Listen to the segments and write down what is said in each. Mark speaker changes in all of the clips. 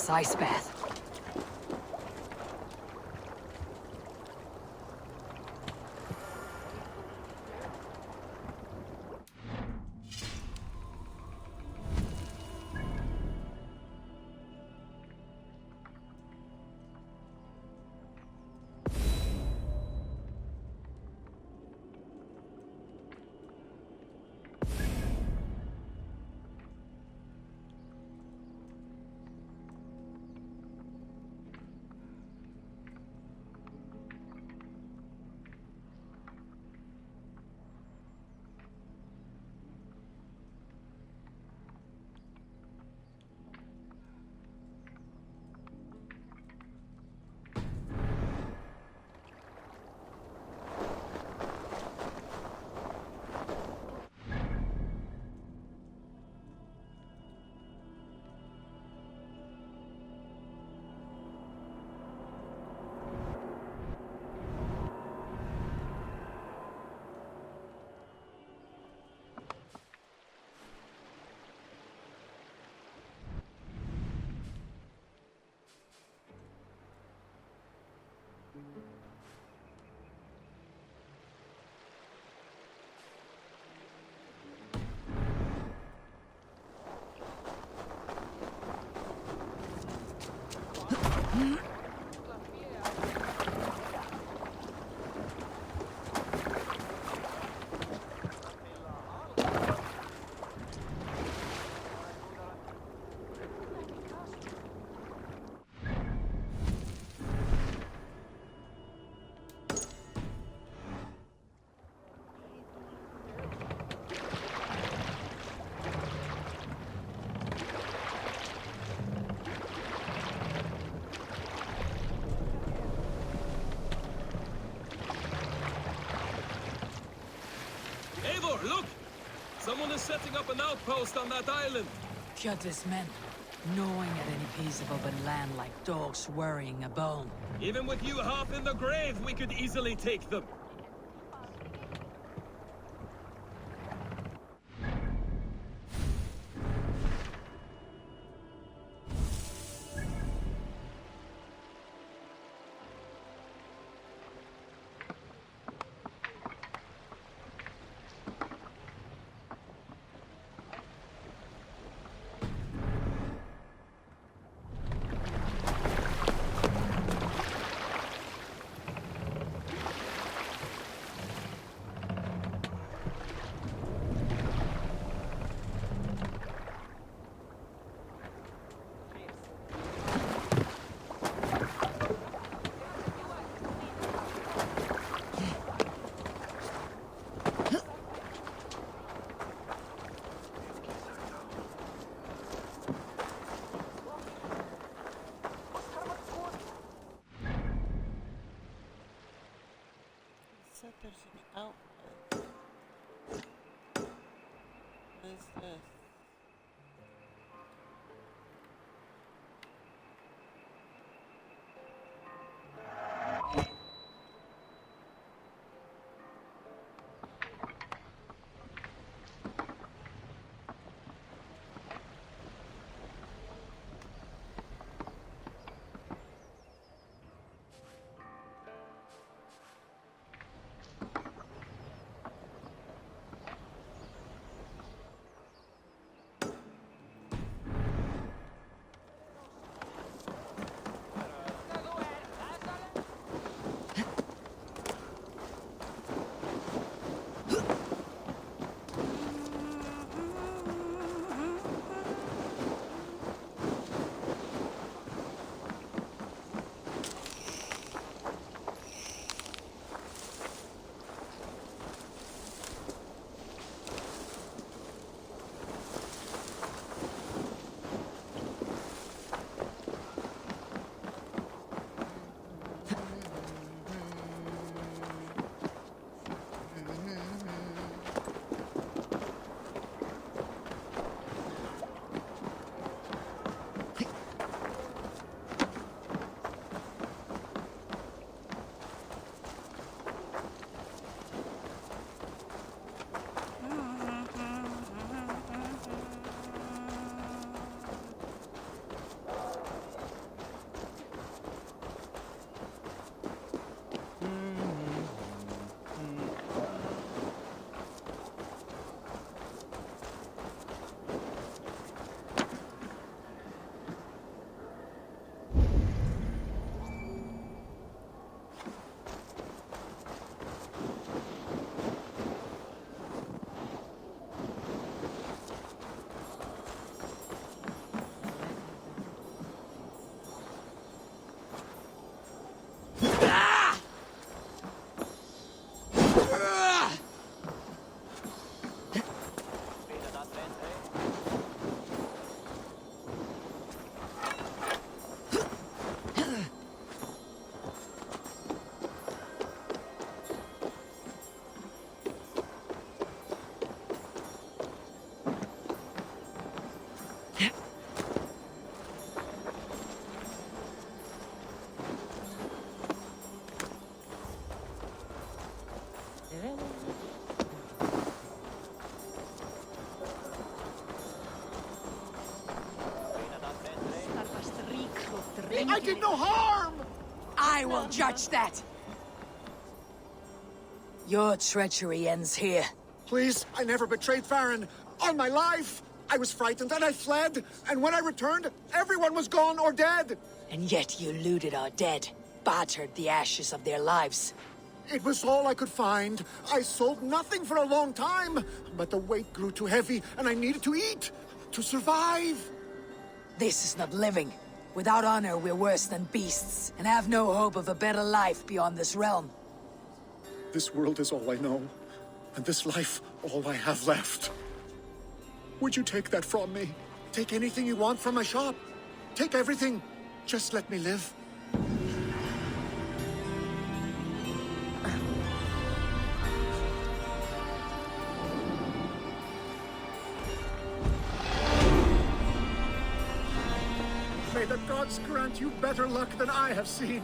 Speaker 1: this ice bath.
Speaker 2: Look! Someone is setting up an outpost on that island.
Speaker 1: Kjotve's men, gnawing at any piece of open land like dogs worrying a bone.
Speaker 2: Even with you half in the grave, we could easily take them.
Speaker 3: I did no harm!
Speaker 1: I will judge that! Your treachery ends here.
Speaker 3: Please, I never betrayed Farron. On my life! I was frightened and I fled, and when I returned, everyone was gone or dead!
Speaker 1: And yet you looted our dead, battered the ashes of their lives.
Speaker 3: It was all I could find. I sold nothing for a long time, but the weight grew too heavy and I needed to eat, to survive.
Speaker 1: This is not living. Without honor, we're worse than beasts, and have no hope of a better life beyond this realm.
Speaker 3: This world is all I know, and this life all I have left. Would you take that from me? Take anything you want from my shop. Take everything. Just let me live. May the gods grant you better luck than I have seen.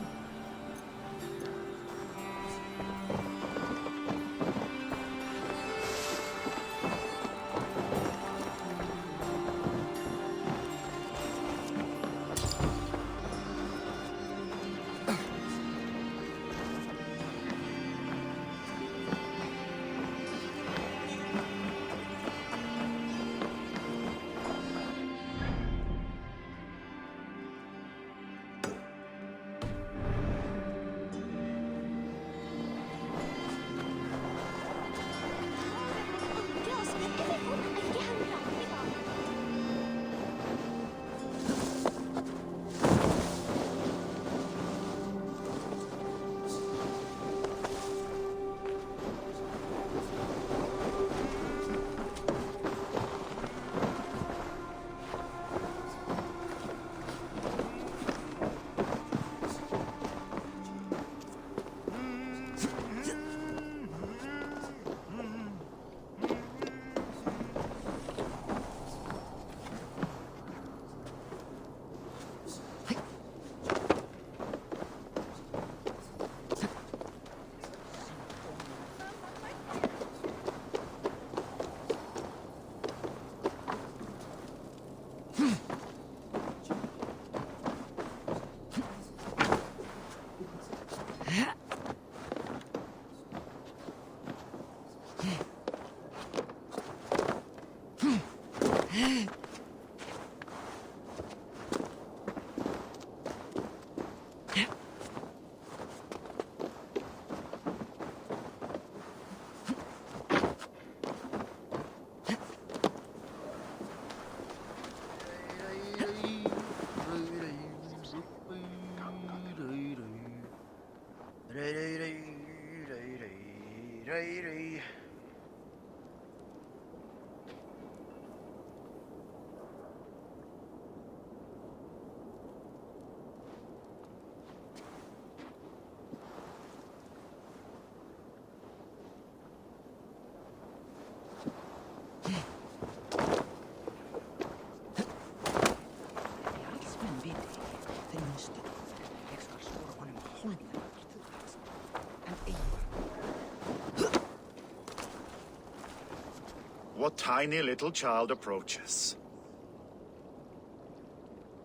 Speaker 4: What tiny little child approaches?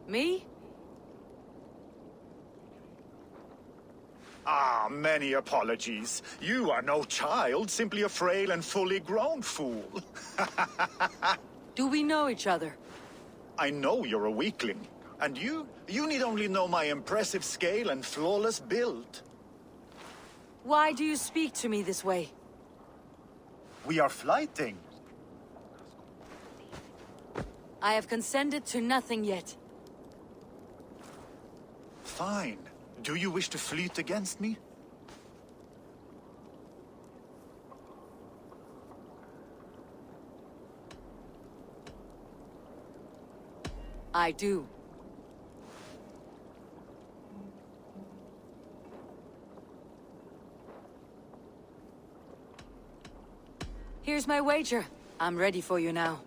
Speaker 1: Me?
Speaker 4: Ah, many apologies. You are no child, simply a frail and fully grown fool.
Speaker 1: Do we know each other?
Speaker 4: I know you're a weakling. And you need only know my impressive scale and flawless build.
Speaker 1: Why do you speak to me this way?
Speaker 4: We are flyting.
Speaker 1: I have consented to nothing yet.
Speaker 4: Fine. Do you wish to fleet against me?
Speaker 1: I do. Here's my wager. I'm ready for you now.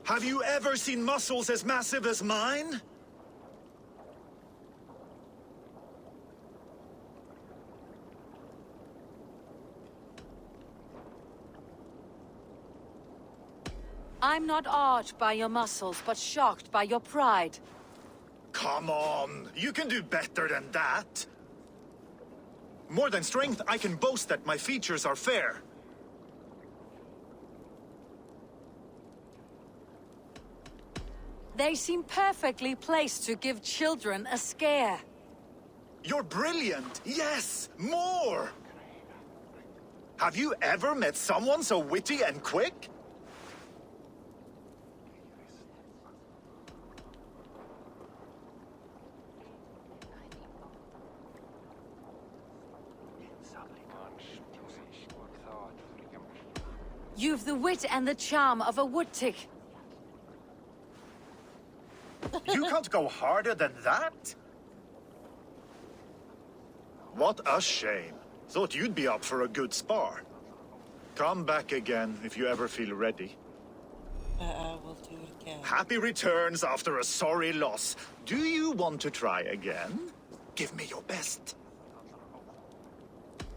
Speaker 4: Have you ever seen muscles as massive as mine?
Speaker 1: I'm not awed by your muscles, but shocked by your pride.
Speaker 4: Come on, you can do better than that. More than strength, I can boast that my features are fair.
Speaker 1: They seem perfectly placed to give children a scare.
Speaker 4: You're brilliant! Yes! More! Have you ever met someone so witty and quick?
Speaker 1: You've the wit and the charm of a woodtick.
Speaker 4: You can't go harder than that? What a shame. Thought you'd be up for a good spar. Come back again if you ever feel ready.
Speaker 5: We'll do it again.
Speaker 4: Happy returns after a sorry loss. Do you want to try again? Give me your best.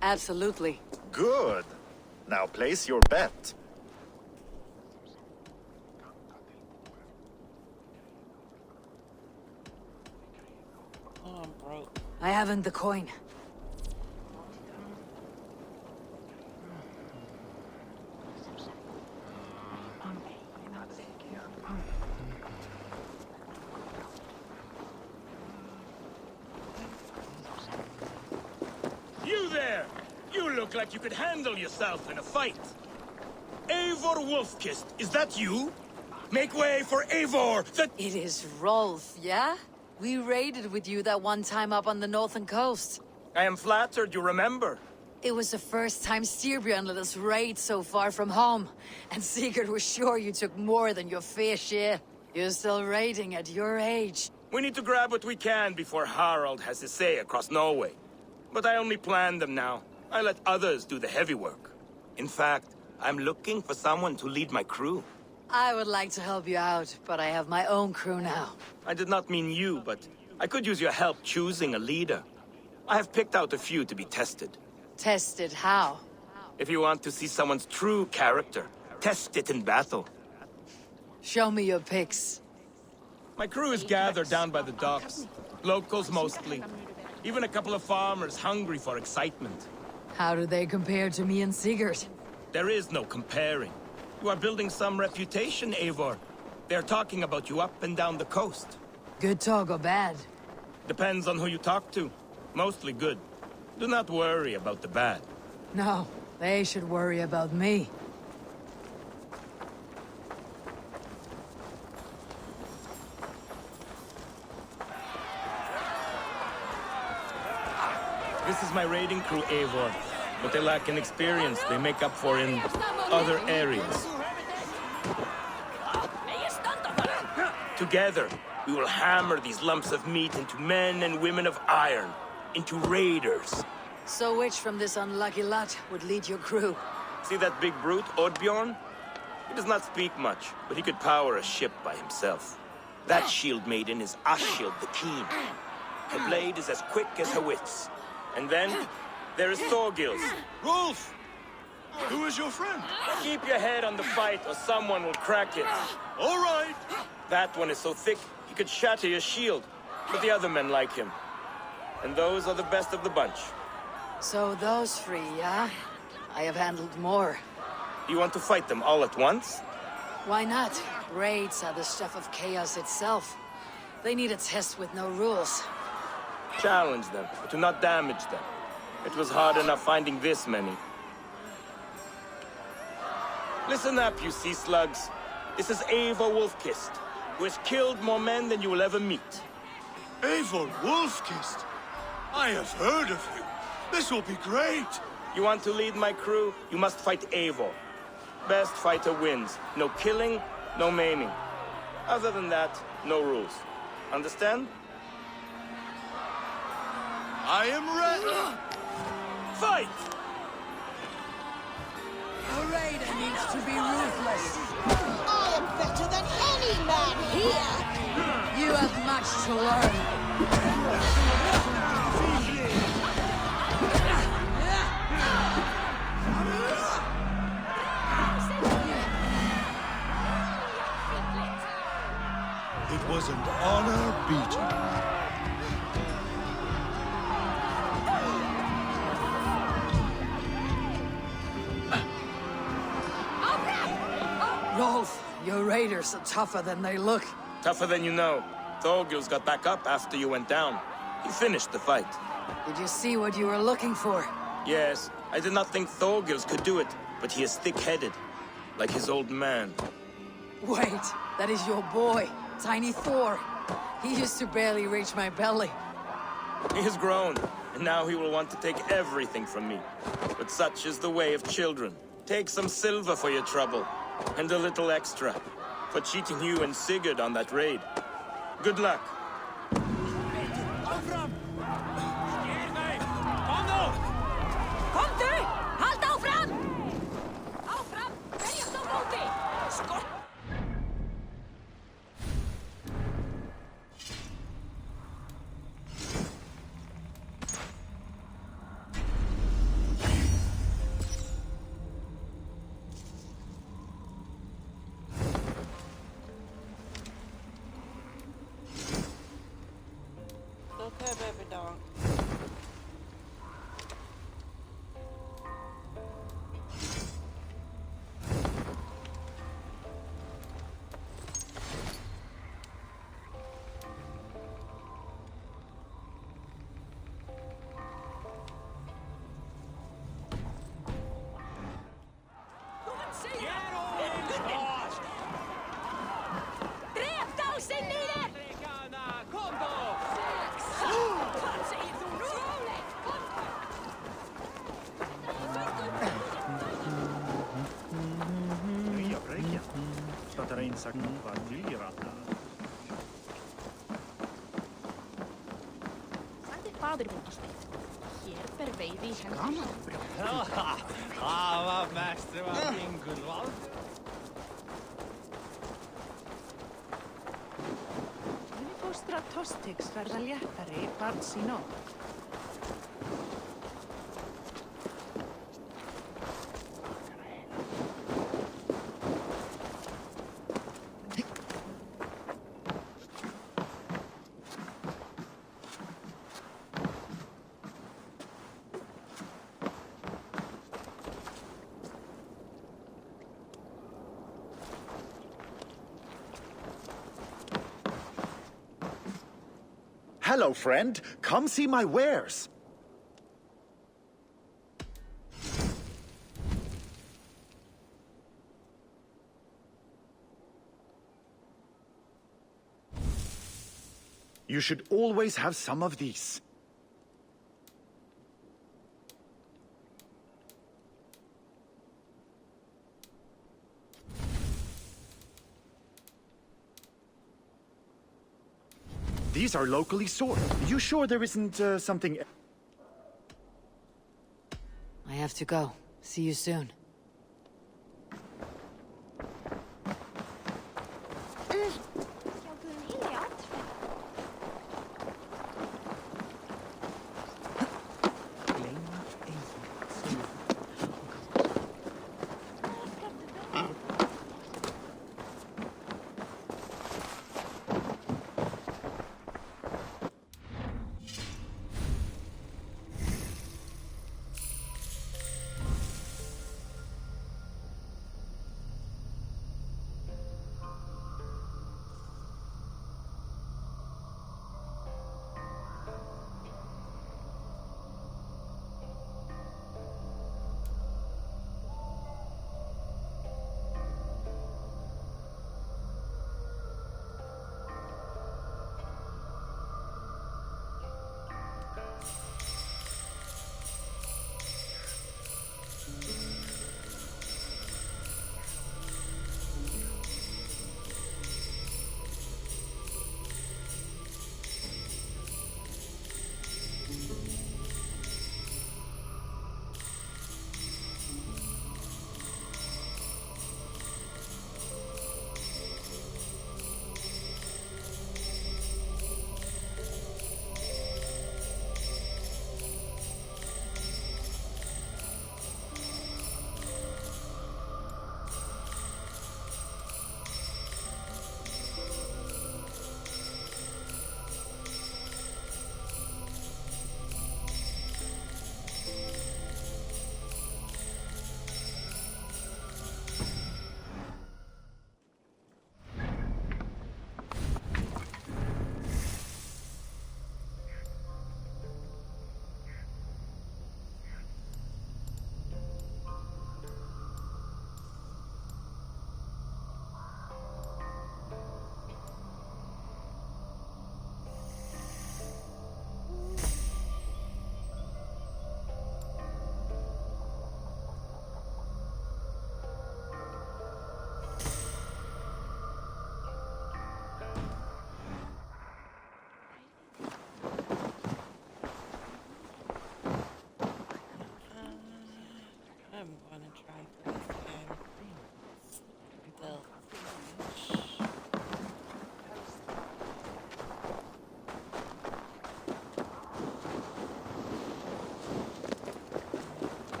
Speaker 1: Absolutely.
Speaker 4: Good. Now place your bet.
Speaker 5: Oh, I'm broke.
Speaker 1: I haven't the coin.
Speaker 2: You there! You look like you could handle yourself in a fight. Eivor Wolfkist, is that you? Make way for Eivor, the...
Speaker 1: It is Rolf, yeah? We raided with you that one time up on the northern coast.
Speaker 2: I am flattered you remember.
Speaker 1: It was the first time Styrbjörn let us raid so far from home. And Sigurd was sure you took more than your fair share. You're still raiding at your age.
Speaker 2: We need to grab what we can before Harald has his say across Norway. But I only plan them now. I let others do the heavy work. In fact, I'm looking for someone to lead my crew.
Speaker 1: I would like to help you out, but I have my own crew now.
Speaker 2: I did not mean you, but I could use your help choosing a leader. I have picked out a few to be tested.
Speaker 1: Tested how?
Speaker 2: If you want to see someone's true character, test it in battle.
Speaker 1: Show me your picks.
Speaker 2: My crew is gathered down by the docks. Locals mostly. Even a couple of farmers hungry for excitement.
Speaker 1: How do they compare to me and Sigurd?
Speaker 2: There is no comparing. You are building some reputation, Eivor. They're talking about you up and down the coast.
Speaker 1: Good talk or bad?
Speaker 2: Depends on who you talk to. Mostly good. Do not worry about the bad.
Speaker 1: No, they should worry about me.
Speaker 2: This is my raiding crew, Eivor. But they lack an experience they make up for in other areas. Together, we will hammer these lumps of meat into men and women of iron, into raiders.
Speaker 1: So which from this unlucky lot would lead your crew?
Speaker 2: See that big brute, Oddbjorn? He does not speak much, but he could power a ship by himself. That shield maiden is Ashild the Keen. Her blade is as quick as her wits. And then, there is Thorgils.
Speaker 6: Rolf! Who is your friend?
Speaker 2: Keep your head on the fight or someone will crack it.
Speaker 6: All right.
Speaker 2: That one is so thick, he could shatter your shield. But the other men like him. And those are the best of the bunch.
Speaker 1: So those three, yeah? I have handled more.
Speaker 2: You want to fight them all at once?
Speaker 1: Why not? Raids are the stuff of chaos itself. They need a test with no rules.
Speaker 2: Challenge them, but do not damage them. It was hard enough finding this many. Listen up, you sea slugs. This is Eivor Wolfkist, who has killed more men than you will ever meet.
Speaker 6: Eivor Wolfkist. I have heard of you. This will be great.
Speaker 2: You want to lead my crew, you must fight Eivor. Best fighter wins. No killing, no maiming. Other than that, no rules. Understand?
Speaker 6: I am ready.
Speaker 2: Fight!
Speaker 1: A raider needs to be ruthless.
Speaker 7: I am better than any man here!
Speaker 1: You have much to learn.
Speaker 6: was an honor beating.
Speaker 1: Rolf, your raiders are tougher than they look.
Speaker 2: Tougher than you know. Thorgils got back up after you went down. He finished the fight.
Speaker 1: Did you see what you were looking for?
Speaker 2: Yes, I did not think Thorgils could do it, but he is thick-headed, like his old man.
Speaker 1: Wait, that is your boy, Tiny Thor. He used to barely reach my belly.
Speaker 2: He has grown, and now he will want to take everything from me. But such is the way of children. Take some silver for your trouble, and a little extra, for cheating you and Sigurd on that raid. Good luck.
Speaker 1: Komdu! Halt áfram! Áfram! Berjast á móti! Skott!
Speaker 5: Okay, baby doll.
Speaker 1: Drep þá sig niður! Hvað segir þú nú?
Speaker 4: Nya breaken. Startar insagt vad viljranna.
Speaker 8: Sagði fadir minn alltaf. Hér ber veiði í hendur.
Speaker 6: Það var mest sem var Ingulvald.
Speaker 9: Fóstra Tostigs verða léttari barns í nótt.
Speaker 4: Hello, friend. Come see my wares. You should always have some of these. These are locally sourced. You sure there isn't something...
Speaker 1: I have to go. See you soon.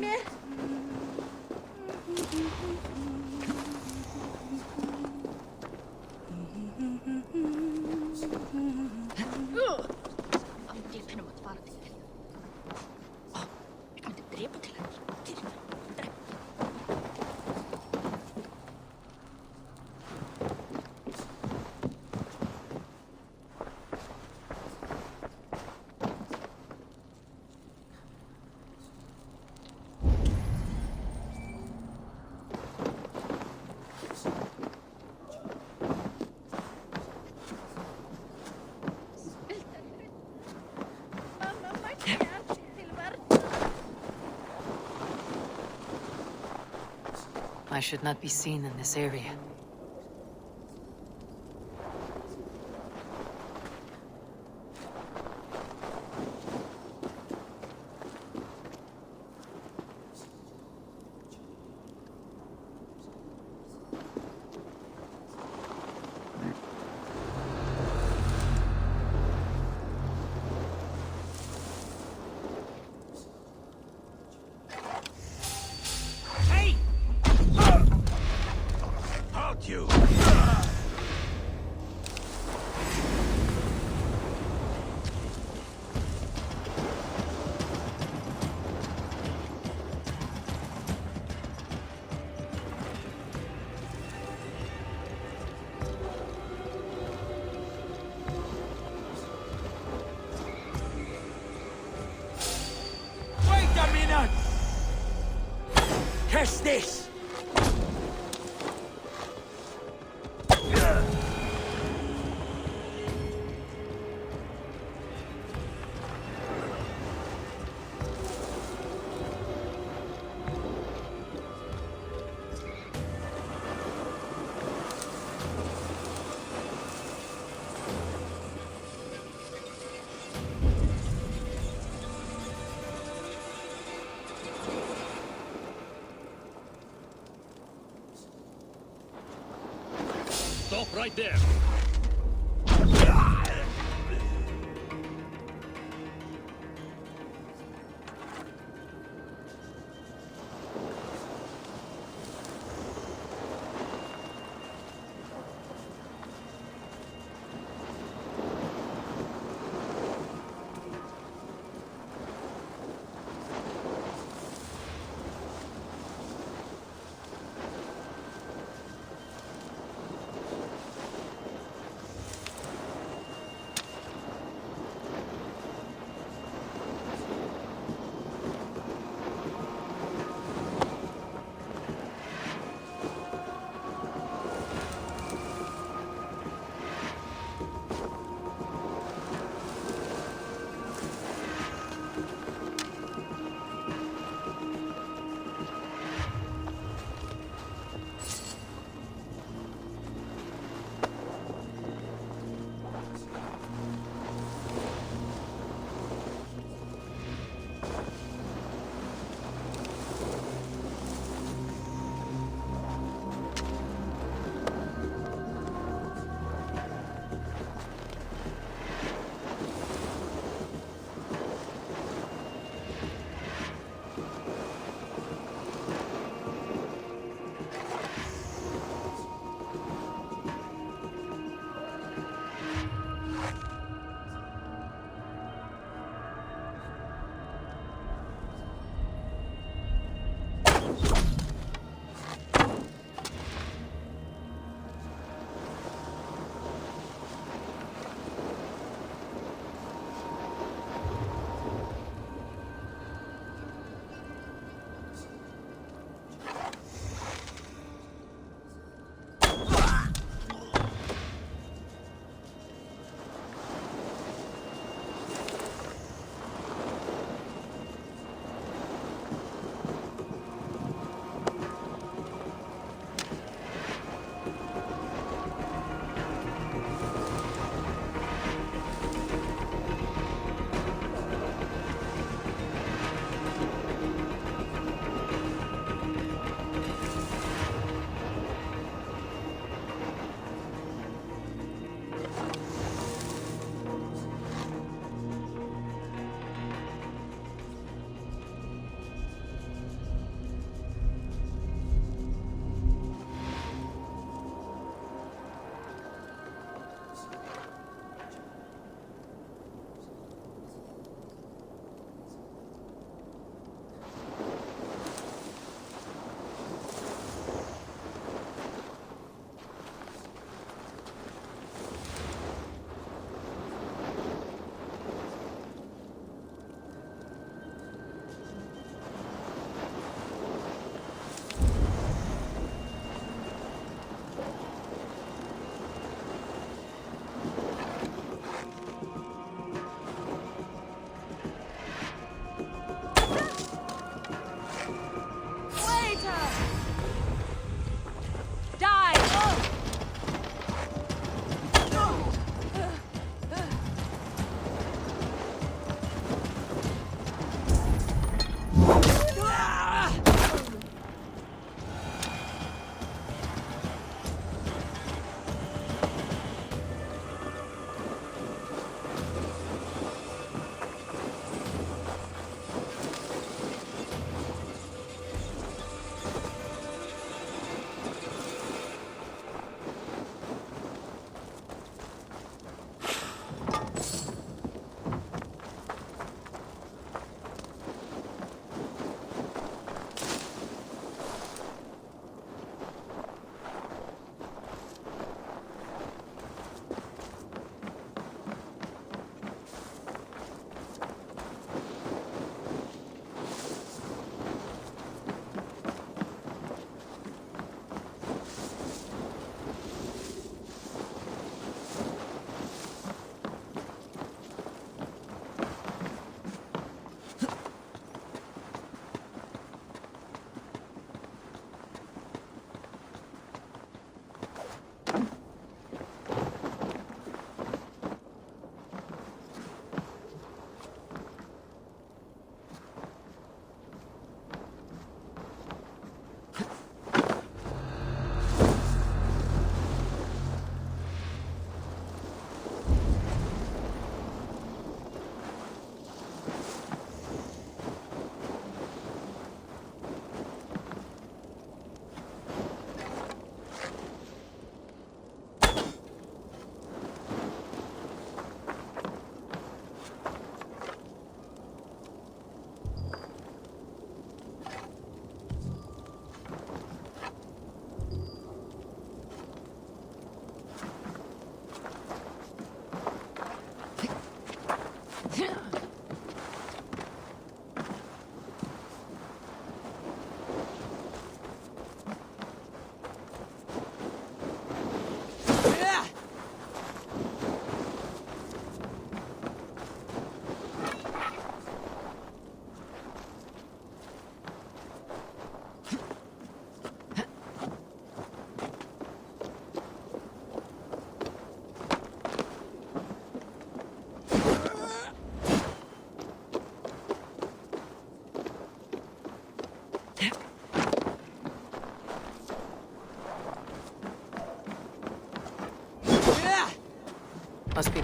Speaker 8: med. Det er fenomenalt farligt. Vi kan inte drepa till henne.
Speaker 1: I should not be seen in this area.
Speaker 2: You! Wait a minute! Catch this!
Speaker 6: Stop right there.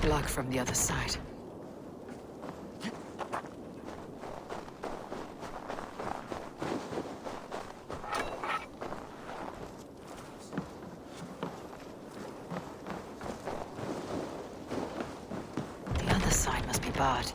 Speaker 1: luck from the other side. The other side must be barred.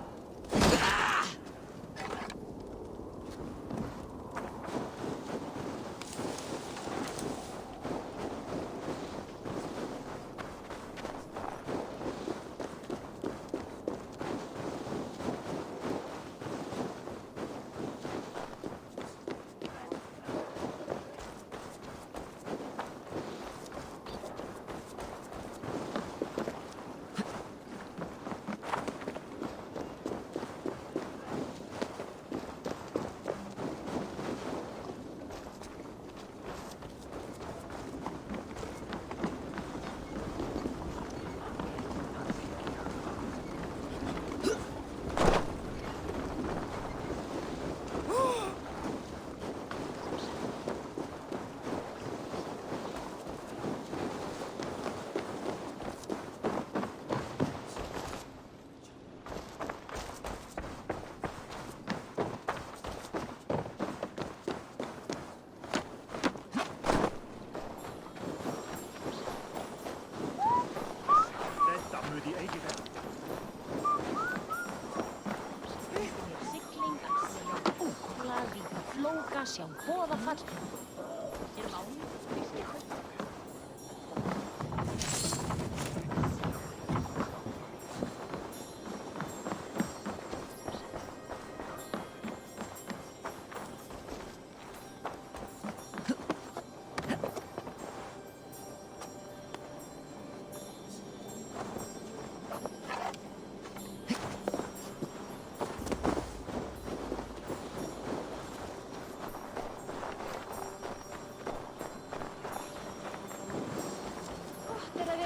Speaker 8: Sjá boðafall.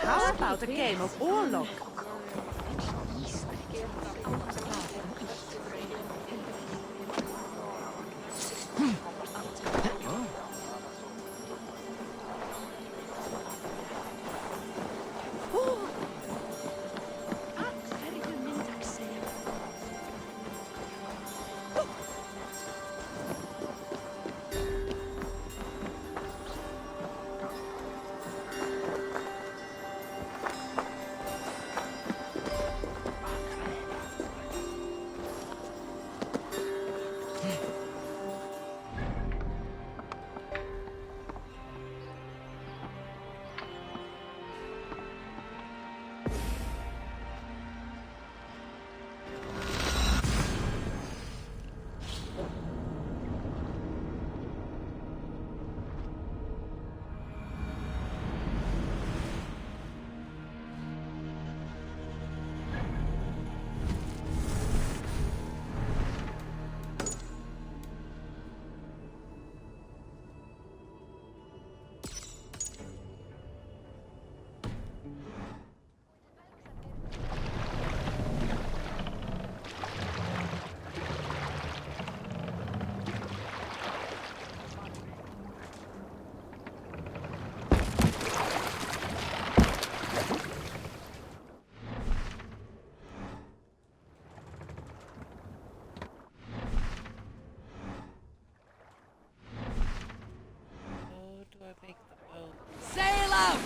Speaker 9: How about a game of Orlog?
Speaker 1: Sail out!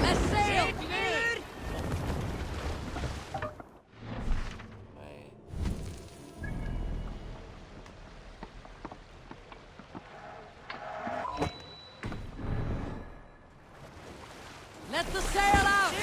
Speaker 1: Let's sail! Let the sail out!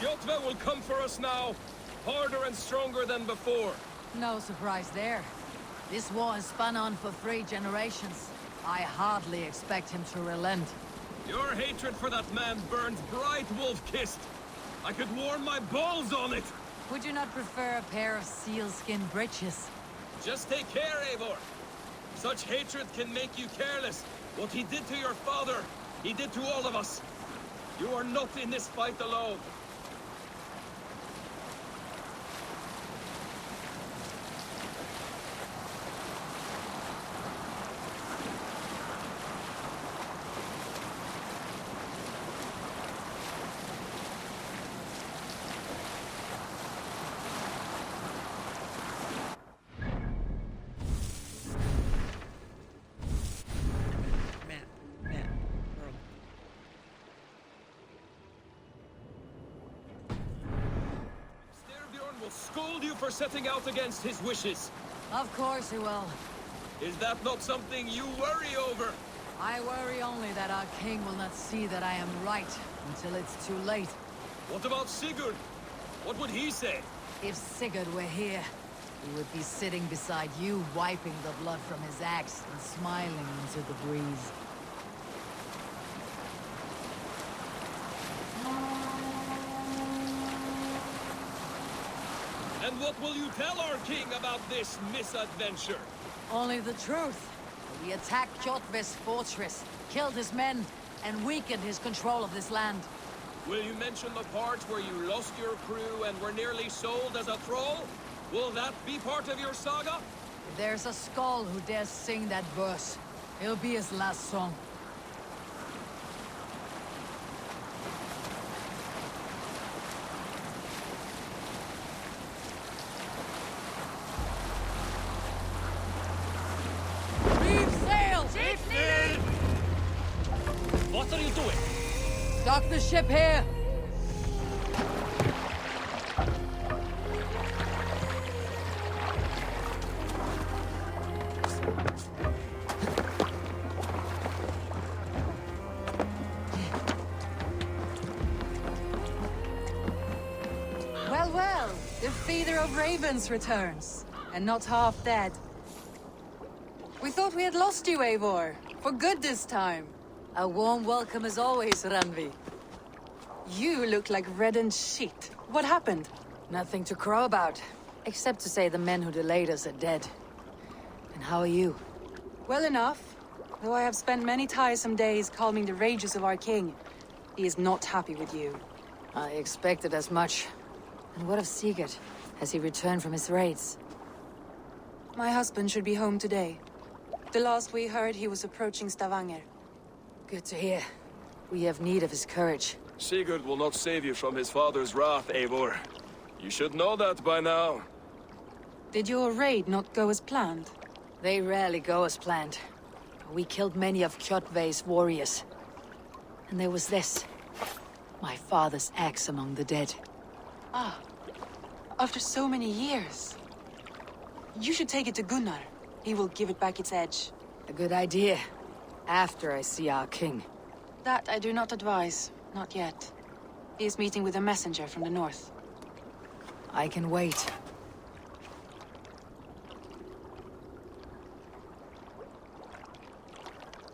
Speaker 10: Jotva will come for us now, harder and stronger than before.
Speaker 1: No surprise there. This war has spun on for 3 generations. I hardly expect him to relent.
Speaker 10: Your hatred for that man burns bright, Wolf-Kissed. I could warm my balls on it.
Speaker 1: Would you not prefer a pair of sealskin breeches?
Speaker 10: Just take care, Eivor. Such hatred can make you careless. What he did to your father, he did to all of us. You are not in this fight alone. Scold you for setting out against his wishes.
Speaker 1: Of course he will.
Speaker 10: Is that not something you worry over?
Speaker 1: I worry only that our king will not see that I am right until it's too late.
Speaker 10: What about Sigurd? What would he say?
Speaker 1: If Sigurd were here, he would be sitting beside you, wiping the blood from his axe and smiling into the breeze.
Speaker 10: And what will you tell our king about this misadventure?
Speaker 1: Only the truth. We attacked Kjotve's fortress, killed his men, and weakened his control of this land.
Speaker 10: Will you mention the part where you lost your crew and were nearly sold as a thrall? Will that be part of your saga?
Speaker 1: If there's a skull who dares sing that verse, it'll be his last song.
Speaker 10: What are you doing?
Speaker 1: Dock the ship here! Well, well, the feeder of ravens returns, and not half dead. We thought we had lost you, Eivor, for good this time. A warm welcome as always, Randvi.
Speaker 9: You look like reddened shit. What happened?
Speaker 1: Nothing to crow about, except to say the men who delayed us are dead. And how are you?
Speaker 9: Well enough, though I have spent many tiresome days calming the rages of our king. He is not happy with you.
Speaker 1: I expected as much. And what of Sigurd? Has he returned from his raids?
Speaker 9: My husband should be home today. The last we heard, he was approaching Stavanger.
Speaker 1: Good to hear. We have need of his courage.
Speaker 10: Sigurd will not save you from his father's wrath, Eivor. You should know that by now.
Speaker 9: Did your raid not go as planned?
Speaker 1: They rarely go as planned. We killed many of Kjotve's warriors. And there was this. My father's axe among the dead.
Speaker 9: Ah. After so many years. You should take it to Gunnar. He will give it back its edge.
Speaker 1: A good idea. After I see our king.
Speaker 9: That I do not advise. Not yet. He is meeting with a messenger from the north.
Speaker 1: I can wait.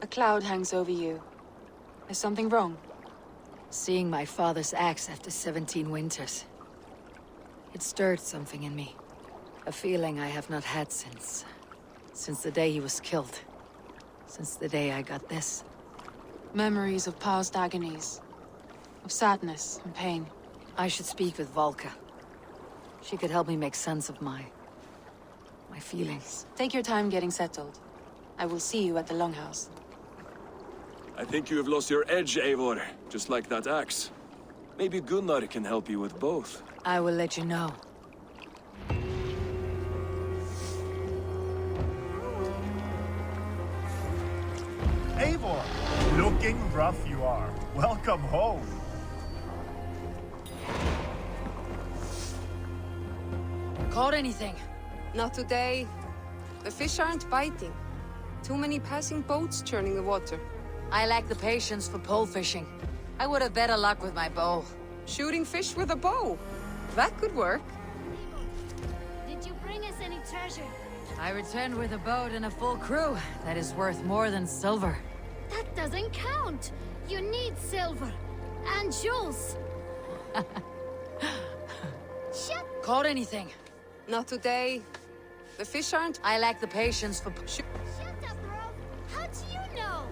Speaker 9: A cloud hangs over you. Is something wrong?
Speaker 1: Seeing my father's axe after 17 winters. It stirred something in me. A feeling I have not had since the day he was killed. Since the day I got this.
Speaker 9: Memories of past agonies. Of sadness and pain.
Speaker 1: I should speak with Volka. She could help me make sense of my feelings.
Speaker 9: Take your time getting settled. I will see you at the Longhouse.
Speaker 10: I think you have lost your edge, Eivor, just like that axe. Maybe Gunnar can help you with both.
Speaker 1: I will let you know.
Speaker 4: Eivor, looking rough you are. Welcome home.
Speaker 1: Caught anything?
Speaker 11: Not today. The fish aren't biting. Too many passing boats churning the water.
Speaker 1: I lack the patience for pole fishing. I would have better luck with my bow.
Speaker 11: Shooting fish with a bow. That could work.
Speaker 8: Did you bring us any treasure?
Speaker 1: I returned with a boat and a full crew. That is worth more than silver.
Speaker 8: That doesn't count.
Speaker 12: You need silver and jewels. Shut.
Speaker 1: Caught anything?
Speaker 11: Not today. The fish aren't.
Speaker 1: I lack the patience for
Speaker 12: Shut up, bro. How do you know?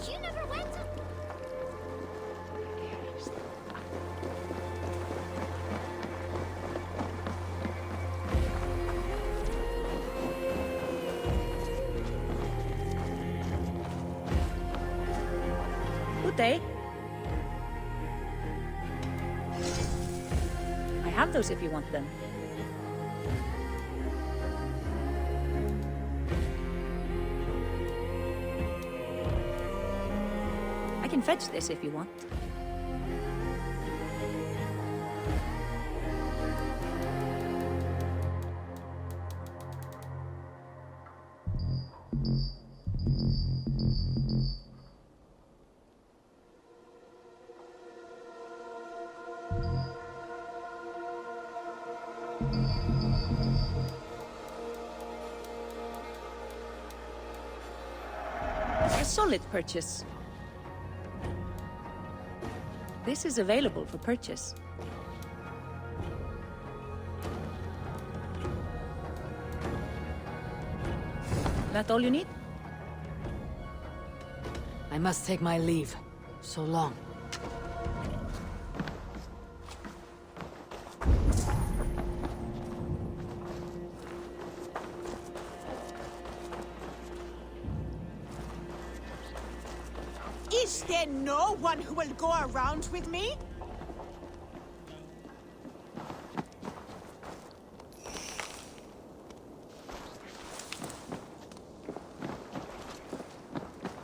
Speaker 12: You never went to...
Speaker 13: Good day. I have those if you want them. I can fetch this if you want. A solid purchase. This is available for purchase. That all you need?
Speaker 1: I must take my leave. So long.
Speaker 7: Is there no one who will go around with me?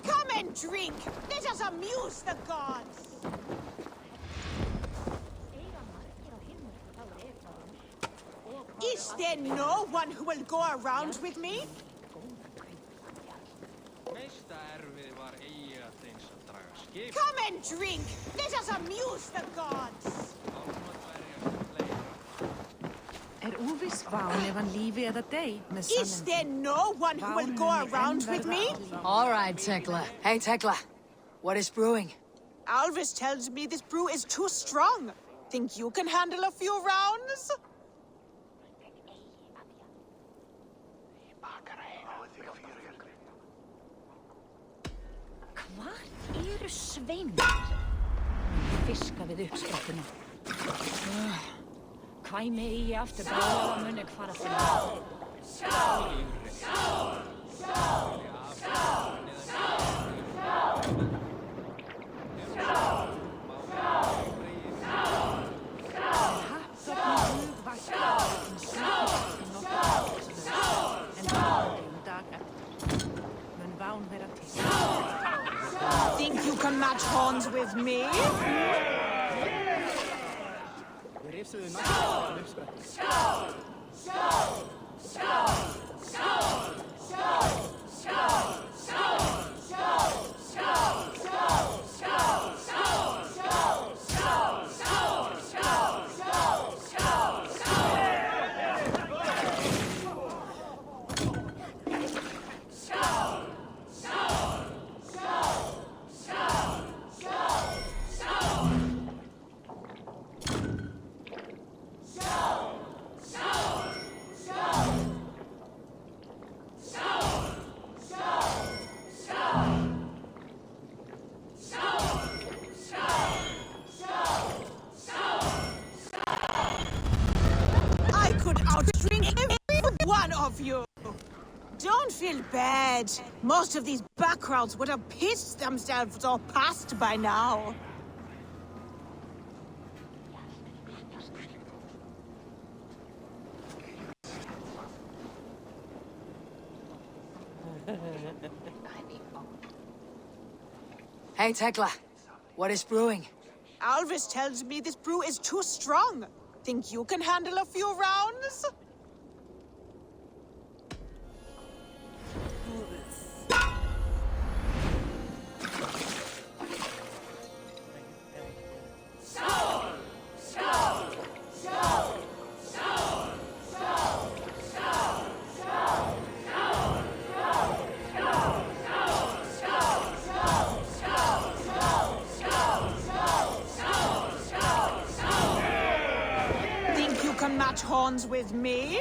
Speaker 7: Come and drink. Let us amuse the gods. Is there no one who will go around with me? Come and drink. Let us amuse the gods. Is there no one who will go around with me?
Speaker 1: All right, Tekla. Hey, Tekla. What is brewing?
Speaker 7: Alvis tells me this brew is too strong. Think you can handle a few rounds?
Speaker 13: Hvar eru sveinar? Fiska við uppsprettuna. Kvæmi eigi aftur bara muni fara til það.
Speaker 7: Think you can match horns with me? I could outdrink every one of you. Don't feel bad. Most of these backgrounds would have pissed themselves or passed by now.
Speaker 1: Hey, Tekla. What is brewing?
Speaker 7: Alvis tells me this brew is too strong. Think you can handle a few rounds? match horns with me?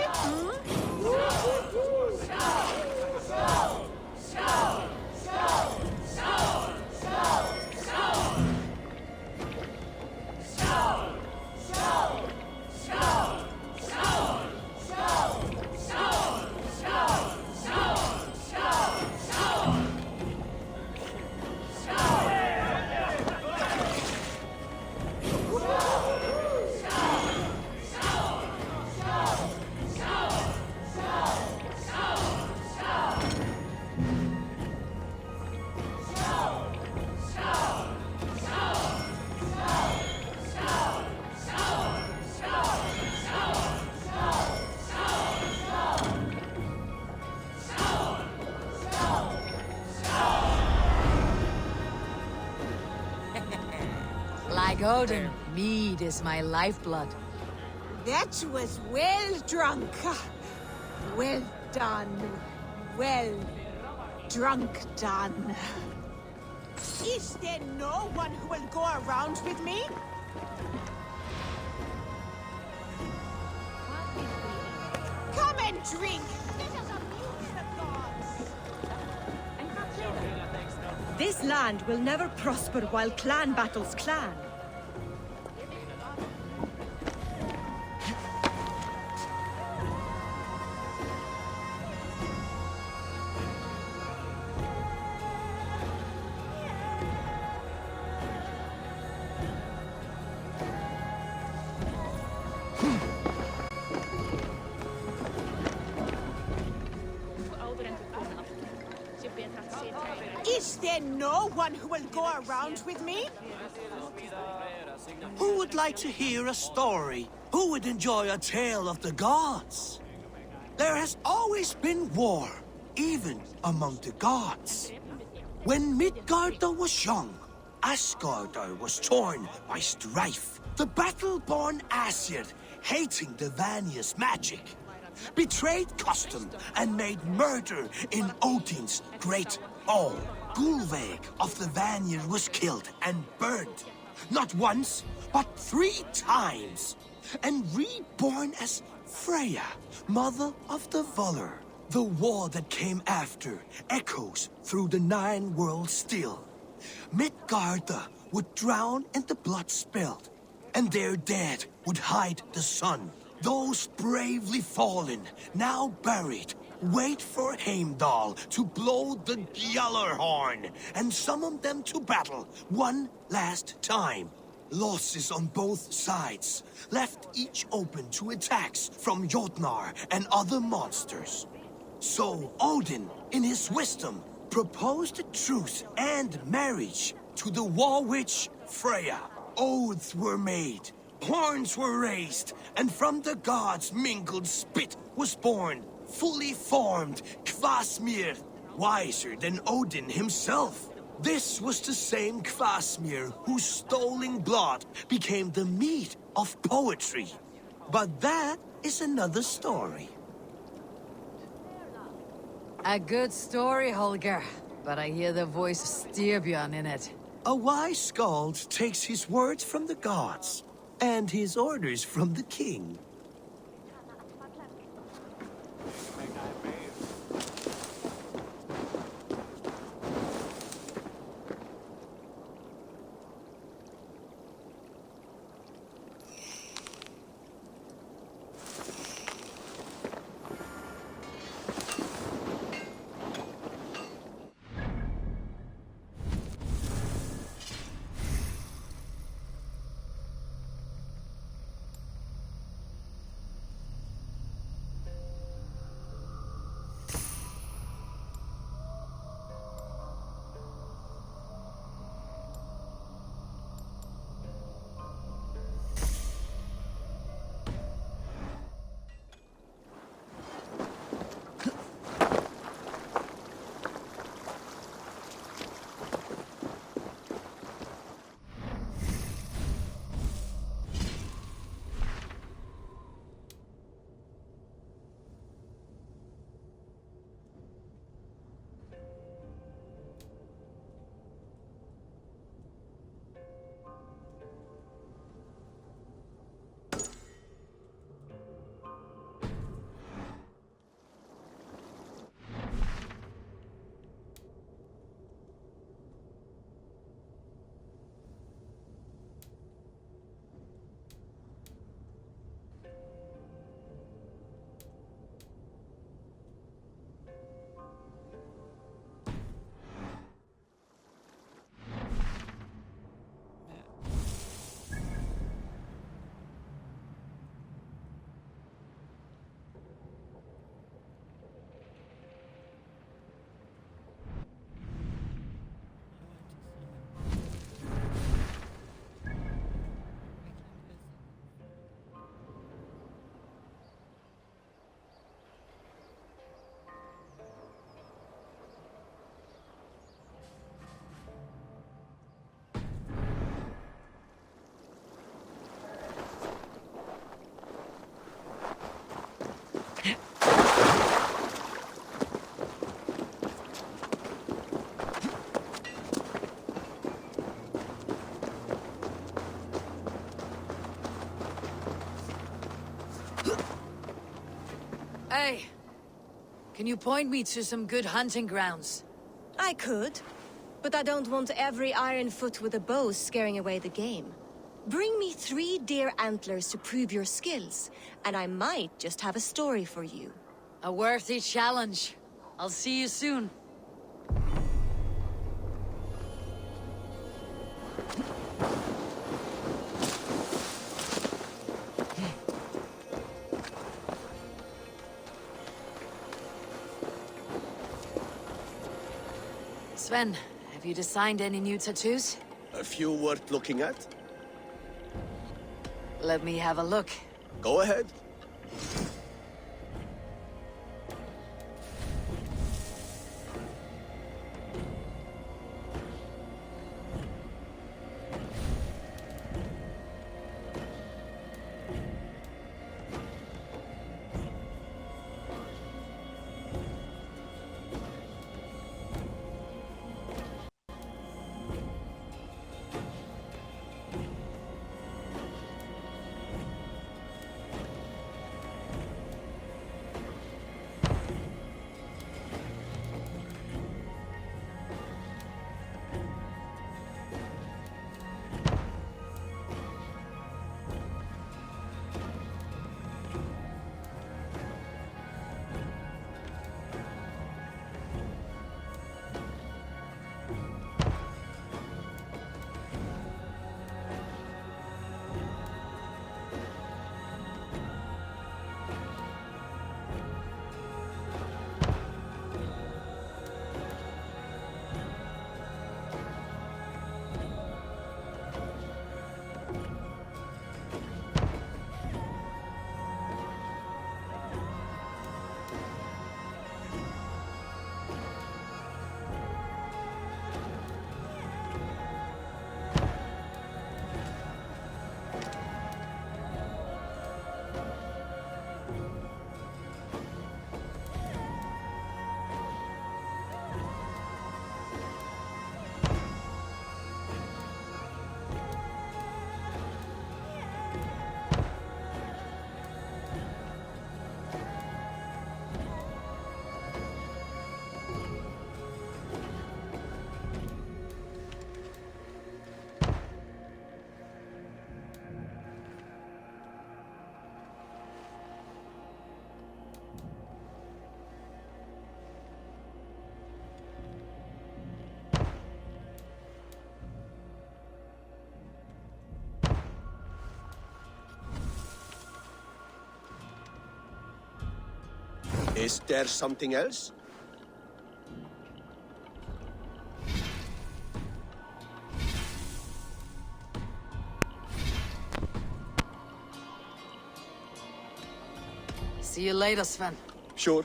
Speaker 1: Like Odin, mead is my lifeblood.
Speaker 7: That was well drunk. Well done. Well drunk done. Is there no one who will go around with me? Come and drink. Let us amuse the gods.
Speaker 14: This land will never prosper while clan battles clan.
Speaker 7: Is there no one who will go around with me?
Speaker 15: Who would like to hear a story? Who would enjoy a tale of the gods? There has always been war, even among the gods. When Midgardr was young, Asgardr was torn by strife. The battle-born Aesir, hating the Vanir's magic, betrayed custom and made murder in Odin's great hall. Gulveig of the Vanir was killed and burned, not once, but 3 times, and reborn as Freya, mother of the Volur. The war that came after echoes through the 9 worlds still. Midgardr would drown in the blood spilled, and their dead would hide the sun. Those bravely fallen, now buried, wait for Heimdall to blow the Gjallarhorn and summon them to battle one last time. Losses on both sides left each open to attacks from Jotnar and other monsters. So Odin, in his wisdom, proposed a truce and marriage to the war witch Freya. Oaths were made, horns were raised, and from the gods' mingled spit was born, fully formed Kvasmir, wiser than Odin himself. This was the same Kvasmir whose stolen blood became the meat of poetry. But that is another story.
Speaker 1: A good story, Holger, but I hear the voice of Styrbjörn in it.
Speaker 15: A wise skald takes his words from the gods, and his orders from the king.
Speaker 1: Hey, can you point me to some good hunting grounds?
Speaker 14: I could, but I don't want every iron foot with a bow scaring away the game. Bring me 3 deer antlers to prove your skills, and I might just have a story for you.
Speaker 1: A worthy challenge. I'll see you soon. Sven, have you designed any new tattoos?
Speaker 16: A few worth looking at?
Speaker 1: Let me have a look.
Speaker 16: Go ahead. Is there something else?
Speaker 1: See you later, Sven.
Speaker 16: Sure.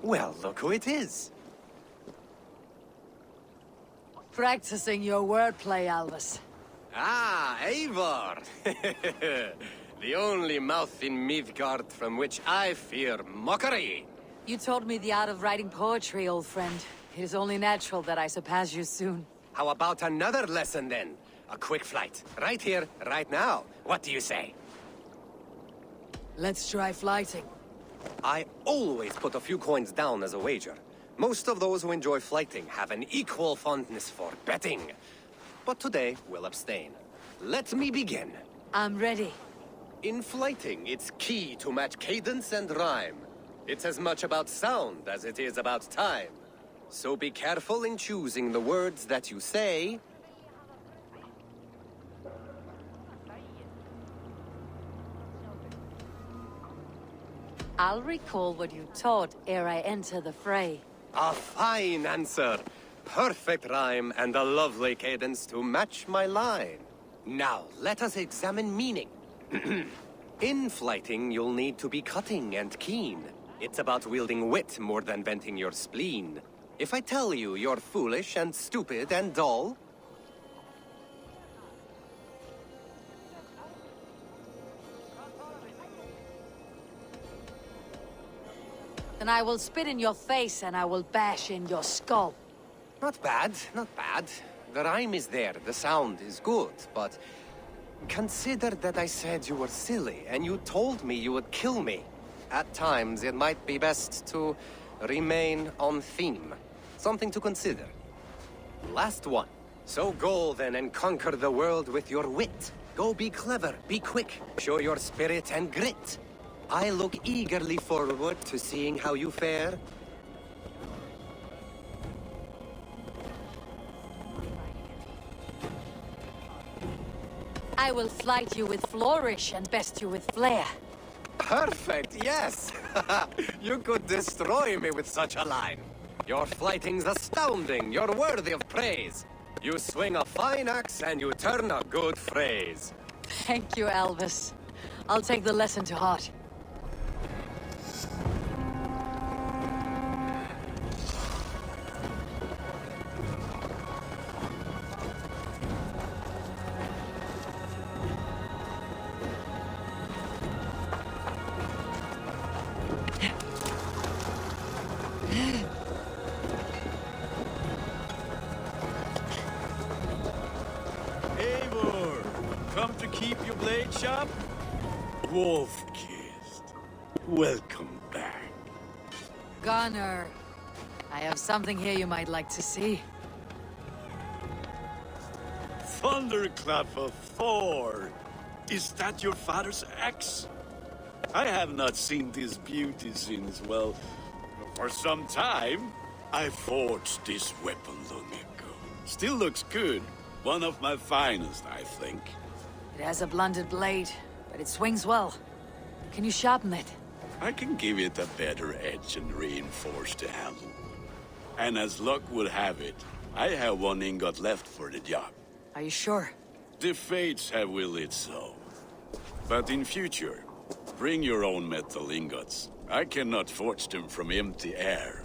Speaker 17: Well, look who it is.
Speaker 1: Practicing your wordplay, Albus.
Speaker 17: Ah, Eivor! The only mouth in Midgard from which I fear mockery.
Speaker 1: You taught me the art of writing poetry, old friend. It is only natural that I surpass you soon.
Speaker 17: How about another lesson then? A quick flight. Right here, right now. What do you say?
Speaker 1: Let's try flighting.
Speaker 17: I always put a few coins down as a wager. Most of those who enjoy flighting have an equal fondness for betting. But today, we'll abstain. Let me begin.
Speaker 1: I'm ready.
Speaker 17: In flighting, it's key to match cadence and rhyme. It's as much about sound as it is about time. So be careful in choosing the words that you say.
Speaker 1: I'll recall what you taught ere I enter the fray.
Speaker 17: A fine answer. Perfect rhyme and a lovely cadence to match my line. Now, let us examine meaning. In flighting, you'll need to be cutting and keen. It's about wielding wit more than venting your spleen. If I tell you you're foolish and stupid and dull,
Speaker 1: then I will spit in your face and I will bash in your skull.
Speaker 17: not bad, not bad. The rhyme is there, the sound is good, but consider that I said you were silly and you told me you would kill me. At times, it might be best to remain on theme. Something to consider. Last one. So go then and conquer the world with your wit. Go be clever, be quick, show your spirit and grit. I look eagerly forward to seeing how you fare.
Speaker 1: I will flight you with flourish and best you with flair.
Speaker 17: Perfect, yes! You could destroy me with such a line. Your flighting's astounding, you're worthy of praise. You swing a fine axe and you turn a good phrase.
Speaker 1: Thank you, Elvis. I'll take the lesson to heart.
Speaker 6: Eivor, come to keep your blade sharp? Wolf-kissed, welcome back.
Speaker 1: Gunnar, I have something here you might like to see.
Speaker 6: Thunderclap of Thor! Is that your father's axe? I have not seen this beauty since, well, for some time. I forged this weapon long ago. Still looks good. One of my finest, I think.
Speaker 1: It has a blunted blade, but it swings well. Can you sharpen it?
Speaker 6: I can give it a better edge and reinforce the handle. And as luck would have it, I have one ingot left for the job.
Speaker 1: Are you sure?
Speaker 6: The fates have willed it so. But in future, bring your own metal ingots. I cannot forge them from empty air.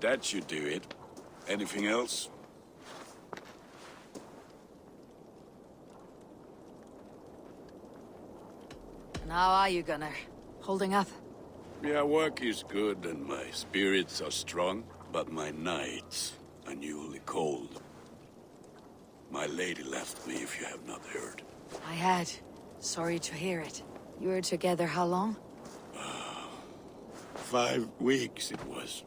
Speaker 6: That should do it. Anything else?
Speaker 1: And how are you, Gunnar? Holding up?
Speaker 6: Yeah, work is good and my spirits are strong, but my nights are newly cold. My lady left me, if you have not heard.
Speaker 1: I had. Sorry to hear it. You were together how long?
Speaker 6: 5 weeks it was.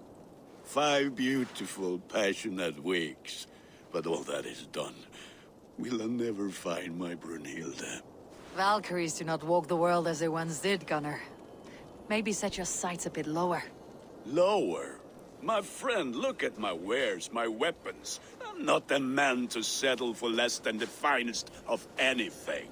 Speaker 6: 5 beautiful, passionate weeks. But all that is done. Will I never find my Brunhilde?
Speaker 1: Valkyries do not walk the world as they once did, Gunnar. Maybe set your sights a bit lower.
Speaker 6: Lower? My friend, look at my wares, my weapons. I'm not a man to settle for less than the finest of anything.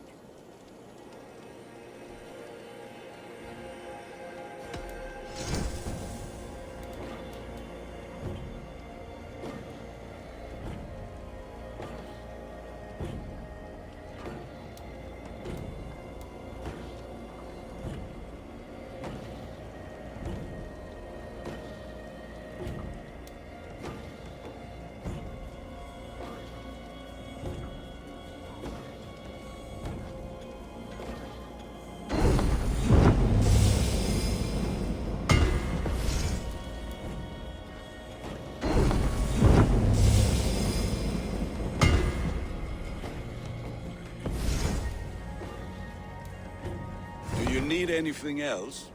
Speaker 6: Do you need anything else?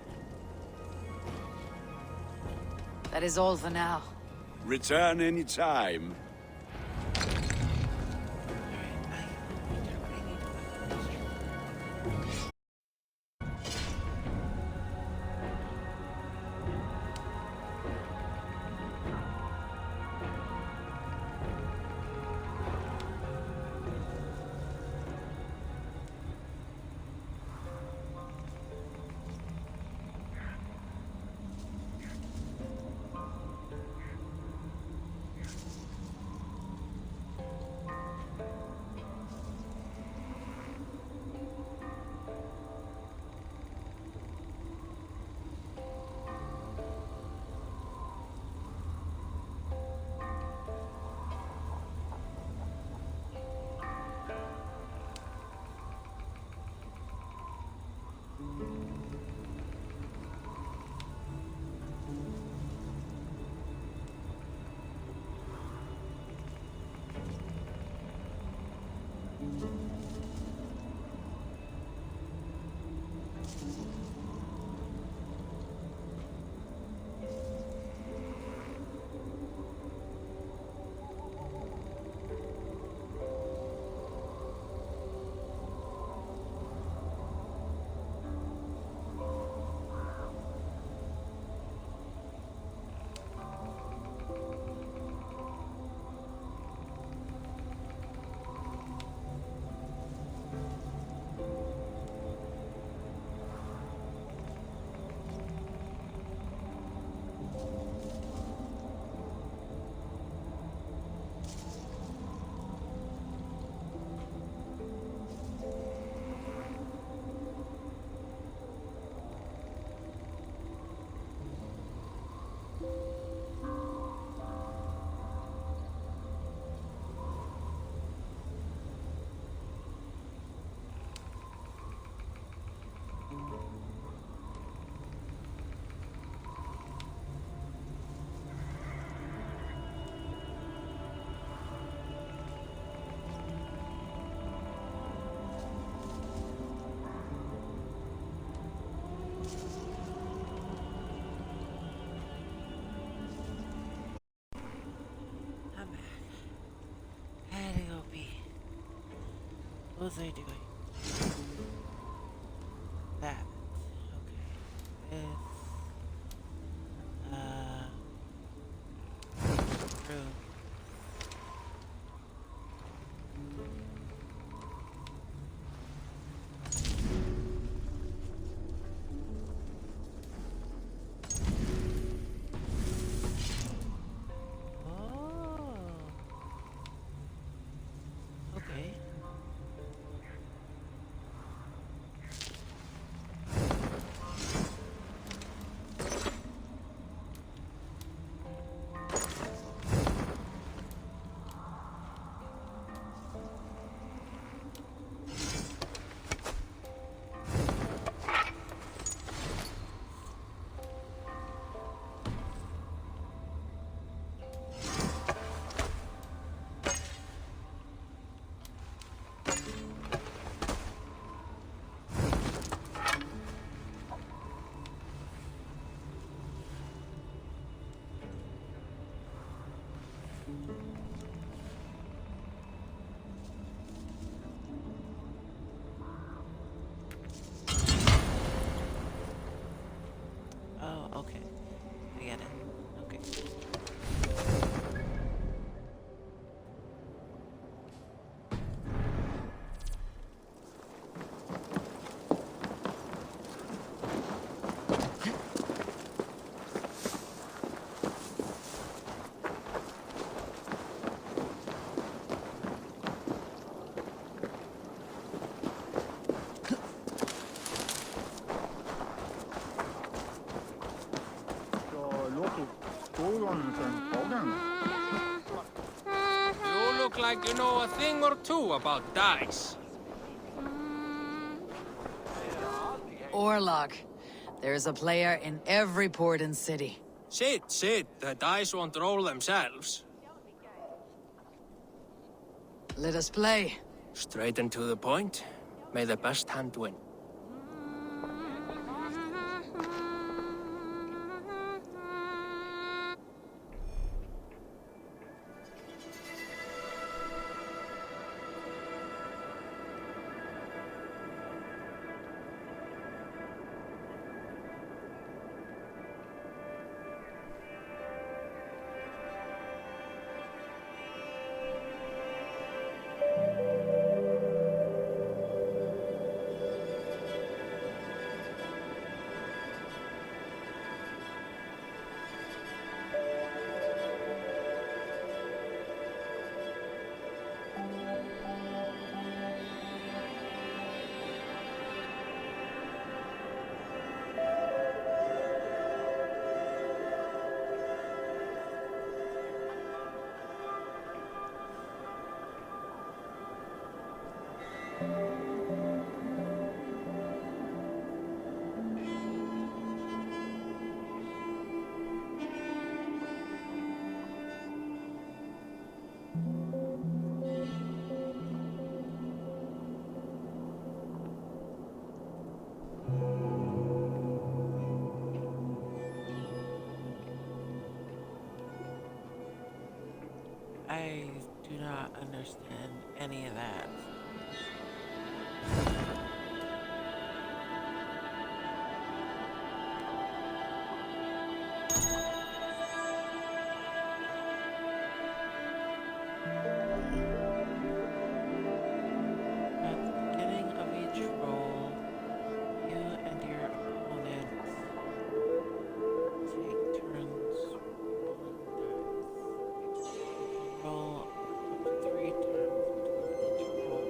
Speaker 1: That is all for now.
Speaker 6: Return any time.
Speaker 5: What was I doing? That. Okay. This. Room.
Speaker 10: You look like you know a thing or two about dice.
Speaker 1: Orlog. There's a player in every port and city.
Speaker 10: Sit. The dice won't roll themselves.
Speaker 1: Let us play.
Speaker 10: Straight and to the point. May the best hand win.
Speaker 5: I do not understand any of that. At the beginning of each roll, you and your opponent take turns rolling dice. You can roll up to 3 times between each roll.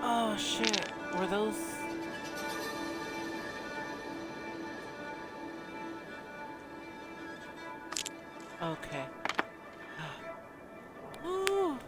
Speaker 5: Oh shit, were those... Okay. Ooh.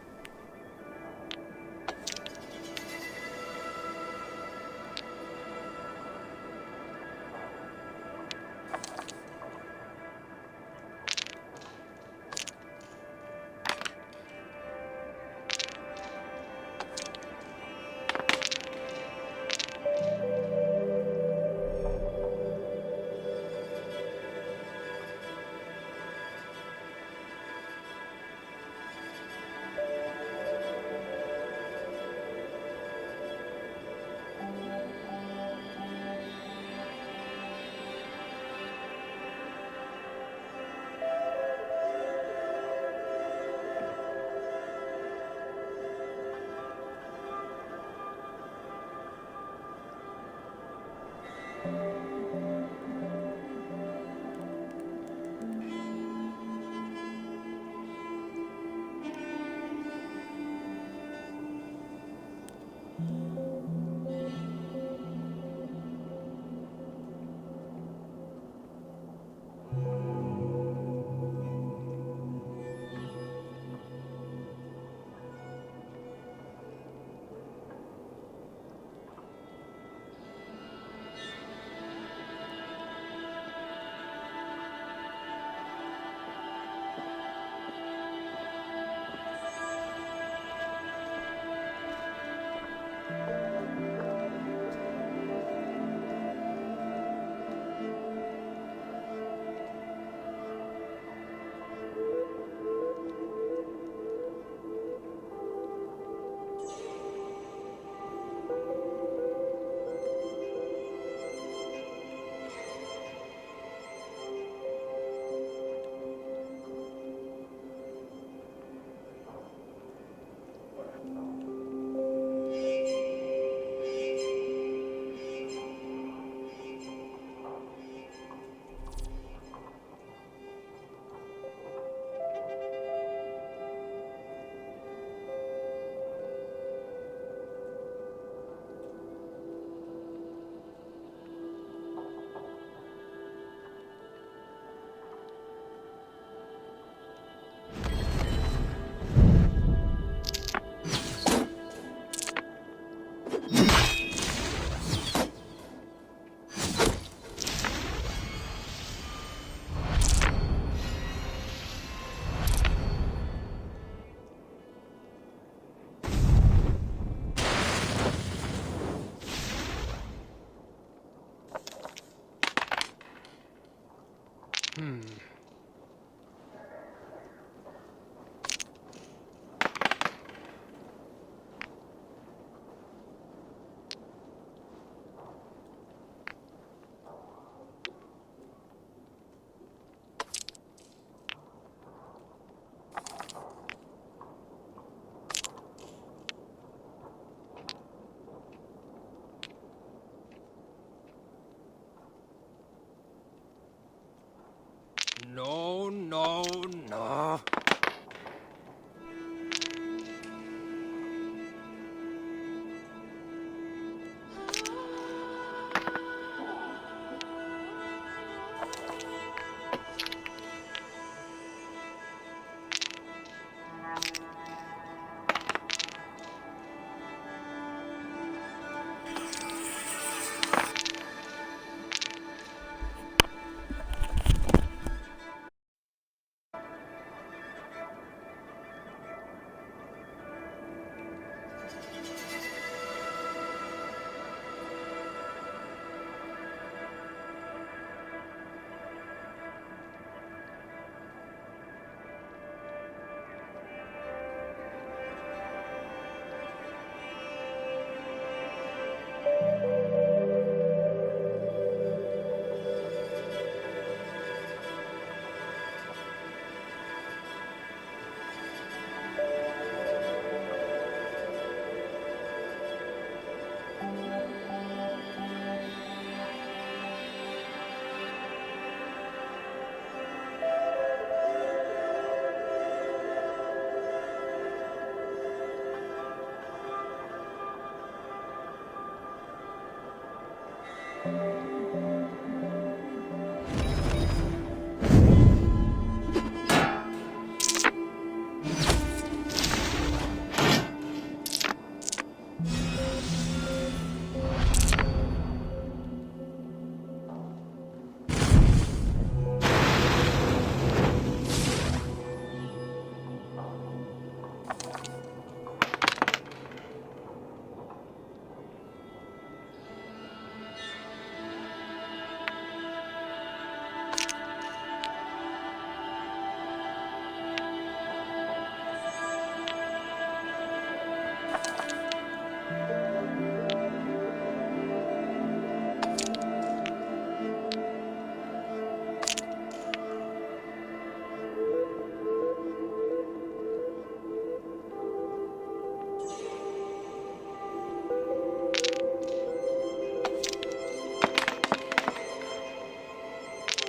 Speaker 18: No, no, no.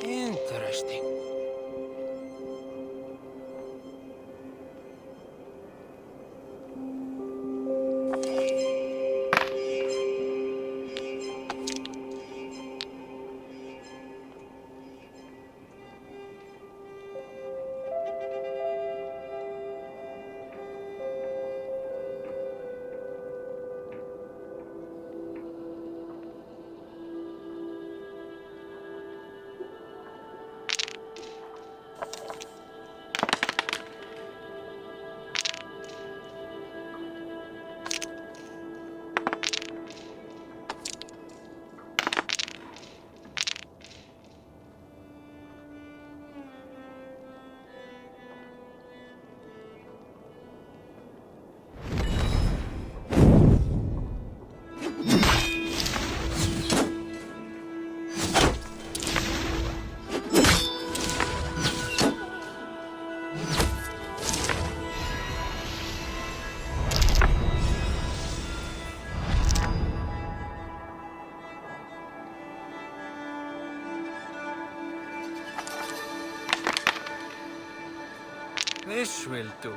Speaker 18: Interesting. This will do.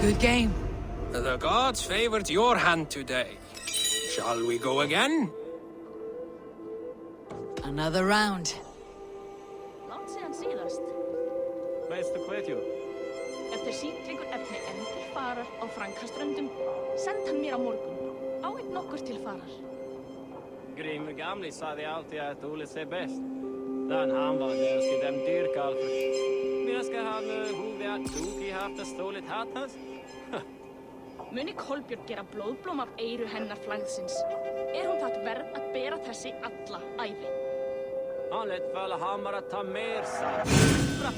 Speaker 1: Good game.
Speaker 18: The gods favored your hand today. Shall we go again?
Speaker 1: Another round.
Speaker 13: Langt síðan síðast.
Speaker 19: Veistu hvað?
Speaker 13: Eftir síklingur efni endur farar á Frankaströndum, send hann mér á morgun. Á einn nokkur til farar.
Speaker 19: Grímur gamli sagði alltid att Ole ser bäst. Den han var där ska dem dyrka Alfred. Men ska han huvud att Toki haft det ståligt hattas?
Speaker 13: Muni Kolbjörn gera blóðblóm af eyru hennar flæðsins. Hún þátt verð að bera þessi alla ævi.
Speaker 19: Han lät Valhalla att ta mer satt. Bra.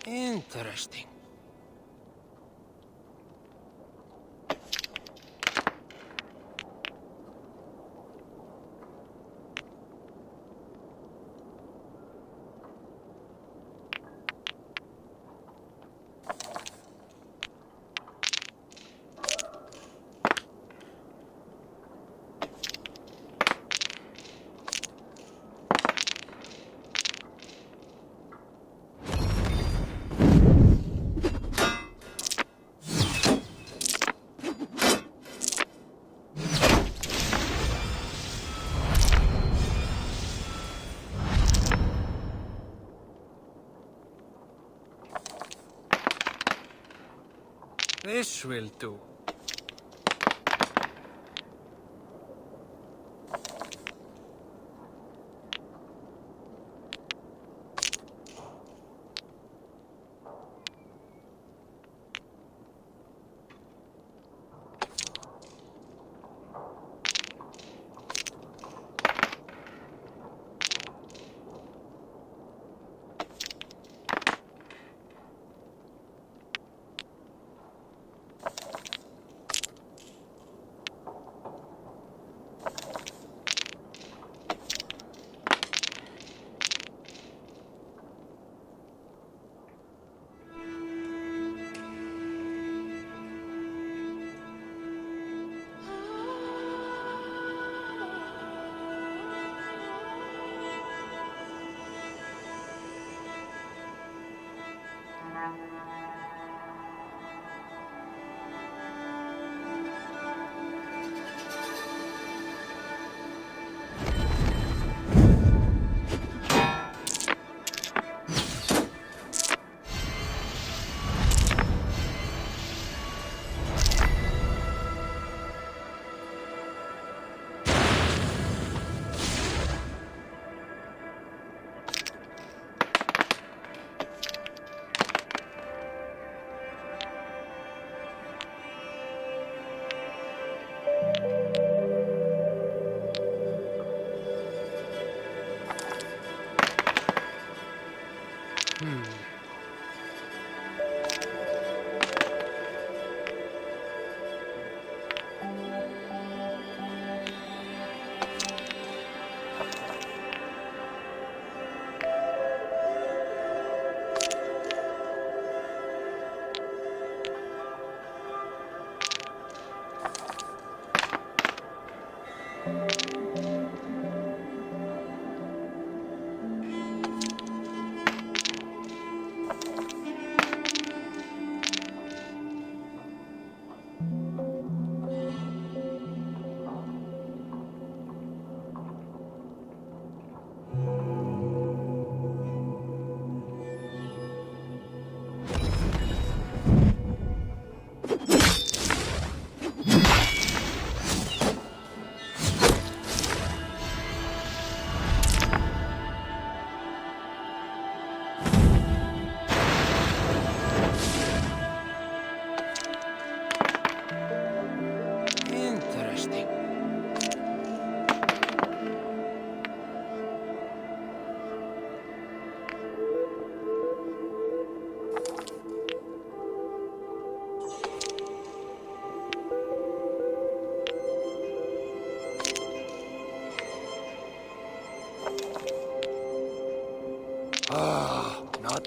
Speaker 18: Interesting. This will do.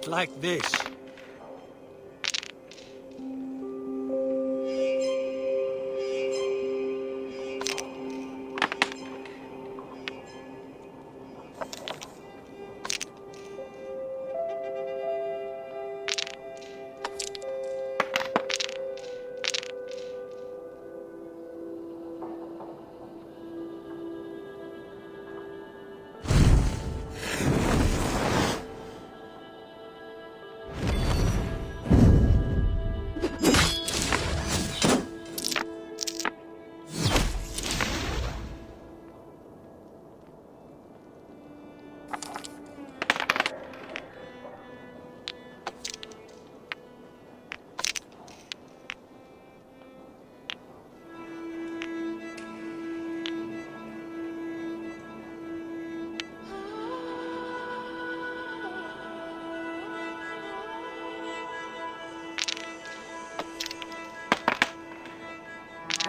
Speaker 15: just like this.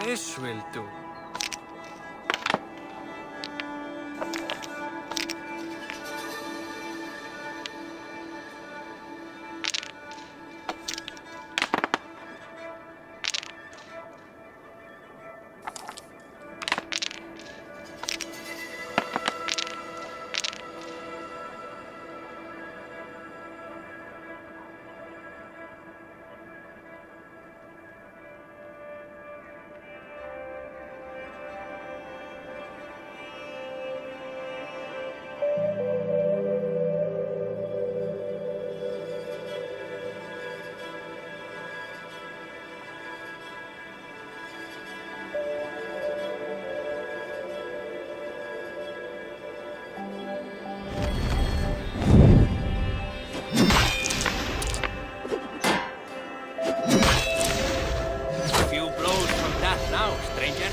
Speaker 18: This will do. Few blows from that now, stranger.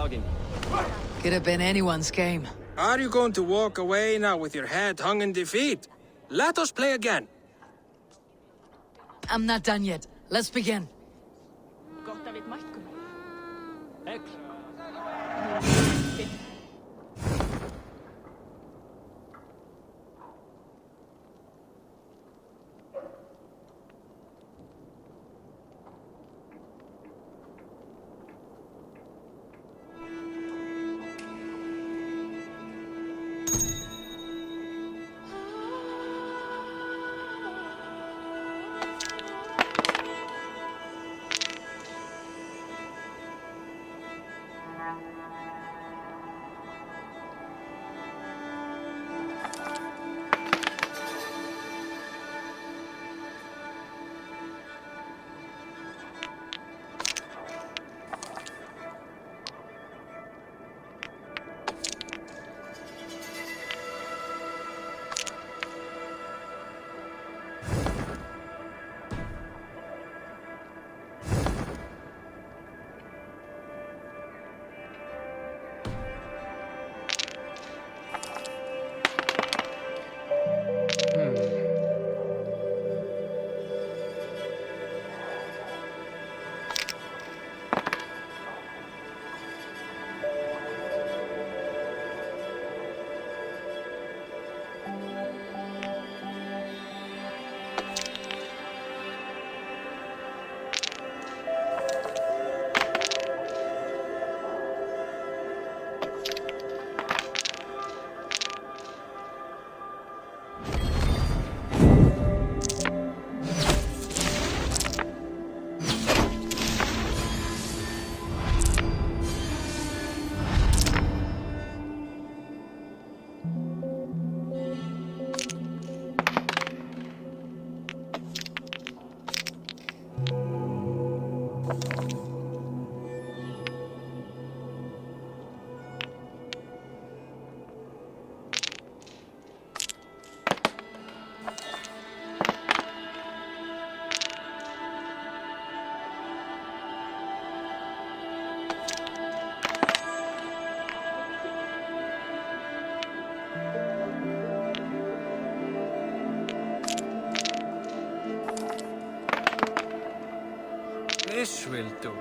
Speaker 19: noggin.
Speaker 1: Could have been anyone's game.
Speaker 18: Are you going to walk away now with your head hung in defeat? Let us play again.
Speaker 1: I'm not done yet. Let's begin.
Speaker 13: Gott að við mættum.
Speaker 19: Egg.
Speaker 18: This will do.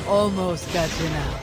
Speaker 1: Almost got you now.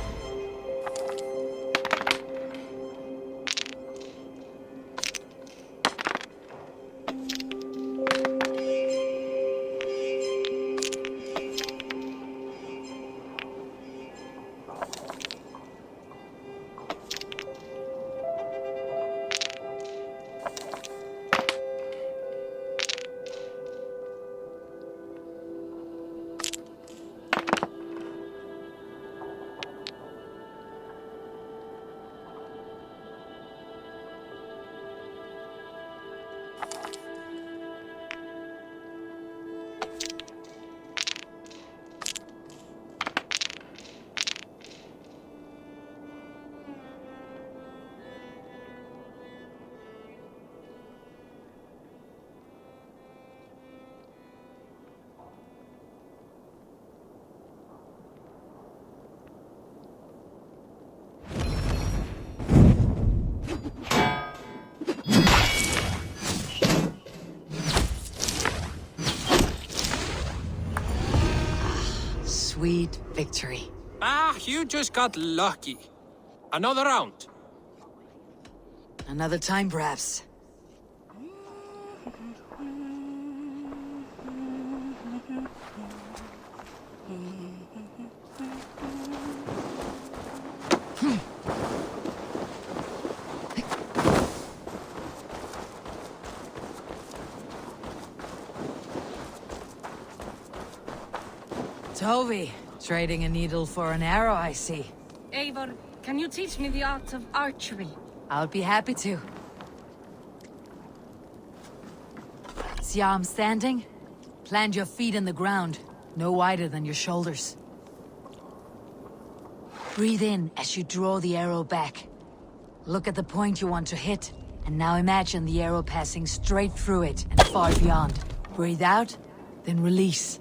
Speaker 1: Sweet victory.
Speaker 18: Ah, you just got lucky. Another round.
Speaker 1: Another time, perhaps. Tovi, trading a needle for an arrow, I see.
Speaker 8: Eivor, can you teach me the art of archery?
Speaker 1: I'll be happy to. See how I'm standing? Plant your feet in the ground, no wider than your shoulders. Breathe in as you draw the arrow back. Look at the point you want to hit, and now imagine the arrow passing straight through it and far beyond. Breathe out, then release.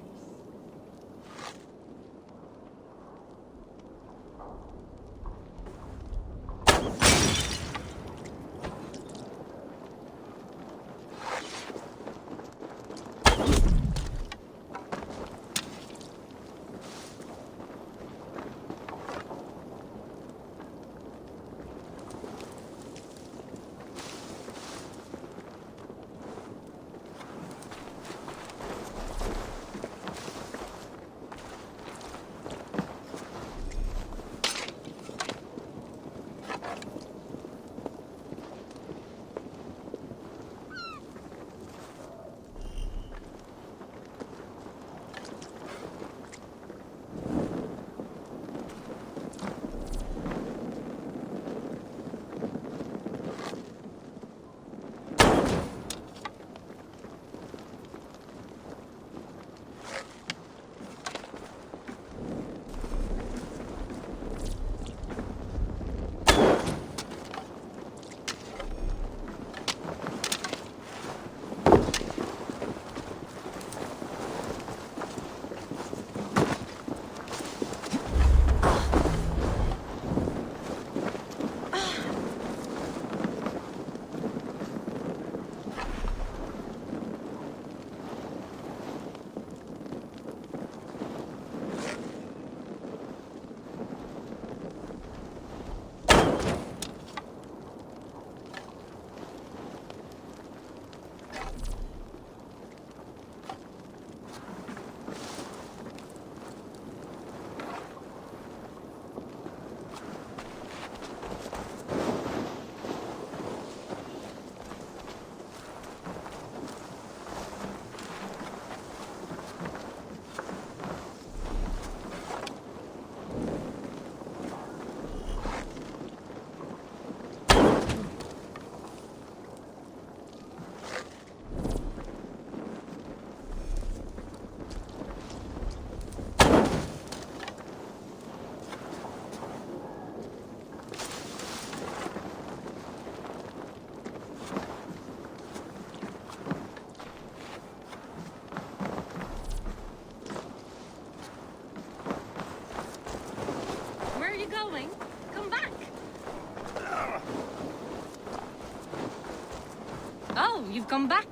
Speaker 8: Come back! Oh, you've come back.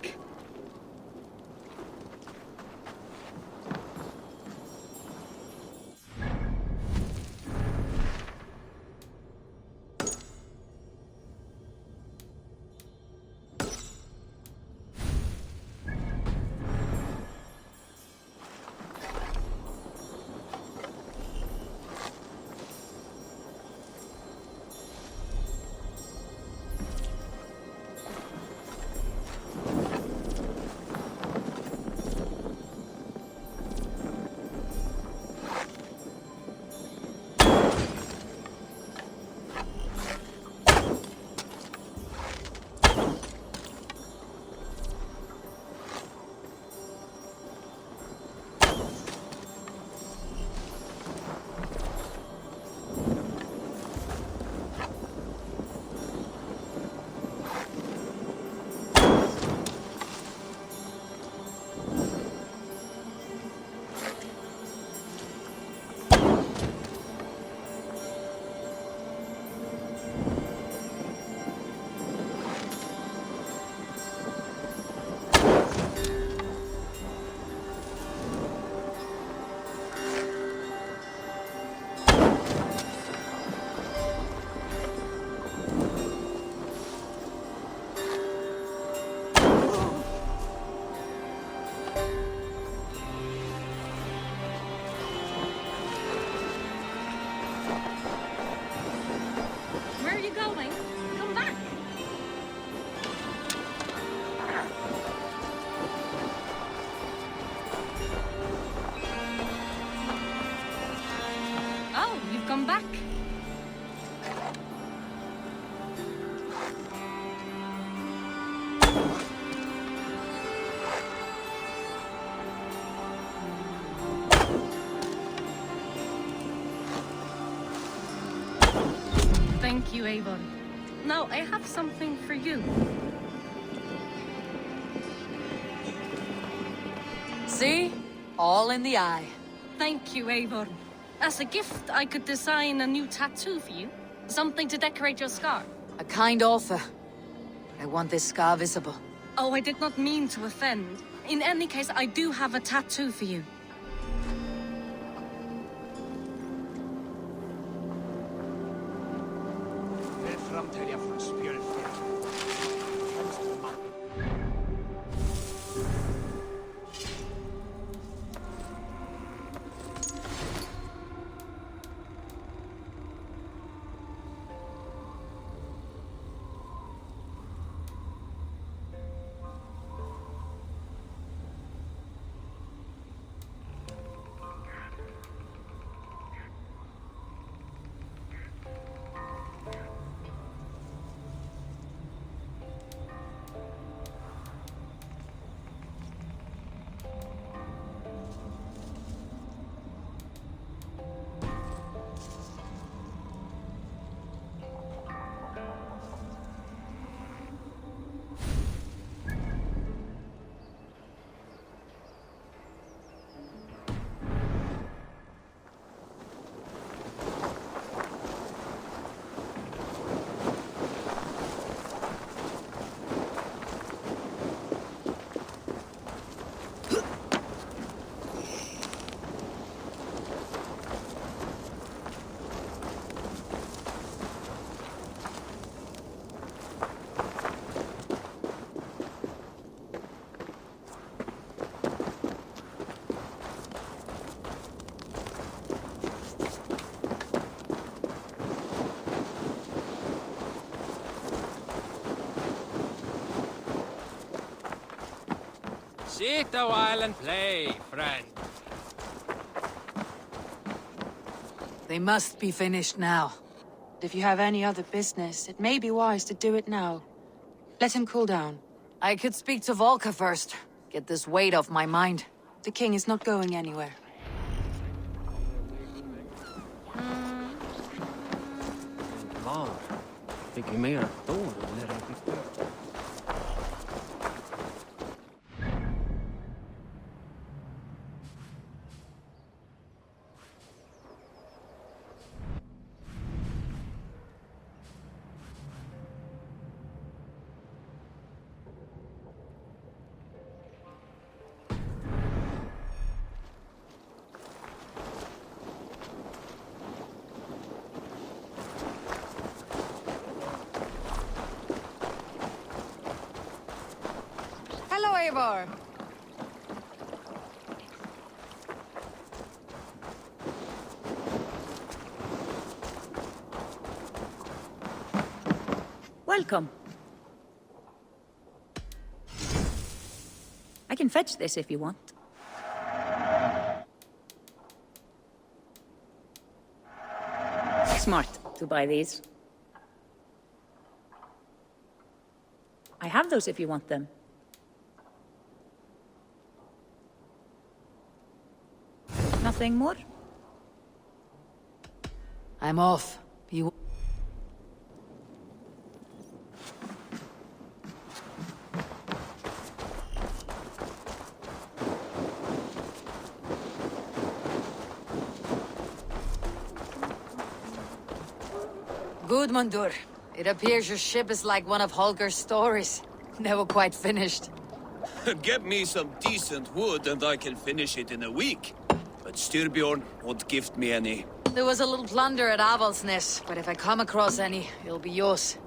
Speaker 13: Welcome back. Thank you, Eivor. Now, I have something for you.
Speaker 1: See? All in the eye.
Speaker 13: Thank you, Eivor. As a gift, I could design a new tattoo for you. Something to decorate your scar.
Speaker 1: A kind offer. I want this scar visible.
Speaker 13: Oh, I did not mean to offend. In any case, I do have a tattoo for you.
Speaker 18: Sit a while and play, friend.
Speaker 1: They must be finished now.
Speaker 9: If you have any other business, it may be wise to do it now. Let him cool down.
Speaker 1: I could speak to Volka first. Get this weight off my mind.
Speaker 9: The king is not going anywhere.
Speaker 19: Var fick ju mer då när det fick ut.
Speaker 1: Hello, Eivor.
Speaker 20: Welcome. I can fetch this if you want. Smart to buy these. I have those if you want them. Nothing more?
Speaker 1: I'm off. You... Gudmundur, it appears your ship is like one of Holger's stories. Never quite finished.
Speaker 6: Get me some decent wood and I can finish it in a week. But Styrbjorn won't gift me any.
Speaker 1: There was a little plunder at Avaldsnes, but if I come across any, it'll be yours.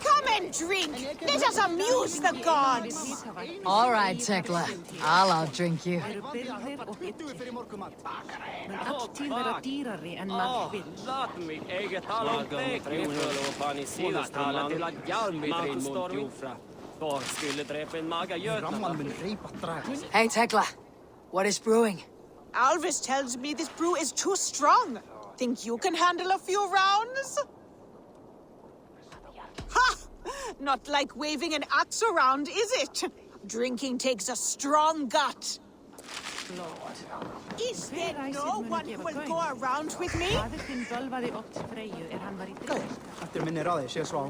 Speaker 7: Come in! drink. Let us amuse the gods.
Speaker 1: All right, Tekla. I'll outdrink you.
Speaker 19: Låt mitt eget tala pani sidostala till att Hjalmar Stormjofra. Var skulle drepa en magagötna?
Speaker 1: Hey, Tekla. What is brewing?
Speaker 7: Alvis tells me this brew is too strong. Think you can handle a few rounds? Ha! Not like waving an axe around, is it? Drinking takes a strong gut. Is there no one who will go around with me?
Speaker 21: Eftir minni ráði, sé svo.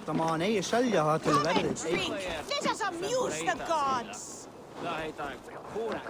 Speaker 21: Það má hann eigi selja það til verðið.
Speaker 7: Drink! Let us amuse the gods!
Speaker 19: Það heita kúra.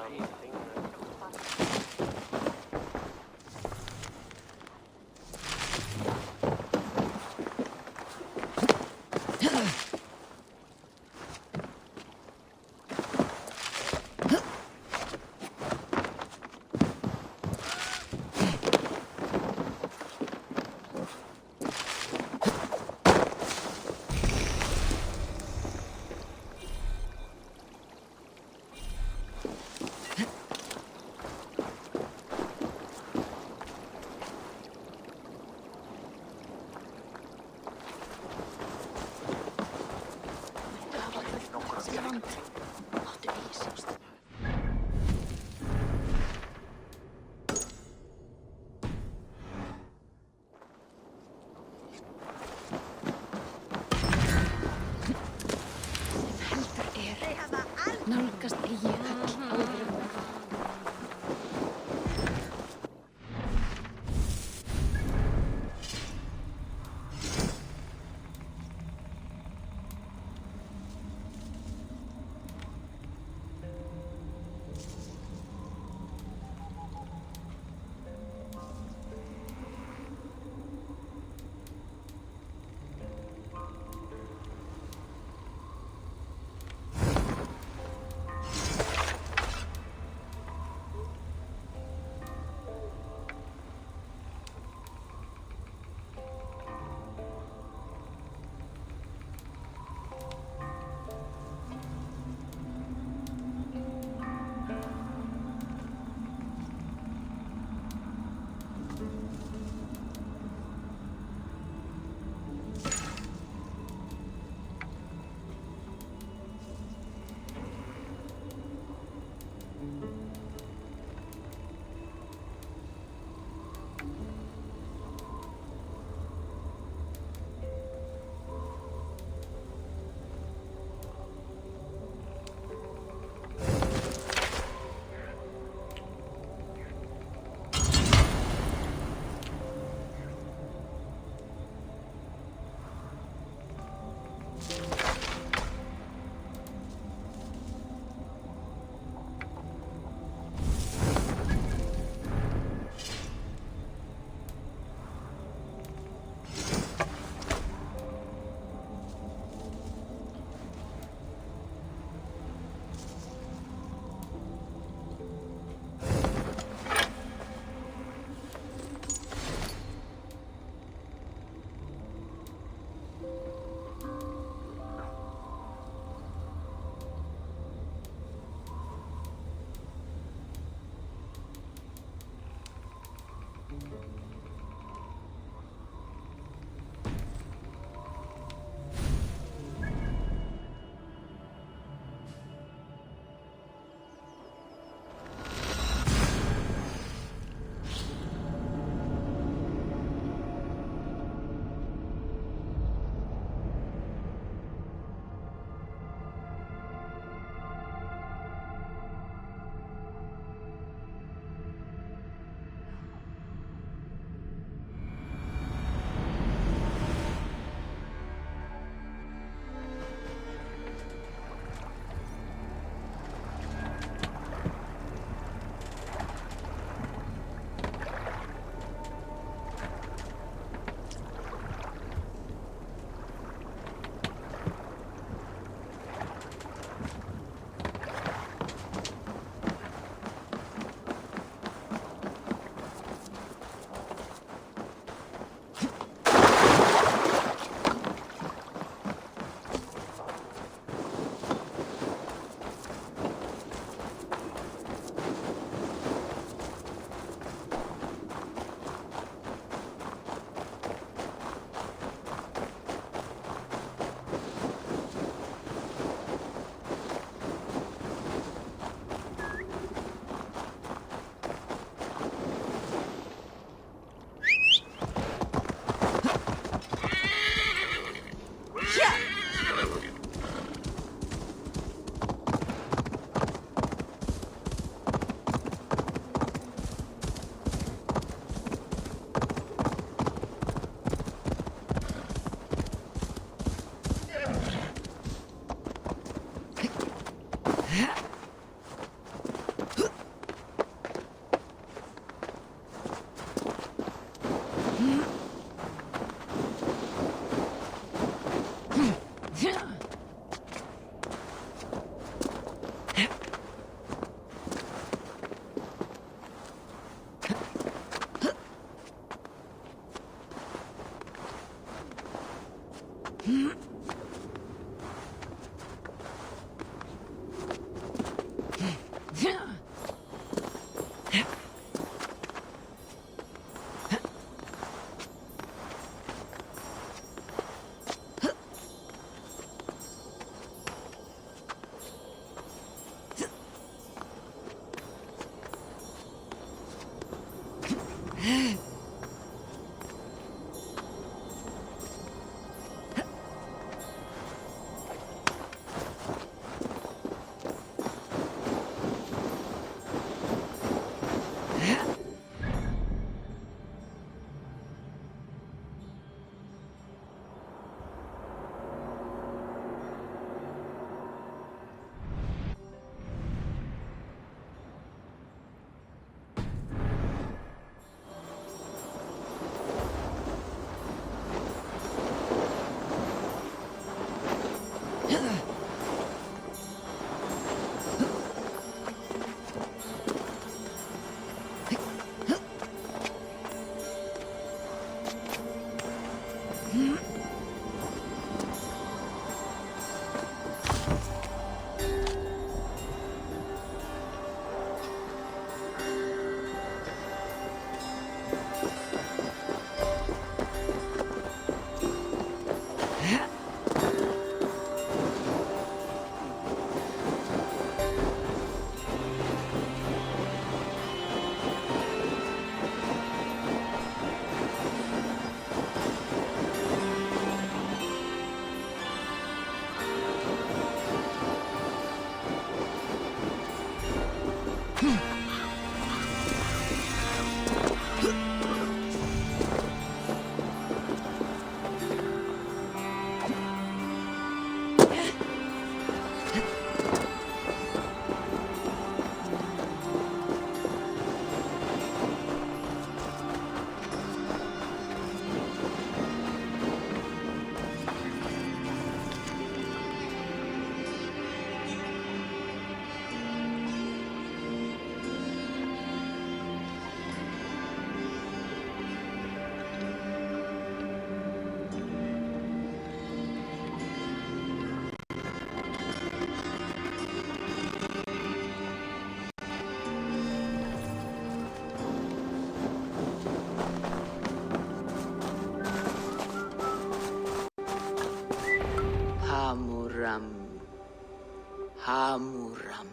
Speaker 3: Hamuram.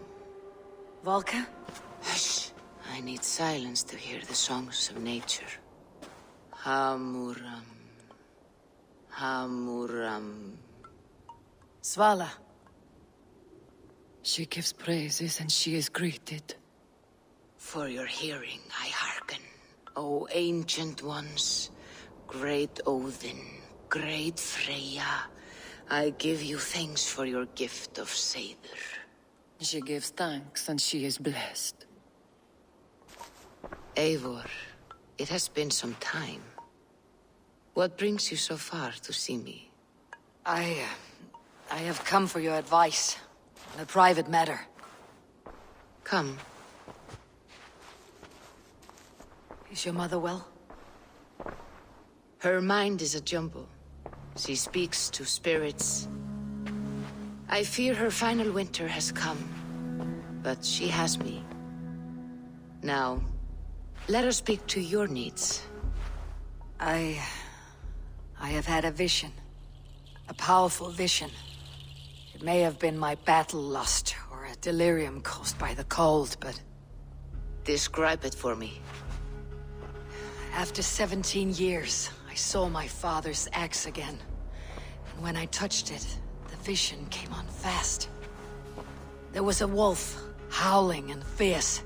Speaker 3: Volka? Hush. I need silence to hear the songs of nature. Hamuram. Hamuram. Svala. She gives praises and she is greeted. For your hearing, I hearken. O ancient ones, great Odin, great Freya, I give you thanks for your gift of Seidr. She gives thanks and she is blessed. Eivor, it has been some time. What brings you so far to see me? I have come for your advice on a private matter. Come. Is your mother well? Her mind is a jumble. She speaks to spirits. I fear her final winter has come, but she has me. Now, let her speak to your needs. I have had a vision. A powerful vision. It may have been my battle lust, or a delirium caused by the cold, but... Describe it for me. After 17 years, I saw my father's axe again. And when I touched it, the vision came on fast. There was a wolf, howling and fierce.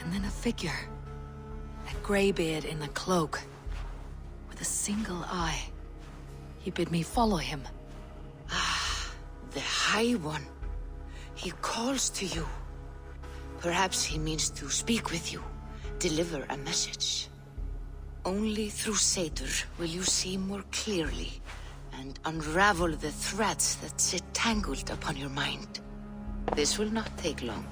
Speaker 3: And then a figure. A graybeard in a cloak. With a single eye. He bid me follow him. Ah, the High One. He calls to you. Perhaps he means to speak with you. Deliver a message. Only through Seidr will you see more clearly and unravel the threads that sit tangled upon your mind. This will not take long.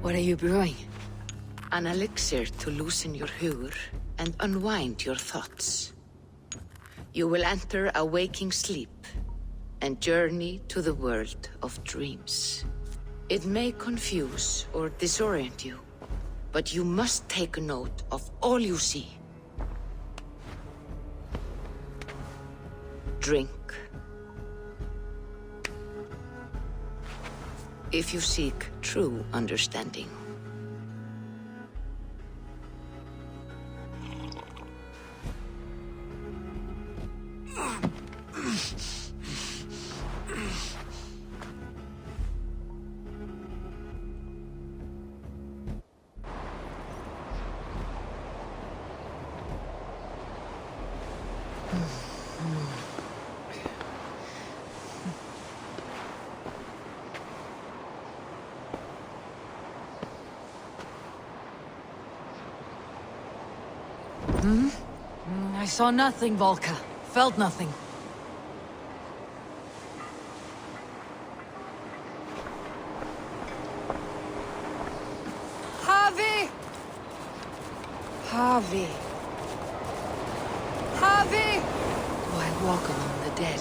Speaker 3: What are you brewing? An elixir to loosen your hugur and unwind your thoughts. You will enter a waking sleep and journey to the world of dreams. It may confuse or disorient you, but you must take note of all you see. Drink. If you seek true understanding.
Speaker 1: I saw nothing, Volka. Felt nothing. Javi! Javi. Javi!
Speaker 3: Why walk among the dead?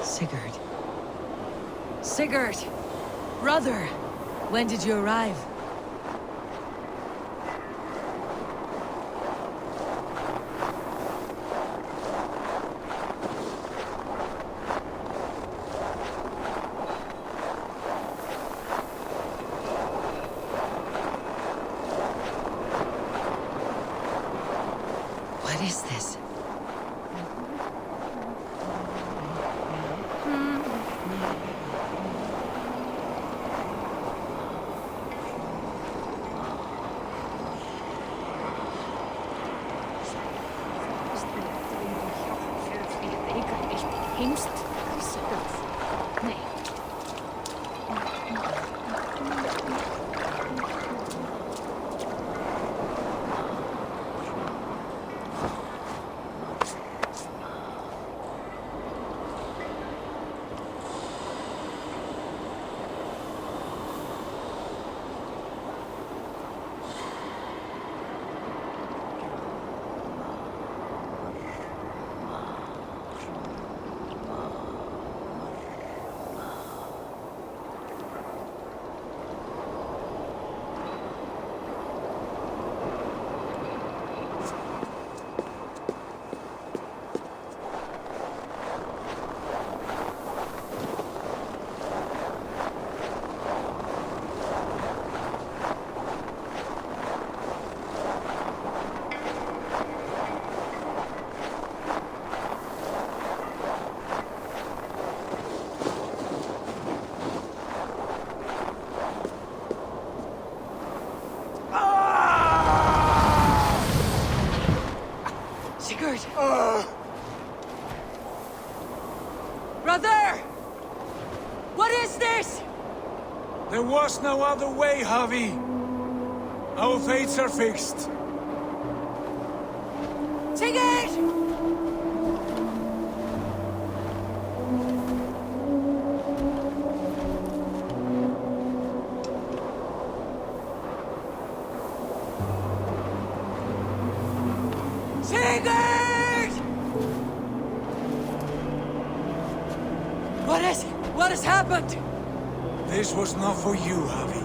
Speaker 1: Sigurd. Sigurd! Brother! When did you arrive? What is this? Sigurd! Brother! What is this?
Speaker 2: There was no other way, Javi. Our fates are fixed.
Speaker 1: Sigurd! Sigurd! What has happened?
Speaker 2: This was not for you, Javi.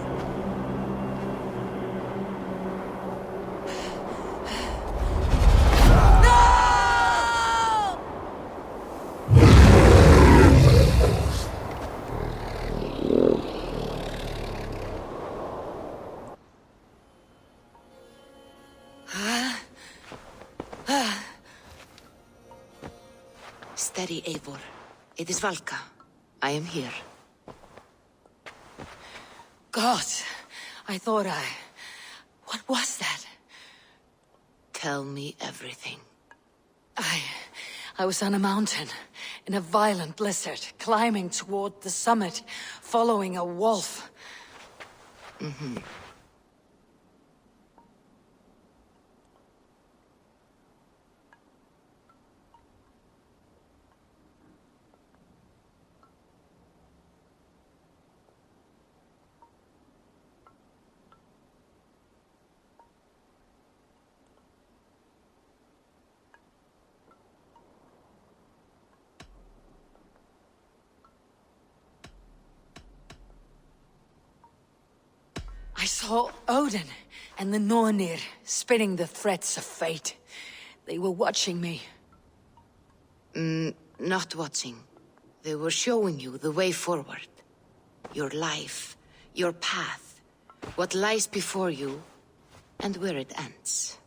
Speaker 3: Steady, Eivor. It is Valka. I am here.
Speaker 1: God, I thought What was that?
Speaker 3: Tell me everything.
Speaker 1: I was on a mountain, in a violent blizzard, climbing toward the summit, following a wolf.
Speaker 3: Mm-hmm.
Speaker 1: saw Odin and the Nornir spitting the threats of fate. They were watching me.
Speaker 3: Not watching. They were showing you the way forward. Your life, your path, what lies before you, and where it ends.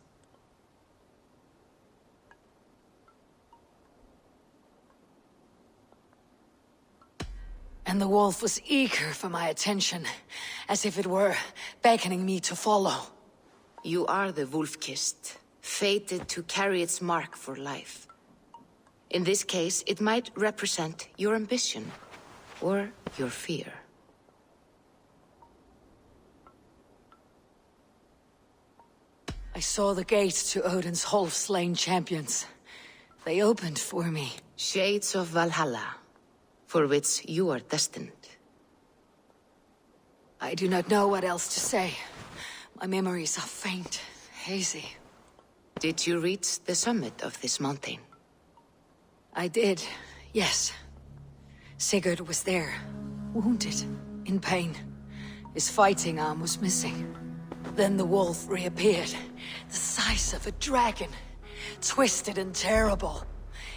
Speaker 1: And the wolf was eager for my attention, as if it were beckoning me to follow.
Speaker 3: You are the wolf-kissed, fated to carry its mark for life. In this case, it might represent your ambition, or your fear.
Speaker 1: I saw the gates to Odin's Hall of Slain Champions. They opened for me.
Speaker 3: Shades of Valhalla, for which you are destined.
Speaker 1: I do not know what else to say. My memories are faint, hazy.
Speaker 3: Did you reach the summit of this mountain?
Speaker 1: I did, yes. Sigurd was there, wounded, in pain. His fighting arm was missing. Then the wolf reappeared, the size of a dragon, twisted and terrible.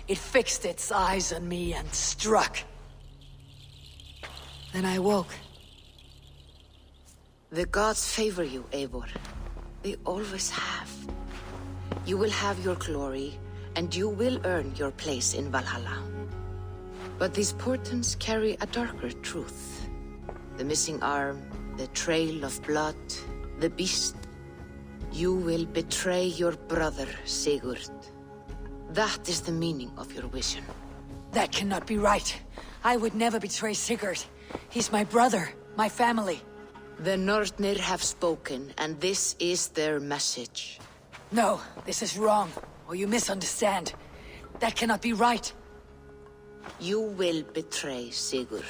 Speaker 1: It fixed its eyes on me and struck. Then I woke.
Speaker 3: The gods favor you, Eivor. They always have. You will have your glory, and you will earn your place in Valhalla. But these portents carry a darker truth. The missing arm, the trail of blood, the beast. You will betray your brother, Sigurd. That is the meaning of your vision.
Speaker 1: That cannot be right. I would never betray Sigurd. He's my brother, my family.
Speaker 3: The Nornir have spoken, and this is their message.
Speaker 1: No, this is wrong, or you misunderstand. That cannot be right.
Speaker 3: You will betray Sigurd.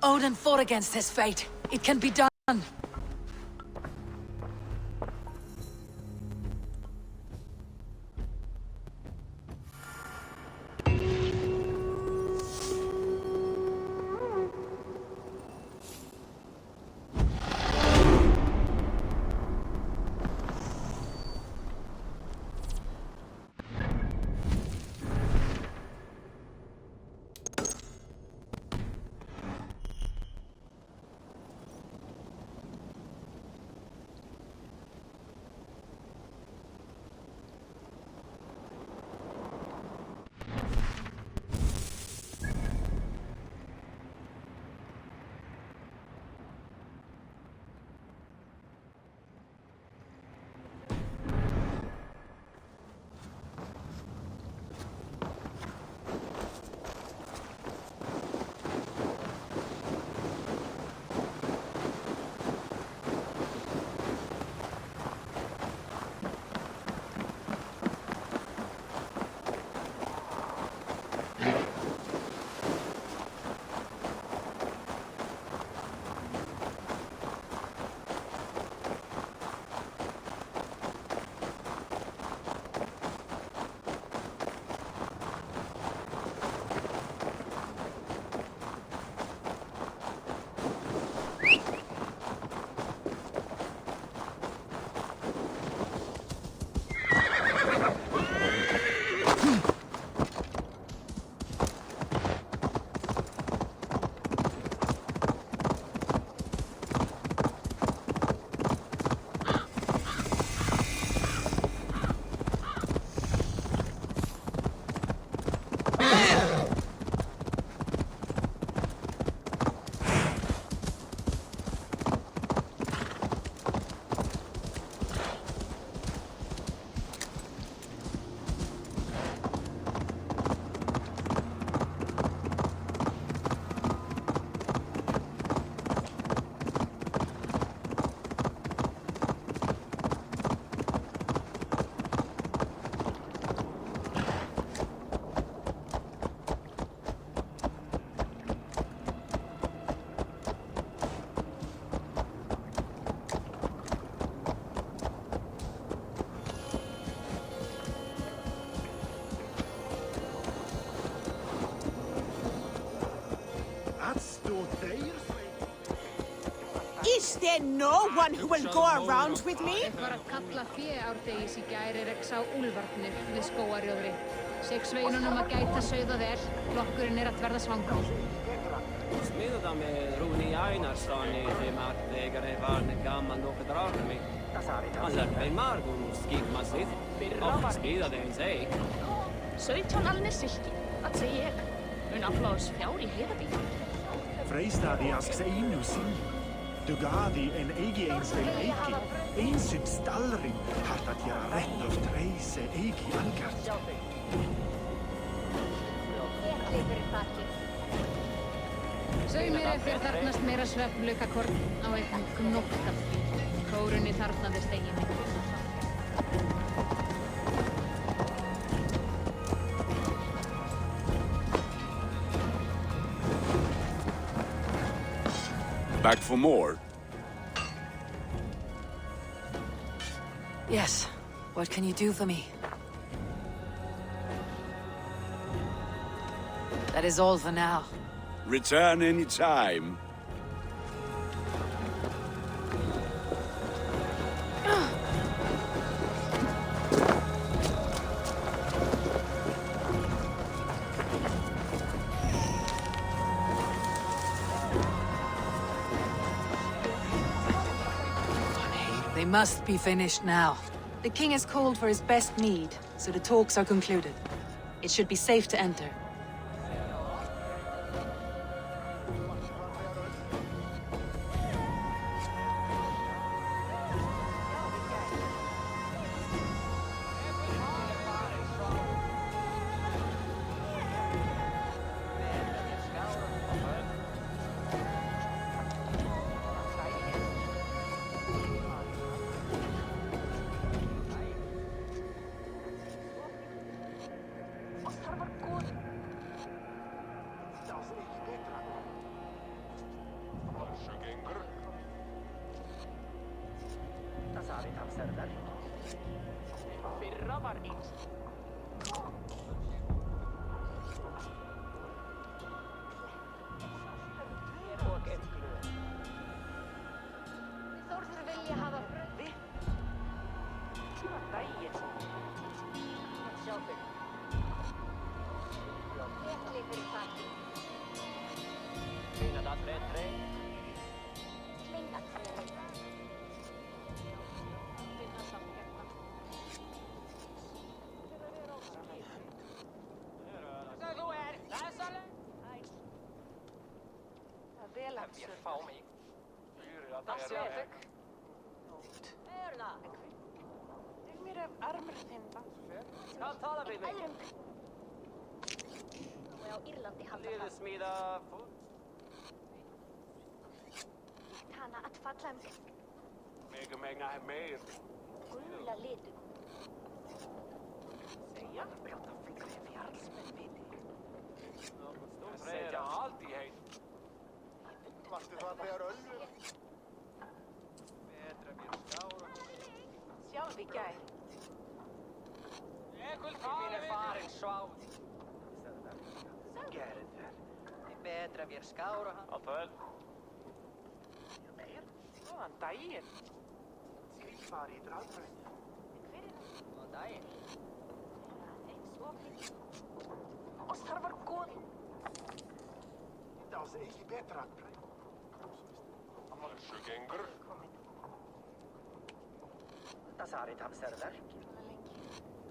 Speaker 1: Odin fought against his fate. It can be done.
Speaker 7: Is there no one who will go around with me?
Speaker 4: Var að kalla féárdegis í gær sá úlfarnir við skógarjóðri. Sex sveinunum að gæta sauða vel, flokkurinn að verða svangur.
Speaker 19: Smiðuða með Rúni Einarsson í þeim að þegar var gammal nokkuð ráður mig. Hann lærði mig margum skikma sitt, og smíðaði eins eig.
Speaker 13: 17 alnir silki, það segi ég. Mun afláðs fjár í heiðabíl.
Speaker 22: Freystaði asks einu sinni. Dugaði en eigi eins vel eigi. Einsinn stallring hægt að gera rétt of treyse eigi algart.
Speaker 4: Segð mér ef þér þarfnast meira svefnlaukakorn á einn gnóttkaffi. Kórunni þarfnaðist eigi mig.
Speaker 6: Back for more?
Speaker 1: Yes. What can you do for me? That is all for now.
Speaker 6: Return any time.
Speaker 1: They must be finished now. The king has called for his best mead, so the talks are concluded. It should be safe to enter.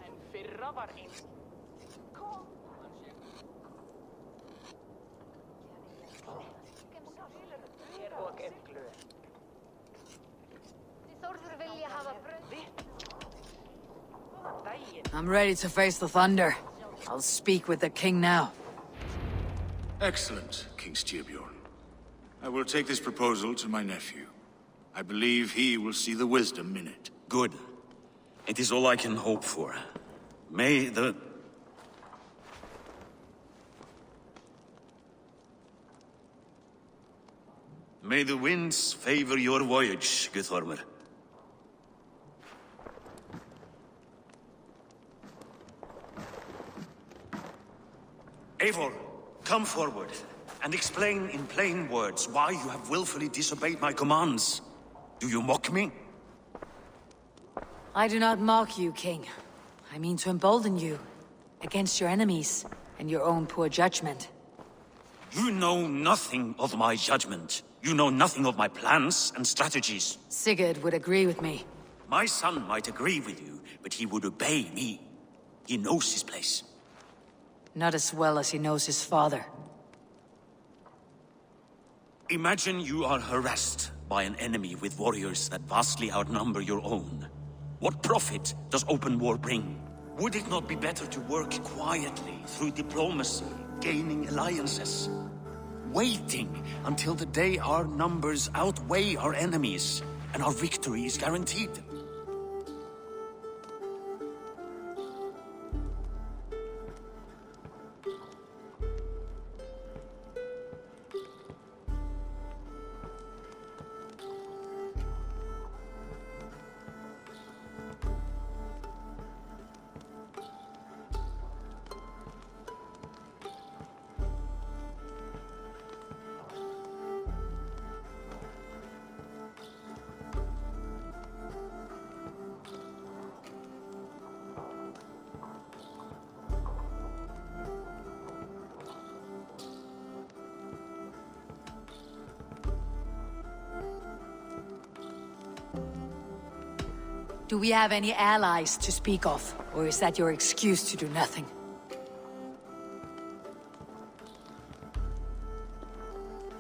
Speaker 13: En fyrra var eins. Og er glöð.
Speaker 1: I'm ready to face the thunder. I'll speak with the king now.
Speaker 2: Excellent, King Styrbjorn. I will take this proposal to my nephew. I believe he will see the wisdom in it.
Speaker 23: Good. It is all I can hope for. May the winds favor your voyage, Guthormr. Eivor, come forward and explain in plain words why you have willfully disobeyed my commands. Do you mock me?
Speaker 1: I do not mock you, King. I mean to embolden you against your enemies and your own poor judgment.
Speaker 23: You know nothing of my judgment. You know nothing of my plans and strategies.
Speaker 1: Sigurd would agree with me.
Speaker 23: My son might agree with you, but he would obey me. He knows his place.
Speaker 1: Not as well as he knows his father.
Speaker 23: Imagine you are harassed by an enemy with warriors that vastly outnumber your own. What profit does open war bring? Would it not be better to work quietly through diplomacy, gaining alliances? Waiting until the day our numbers outweigh our enemies and our victory is guaranteed.
Speaker 1: Do we have any allies to speak of? Or is that your excuse to do nothing?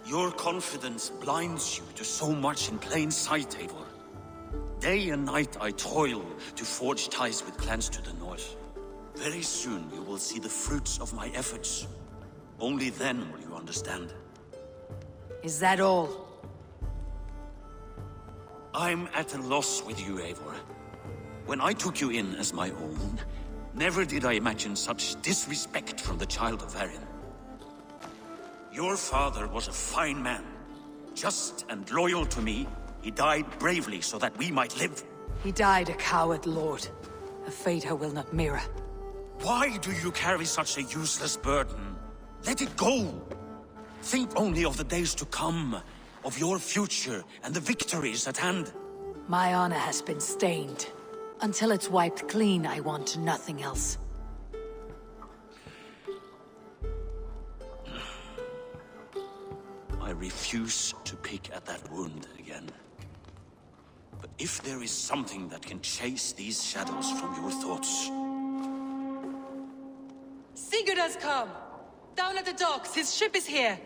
Speaker 23: Your confidence blinds you to so much in plain sight, Eivor. Day and night I toil to forge ties with clans to the north. Very soon you will see the fruits of my efforts. Only then will you understand.
Speaker 1: Is that all?
Speaker 23: I'm at a loss with you, Eivor. When I took you in as my own, never did I imagine such disrespect from the child of Varin. Your father was a fine man. Just and loyal to me, he died bravely so that we might live.
Speaker 1: He died a coward, Lord. A fate I will not mirror.
Speaker 23: Why do you carry such a useless burden? Let it go! Think only of the days to come, of your future and the victories at hand.
Speaker 1: My honor has been stained. Until it's wiped clean, I want nothing else.
Speaker 23: I refuse to pick at that wound again. But if there is something that can chase these shadows from your thoughts...
Speaker 1: Sigurd has come! Down at the docks, his ship is here!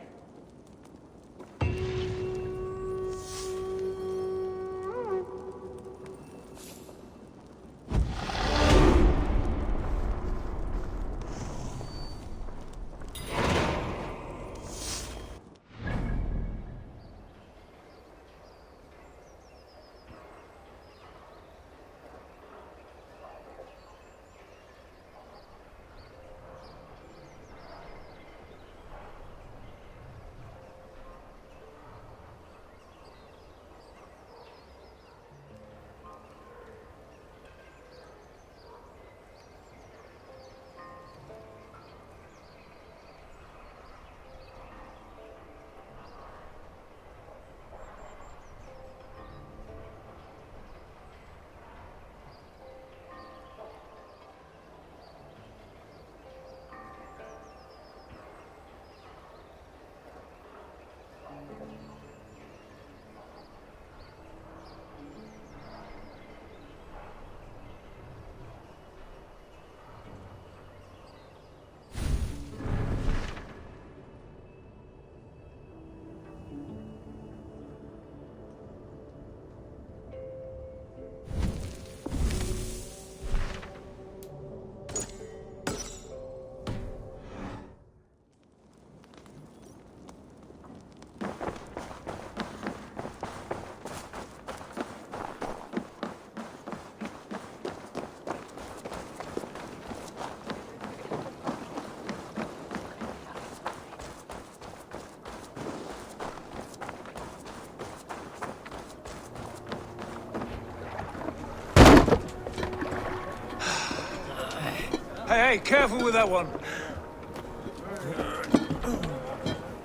Speaker 11: Hey, careful with that one.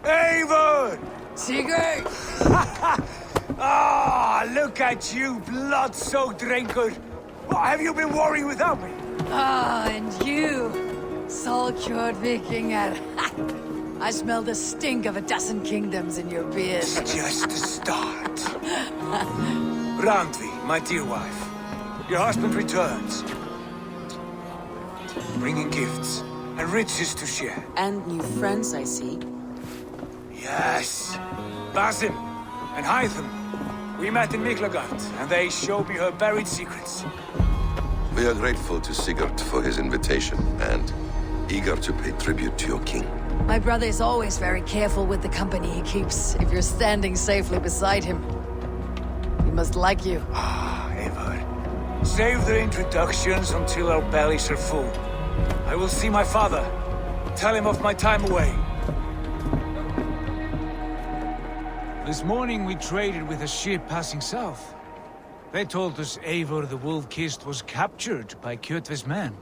Speaker 11: Eivor!
Speaker 1: Sigurd!
Speaker 11: Ah, look at you, blood-soaked drinker. What have you been worrying without me?
Speaker 1: Ah, and you, soul-cured Vikinger. I smell the stink of a dozen kingdoms in your beard.
Speaker 11: It's just the start. Randvi, my dear wife, your husband returns, bringing gifts and riches to share.
Speaker 9: And new friends, I see.
Speaker 11: Yes, Basim and Hytham. We met in Miklagard, and they showed me her buried secrets.
Speaker 12: We are grateful to Sigurd for his invitation, and eager to pay tribute to your king.
Speaker 1: My brother is always very careful with the company he keeps, if you're standing safely beside him. He must like you.
Speaker 11: Ah, Eivor. Save the introductions until our bellies are full. I will see my father. Tell him of my time away.
Speaker 14: This morning we traded with a ship passing south. They told us Eivor the Wolf-Kissed was captured by Kjotve's men.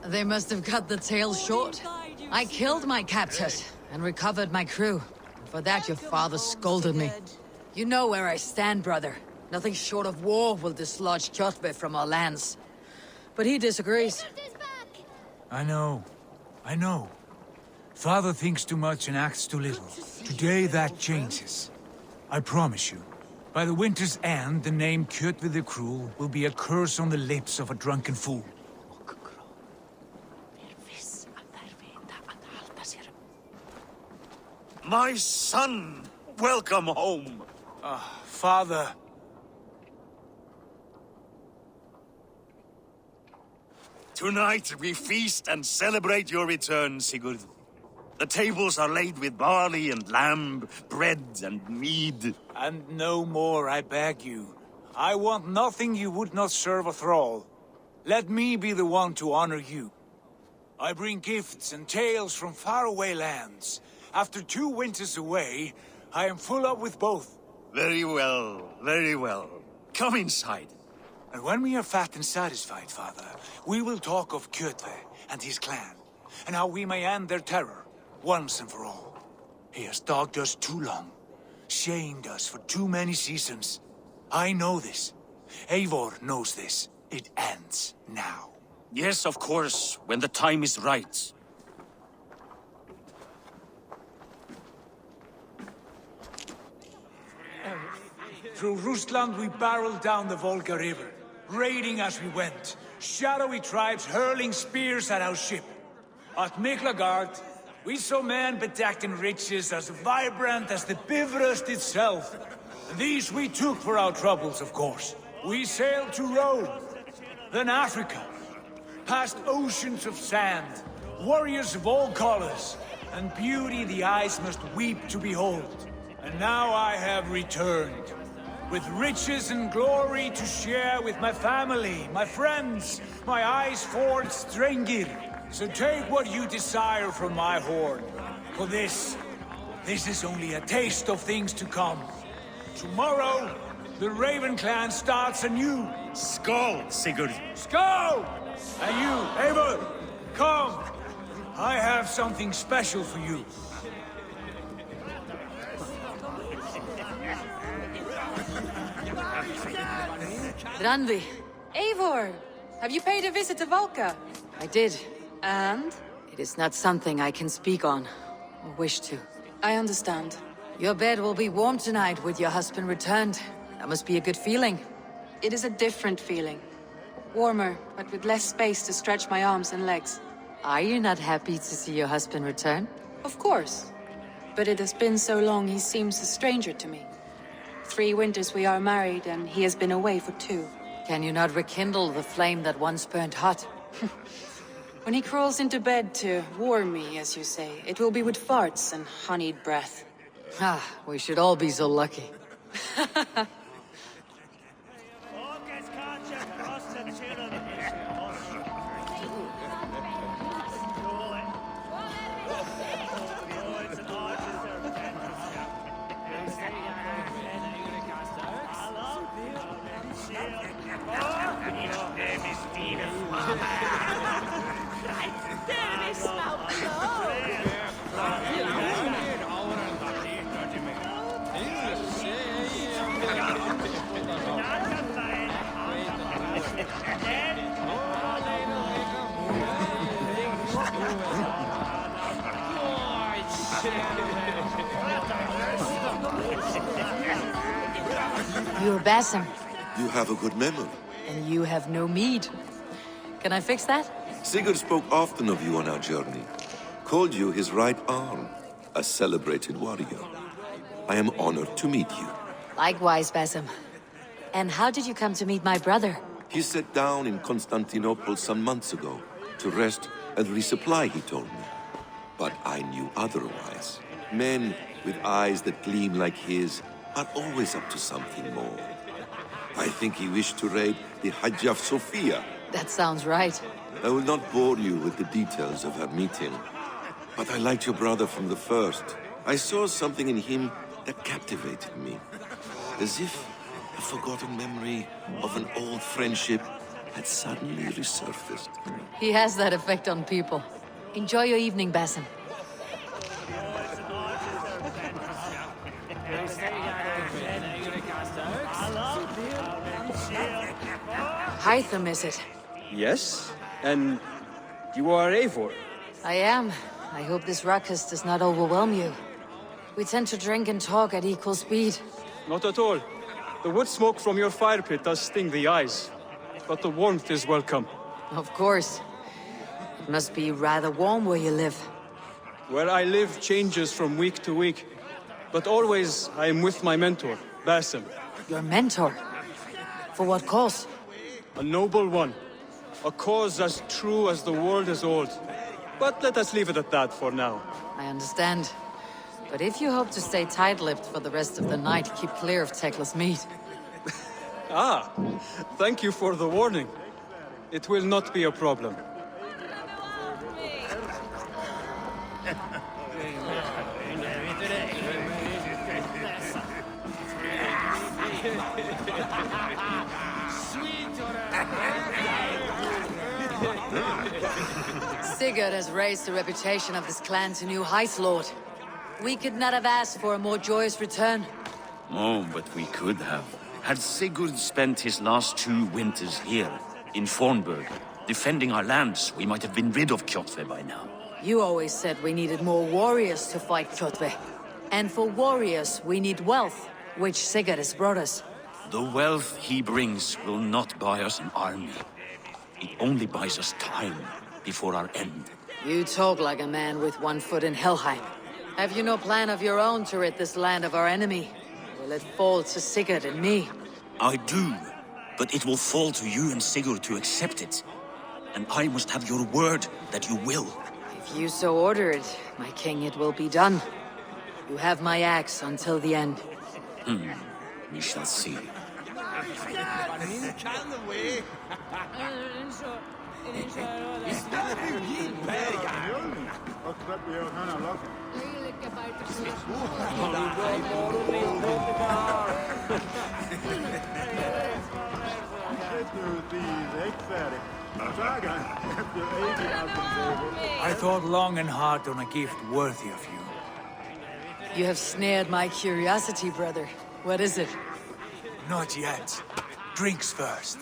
Speaker 1: They must have cut the tail short. I killed my captain and recovered my crew. For that your father scolded me. You know where I stand, brother. Nothing short of war will dislodge Kjotve from our lands. But he disagrees.
Speaker 14: I know. Father thinks too much and acts too little. Today that changes. I promise you. By the winter's end, the name Kjotve the Cruel will be a curse on the lips of a drunken fool.
Speaker 23: My son! Welcome home!
Speaker 11: Father.
Speaker 23: Tonight we feast and celebrate your return, Sigurd. The tables are laid with barley and lamb, bread and mead.
Speaker 11: And no more, I beg you. I want nothing you would not serve a thrall. Let me be the one to honor you. I bring gifts and tales from faraway lands. After 2 winters away, I am full up with both.
Speaker 23: Very well, very well. Come inside.
Speaker 11: And when we are fat and satisfied, Father, we will talk of Kjotve and his clan, and how we may end their terror, once and for all. He has dogged us too long, shamed us for too many seasons. I know this. Eivor knows this. It ends now.
Speaker 23: Yes, of course, when the time is right.
Speaker 11: Through Rusland we barreled down the Volga River, raiding as we went, shadowy tribes hurling spears at our ship. At Miklagard, we saw men bedecked in riches as vibrant as the Bifrost itself. These we took for our troubles, of course. We sailed to Rome, then Africa, past oceans of sand, warriors of all colors, and beauty the eyes must weep to behold. And now I have returned, with riches and glory to share with my family, my friends, my eyes-forged Strengir. So take what you desire from my hoard. For this is only a taste of things to come. Tomorrow, the Raven clan starts anew.
Speaker 23: Skål, Sigurd.
Speaker 11: Skål! And you, Eivor, come. I have something special for you.
Speaker 1: Randvi. Eivor! Have you paid a visit to Valka? I did. And? It is not something I can speak on, or wish to. I understand. Your bed will be warm tonight with your husband returned. That must be a good feeling.
Speaker 9: It is a different feeling. Warmer, but with less space to stretch my arms and legs.
Speaker 1: Are you not happy to see your husband return?
Speaker 9: Of course. But it has been so long he seems a stranger to me. 3 winters we are married, and he has been away for 2.
Speaker 1: Can you not rekindle the flame that once burned hot?
Speaker 9: When he crawls into bed to warm me, as you say, it will be with farts and honeyed breath.
Speaker 1: Ah, we should all be so lucky. You're Basim,
Speaker 12: You have a good memory.
Speaker 1: and you have no mead. Can I fix that?
Speaker 12: Sigurd spoke often of you on our journey. Called you his right arm, a celebrated warrior. I am honored to meet you.
Speaker 1: Likewise, Basim. And how did you come to meet my brother?
Speaker 12: He sat down in Constantinople some months ago to rest and resupply, he told me. But I knew otherwise. Men with eyes that gleam like his are always up to something more. I think he wished to raid the Hagia Sophia.
Speaker 1: That sounds right.
Speaker 12: I will not bore you with the details of our meeting. But I liked your brother from the first. I saw something in him that captivated me. As if a forgotten memory of an old friendship had suddenly resurfaced.
Speaker 1: He has that effect on people. Enjoy your evening, Basim. Hytham, is it?
Speaker 18: Yes? And you are Eivor?
Speaker 1: I am. I hope this ruckus does not overwhelm you. We tend to drink and talk at equal speed.
Speaker 18: Not at all. The wood smoke from your fire pit does sting the eyes, but the warmth is welcome.
Speaker 1: Of course. It must be rather warm where you live.
Speaker 18: Where I live changes from week to week, but always I am with my mentor, Basim.
Speaker 1: Your mentor? For what cause?
Speaker 18: A noble one. A cause as true as the world is old. But let us leave it at that for now.
Speaker 1: I understand. But if you hope to stay tight-lipped for the rest of the night, keep clear of Tekla's meat.
Speaker 18: Ah, thank you for the warning. It will not be a problem.
Speaker 1: Sigurd has raised the reputation of this clan to new heights, Lord. We could not have asked for a more joyous return.
Speaker 23: Oh, but we could have. Had Sigurd spent his last 2 winters here, in Fornburg, defending our lands, we might have been rid of Kjotve by now.
Speaker 1: You always said we needed more warriors to fight Kjotve. And for warriors, we need wealth, which Sigurd has brought us.
Speaker 23: The wealth he brings will not buy us an army. It only buys us time before our end.
Speaker 1: You talk like a man with one foot in Helheim. Have you no plan of your own to rid this land of our enemy? Will it fall to Sigurd and me?
Speaker 23: I do, but it will fall to you and Sigurd to accept it. And I must have your word that you will.
Speaker 1: If you so order it, my king, it will be done. You have my axe until the end.
Speaker 23: We shall see.
Speaker 14: I thought long and hard on a gift worthy of you.
Speaker 1: You have snared my curiosity, brother. What is it?
Speaker 14: Not yet. Drinks first.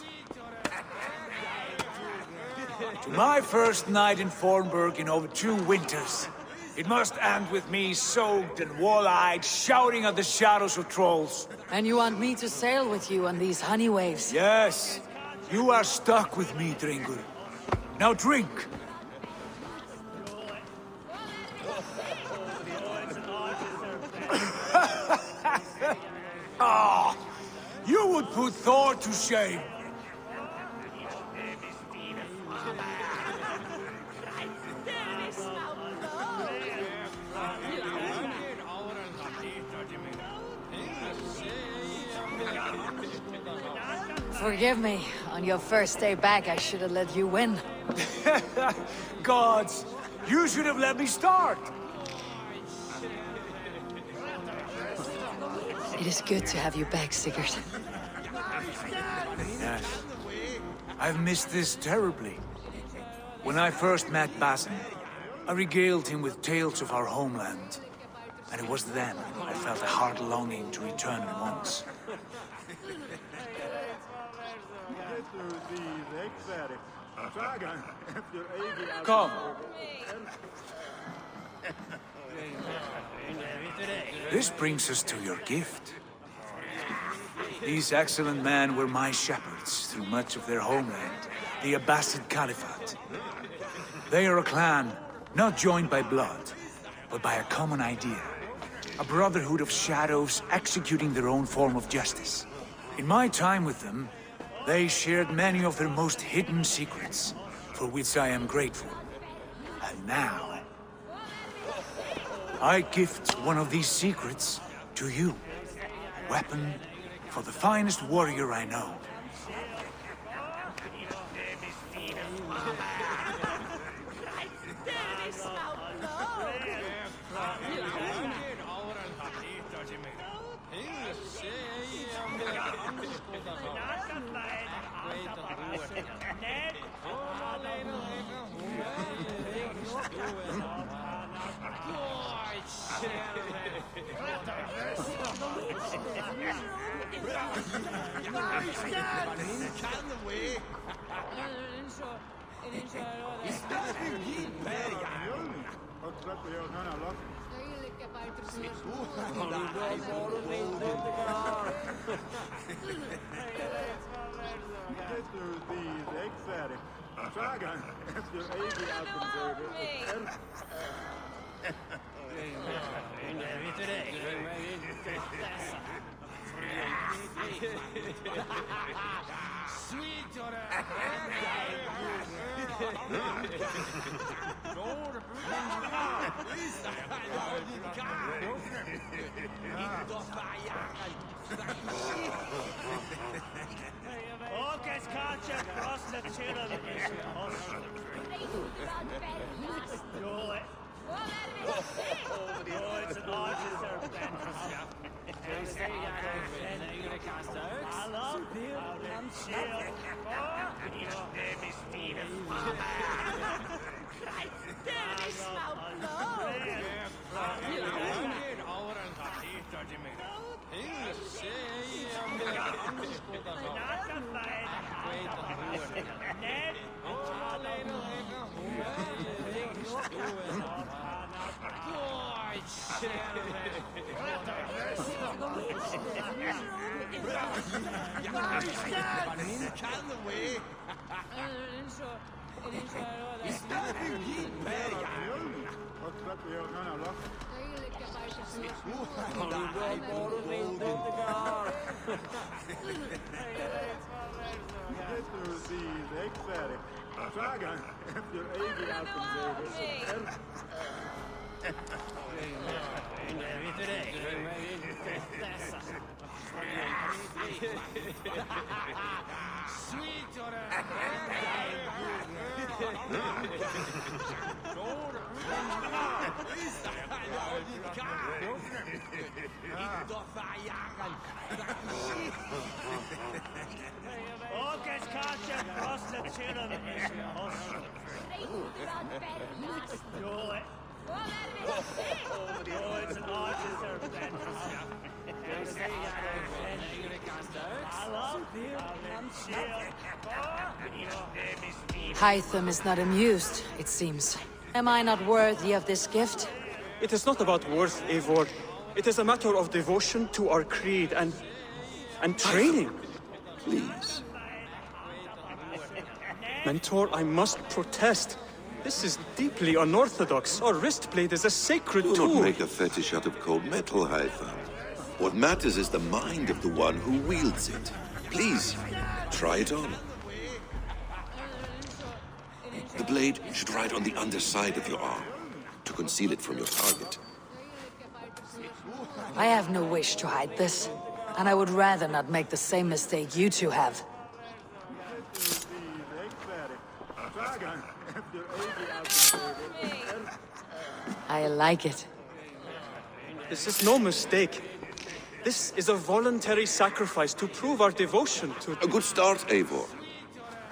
Speaker 14: To my first night in Fornburg in over 2 winters. It must end with me soaked and wall-eyed, shouting at the shadows of trolls.
Speaker 1: And you want me to sail with you on these honey waves?
Speaker 14: Yes. You are stuck with me, Dringur. Now drink. Ah, you would put Thor to shame.
Speaker 1: Forgive me. On your first day back, I should have let you win.
Speaker 14: Gods, you should have let me start.
Speaker 1: It is good to have you back, Sigurd.
Speaker 14: Yes. I've missed this terribly. When I first met Basim, I regaled him with tales of our homeland. And it was then I felt a heart longing to return at once. Come. This brings us to your gift. These excellent men were my shepherds through much of their homeland, the Abbasid Caliphate. They are a clan, not joined by blood, but by a common idea. A brotherhood of shadows executing their own form of justice. In my time with them, they shared many of their most hidden secrets, for which I am grateful. And now, I gift one of these secrets to you. A weapon for the finest warrior I know.
Speaker 1: Hytham is not amused, it seems. Am I not worthy of this gift?
Speaker 18: It is not about worth, Eivor. It is a matter of devotion to our creed and training.
Speaker 12: Please.
Speaker 18: Mentor, I must protest. This is deeply unorthodox. Our wrist blade is a sacred tool.
Speaker 12: Do not make a fetish out of cold metal, Hytham. What matters is the mind of the one who wields it. Please, try it on. The blade should ride on the underside of your arm, to conceal it from your target.
Speaker 1: I have no wish to hide this, and I would rather not make the same mistake you two have. I like it.
Speaker 18: This is no mistake. This is a voluntary sacrifice to prove our devotion to...
Speaker 12: A good start, Eivor.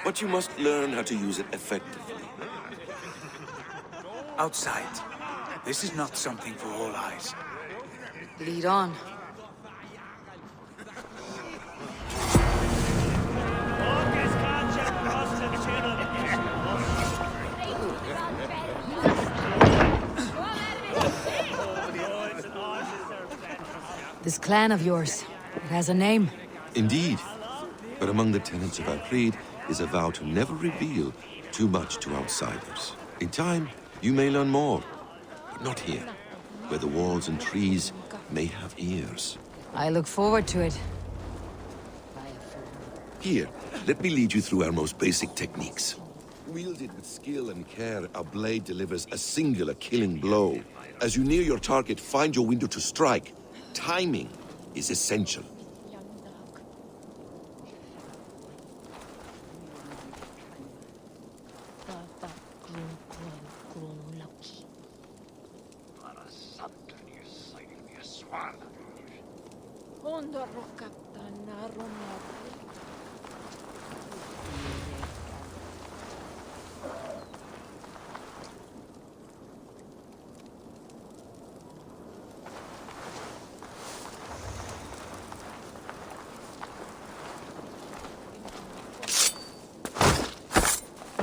Speaker 12: But you must learn how to use it effectively.
Speaker 14: Outside. This is not something for all eyes.
Speaker 1: Lead on. This clan of yours, it has a name.
Speaker 12: Indeed. But among the tenets of our creed is a vow to never reveal too much to outsiders. In time, you may learn more, but not here, where the walls and trees may have ears.
Speaker 1: I look forward to it.
Speaker 12: Here, let me lead you through our most basic techniques. Wielded with skill and care, a blade delivers a singular killing blow. As you near your target, find your window to strike. Timing is essential.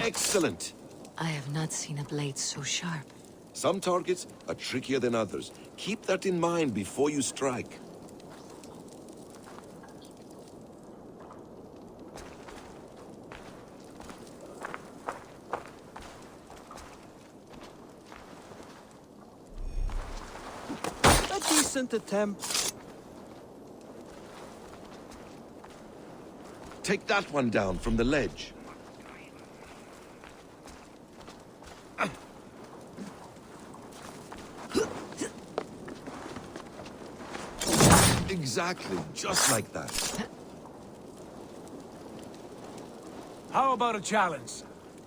Speaker 12: Excellent!
Speaker 1: I have not seen a blade so sharp.
Speaker 12: Some targets are trickier than others. Keep that in mind before you strike.
Speaker 15: A decent attempt.
Speaker 12: Take that one down from the ledge. Exactly, just like that.
Speaker 11: How about a challenge?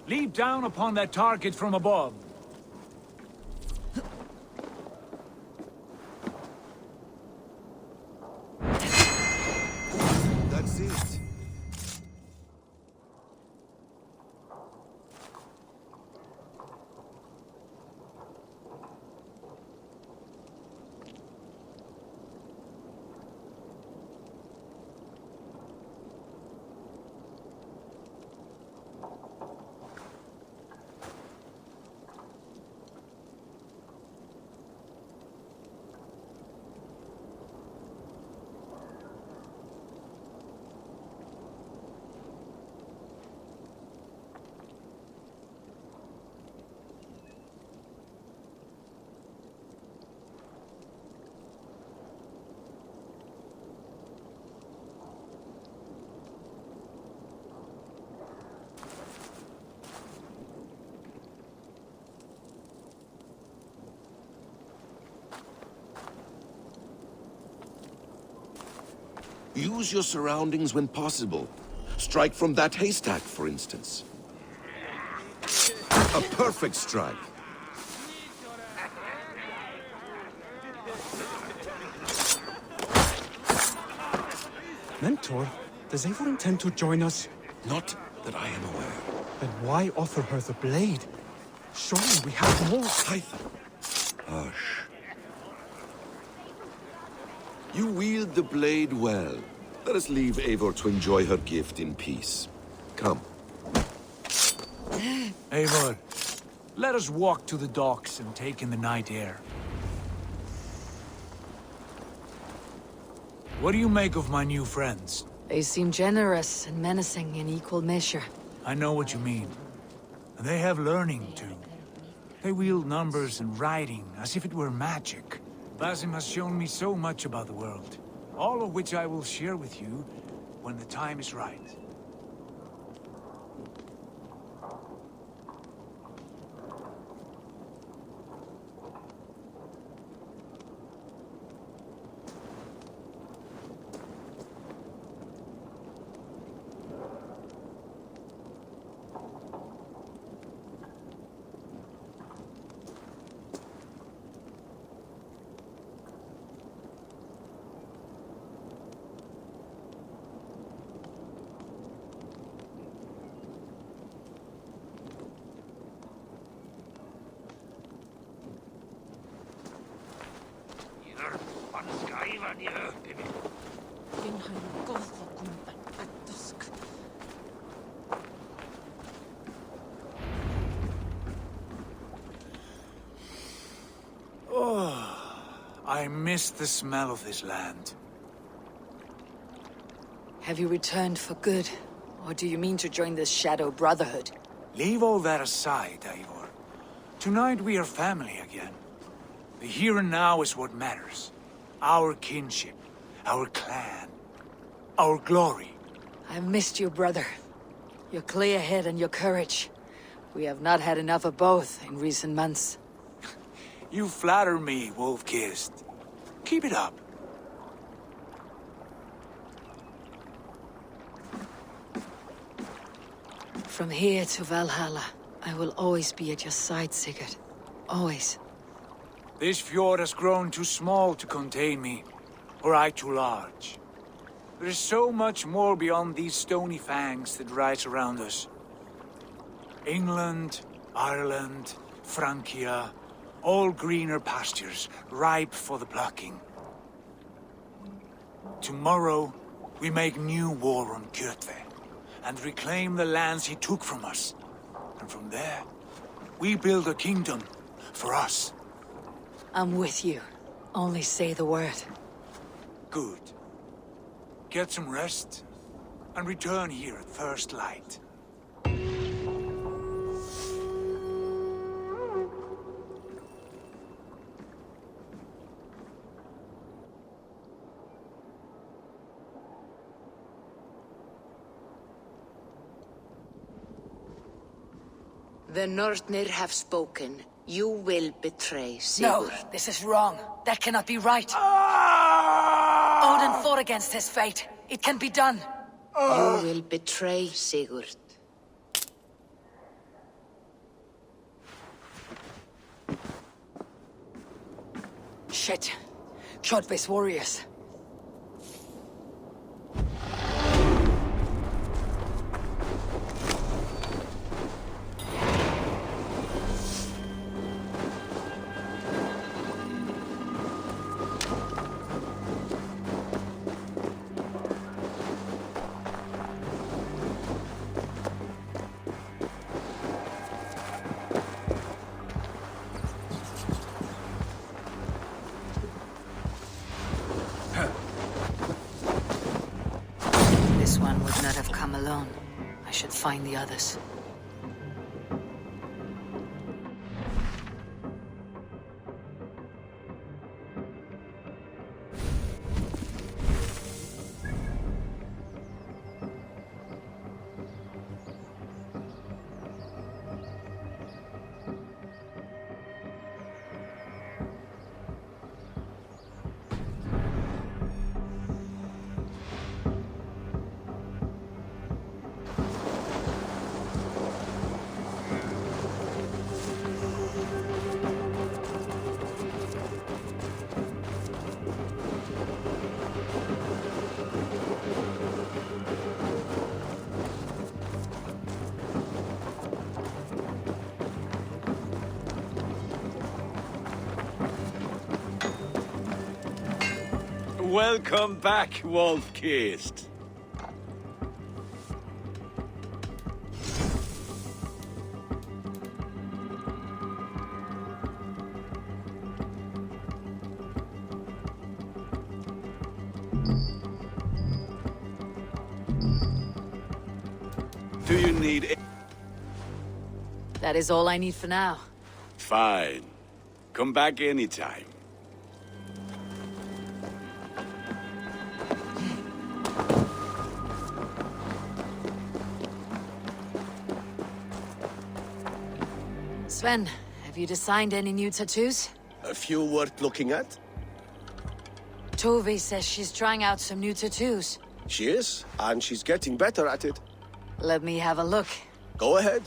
Speaker 11: Leap down upon that target from above.
Speaker 12: That's it. Use your surroundings when possible. Strike from that haystack, for instance. A perfect strike.
Speaker 18: Mentor, does Eivor intend to join us?
Speaker 12: Not that I am aware.
Speaker 18: Then why offer her the blade? Surely we have more.
Speaker 12: Hytha. Hush. You wield the blade well. Let us leave Eivor to enjoy her gift in peace. Come.
Speaker 11: Eivor, let us walk to the docks and take in the night air. What do you make of my new friends?
Speaker 1: They seem generous and menacing in equal measure.
Speaker 11: I know what you mean. And they have learning, too. They wield numbers and writing as if it were magic. Basim has shown me so much about the world, all of which I will share with you when the time is right. I miss the smell of this land.
Speaker 1: Have you returned for good? Or do you mean to join this Shadow Brotherhood?
Speaker 14: Leave all that aside, Eivor. Tonight we are family again. The here and now is what matters. Our kinship, our clan, our glory.
Speaker 1: I've missed you, brother. Your clear head and your courage. We have not had enough of both in recent months.
Speaker 14: You flatter me, Wolf-Kissed. Keep it up.
Speaker 1: From here to Valhalla, I will always be at your side, Sigurd. Always.
Speaker 14: This fjord has grown too small to contain me, or I too large. There is so much more beyond these stony fangs that rise around us. England, Ireland, Francia, all greener pastures, ripe for the plucking. Tomorrow, we make new war on Kjotve, and reclaim the lands he took from us. And from there, we build a kingdom for us.
Speaker 1: I'm with you. Only say the word.
Speaker 14: Good. Get some rest, and return here at first light.
Speaker 3: The Northnir have spoken. You will betray
Speaker 1: No,
Speaker 3: Sigurd.
Speaker 1: this is wrong. That cannot be right. Odin fought against his fate. It can be done.
Speaker 3: You will betray Sigurd.
Speaker 1: Shit. Kjotve's warriors. This one would not have come alone. I should find the others.
Speaker 6: Welcome back, Wolf-Kissed. Do you need
Speaker 1: That is all I need for now.
Speaker 6: Fine. Come back anytime.
Speaker 1: Sven, have you designed any new tattoos?
Speaker 10: A few worth looking at?
Speaker 1: Tove says she's trying out some new tattoos.
Speaker 10: She is, and she's getting better at it.
Speaker 1: Let me have a look.
Speaker 10: Go ahead.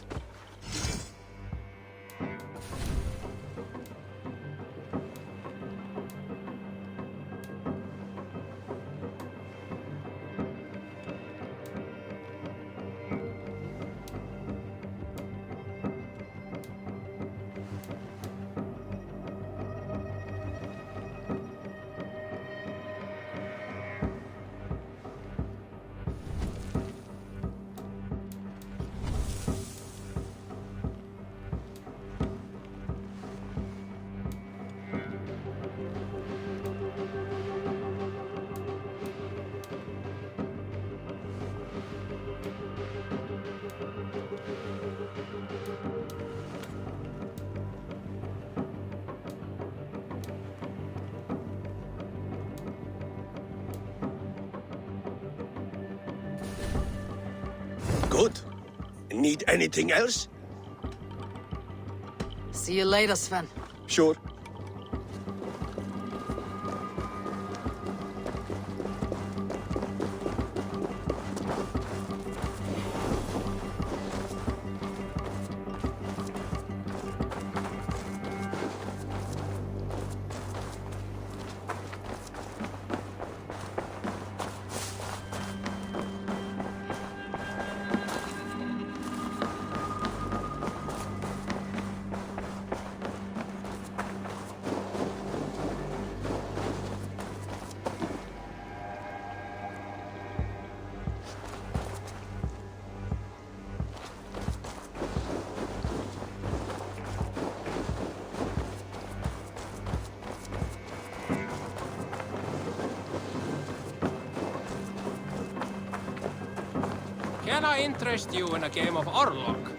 Speaker 10: Good. Need anything else?
Speaker 1: See you later, Sven.
Speaker 10: Sure.
Speaker 5: Can I interest you in a game of Orlok?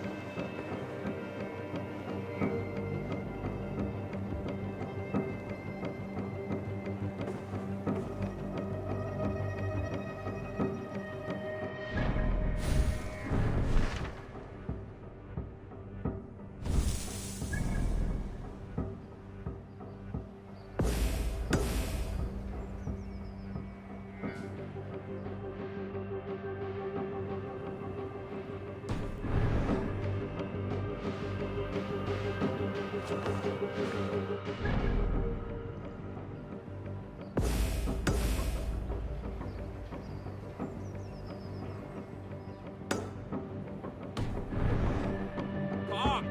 Speaker 5: Come,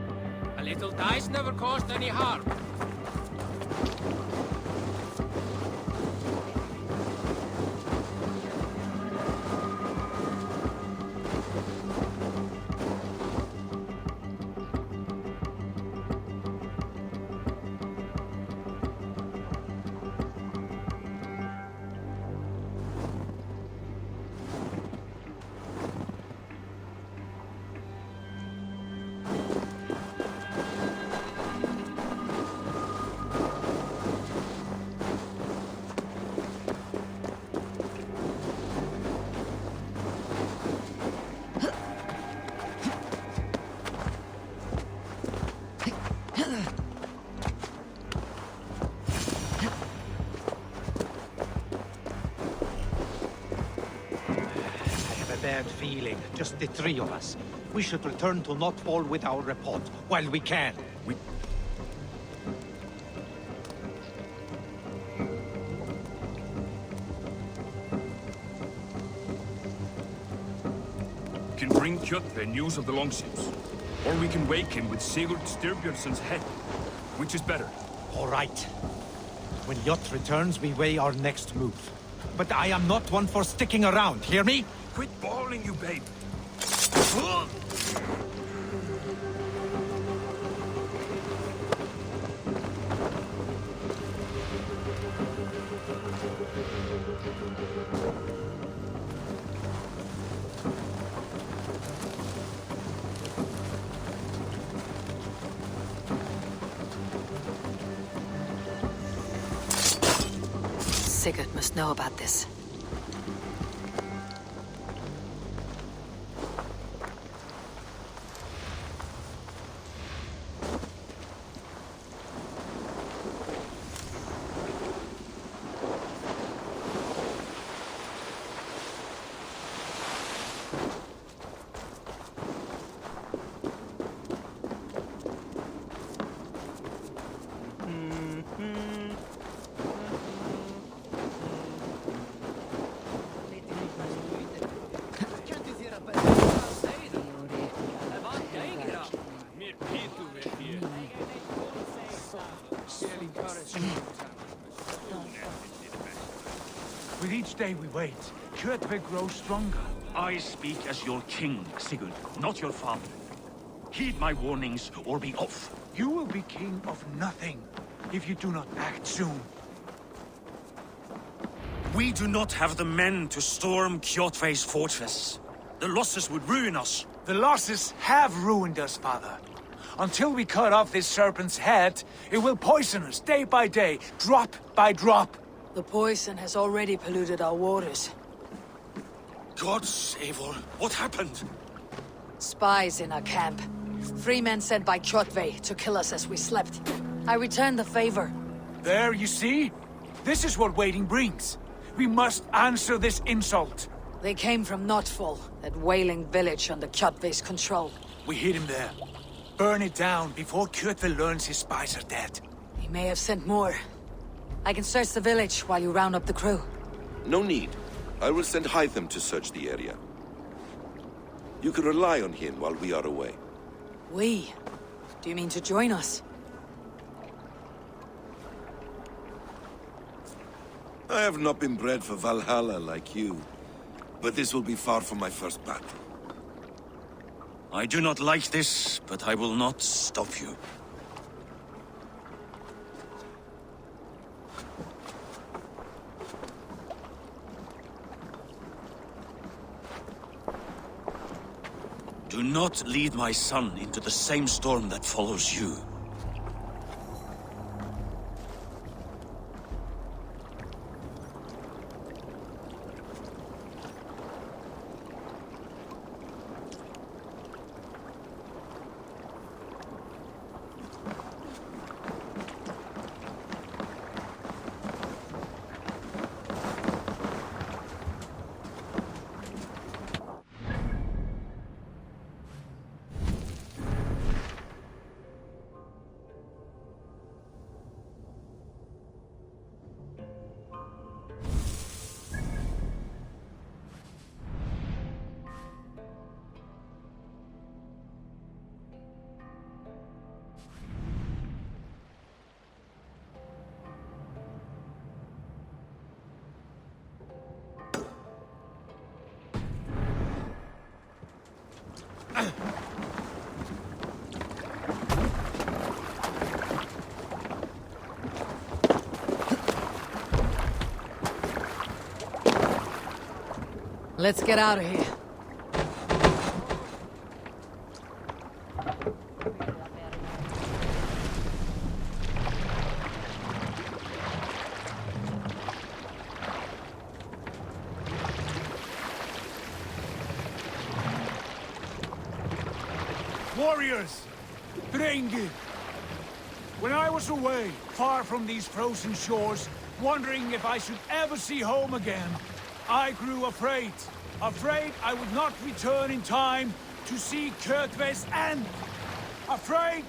Speaker 5: a little dice never caused any harm.
Speaker 16: Bad feeling, just the three of us. We should return to Notfall with our report, while we can.
Speaker 23: We
Speaker 17: can bring Kjotve news of the longships, or we can wake him with Sigurd Styrbjörnsson's head. Which is better?
Speaker 16: All right. When Jot returns, we weigh our next move. But I am not one for sticking around, hear me?
Speaker 17: Quit bawling, you babe.
Speaker 1: Sigurd must know about this.
Speaker 11: With each day we wait, Kjotve grows stronger.
Speaker 23: I speak as your king, Sigurd, not your father. Heed my warnings or be off.
Speaker 11: You will be king of nothing if you do not act soon.
Speaker 23: We do not have the men to storm Kjotve's fortress. The losses would ruin us.
Speaker 11: The losses have ruined us, father. Until we cut off this serpent's head, it will poison us day by day, drop by drop.
Speaker 1: The poison has already polluted our waters.
Speaker 23: God save all. What happened?
Speaker 1: Spies in our camp. 3 men sent by Kjotve to kill us as we slept. I returned the favor.
Speaker 11: There, you see? This is what waiting brings. We must answer this insult.
Speaker 1: They came from Notfall, that whaling village under Kjotve's control.
Speaker 11: We hid him there. Burn it down before Kjotve learns his spies are dead.
Speaker 1: He may have sent more. I can search the village while you round up the crew.
Speaker 12: No need. I will send Hytham to search the area. You can rely on him while we are away.
Speaker 1: We? Do you mean to join us?
Speaker 12: I have not been bred for Valhalla like you, but this will be far from my first battle.
Speaker 23: I do not like this, but I will not stop you. Do not lead my son into the same storm that follows you.
Speaker 1: Let's get out of here.
Speaker 11: Warriors! Drengir! When I was away, far from these frozen shores, wondering if I should ever see home again, I grew afraid. Afraid I would not return in time to see Kjotve's end. Afraid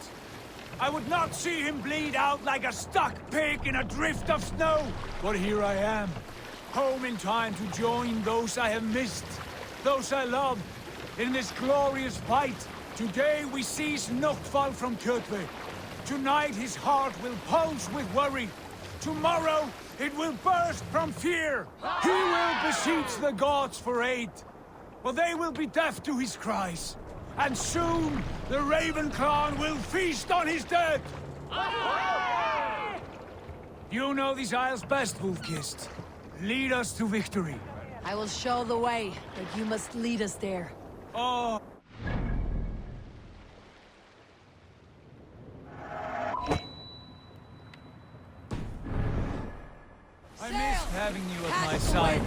Speaker 11: I would not see him bleed out like a stuck pig in a drift of snow. But here I am, home in time to join those I have missed, those I love, in this glorious fight. Today we seize Notfall from Kjotve. Tonight his heart will pulse with worry. Tomorrow it will burst from fear. He will beseech the gods for aid. But they will be deaf to his cries. And soon the Raven clan will feast on his dead. You know these isles best, Wolf-Kissed. Lead us to victory.
Speaker 1: I will show the way, but you must lead us there.
Speaker 11: Oh. I missed having you at my side.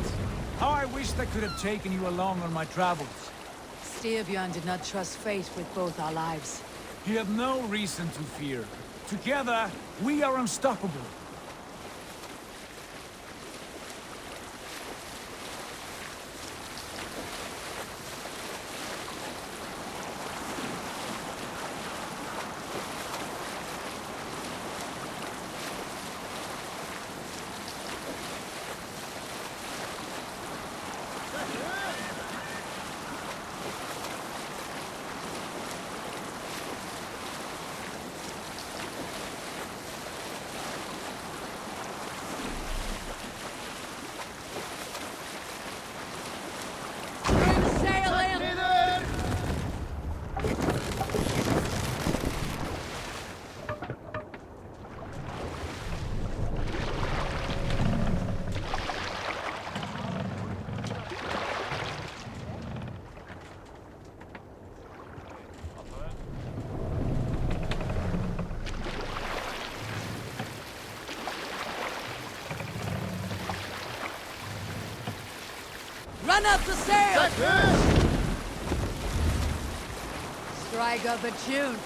Speaker 11: How I wished I could have taken you along on my travels.
Speaker 1: Styrbjörn did not trust fate with both our lives.
Speaker 11: You have no reason to fear. Together, we are unstoppable.
Speaker 1: Run up the sail! strike up a tune.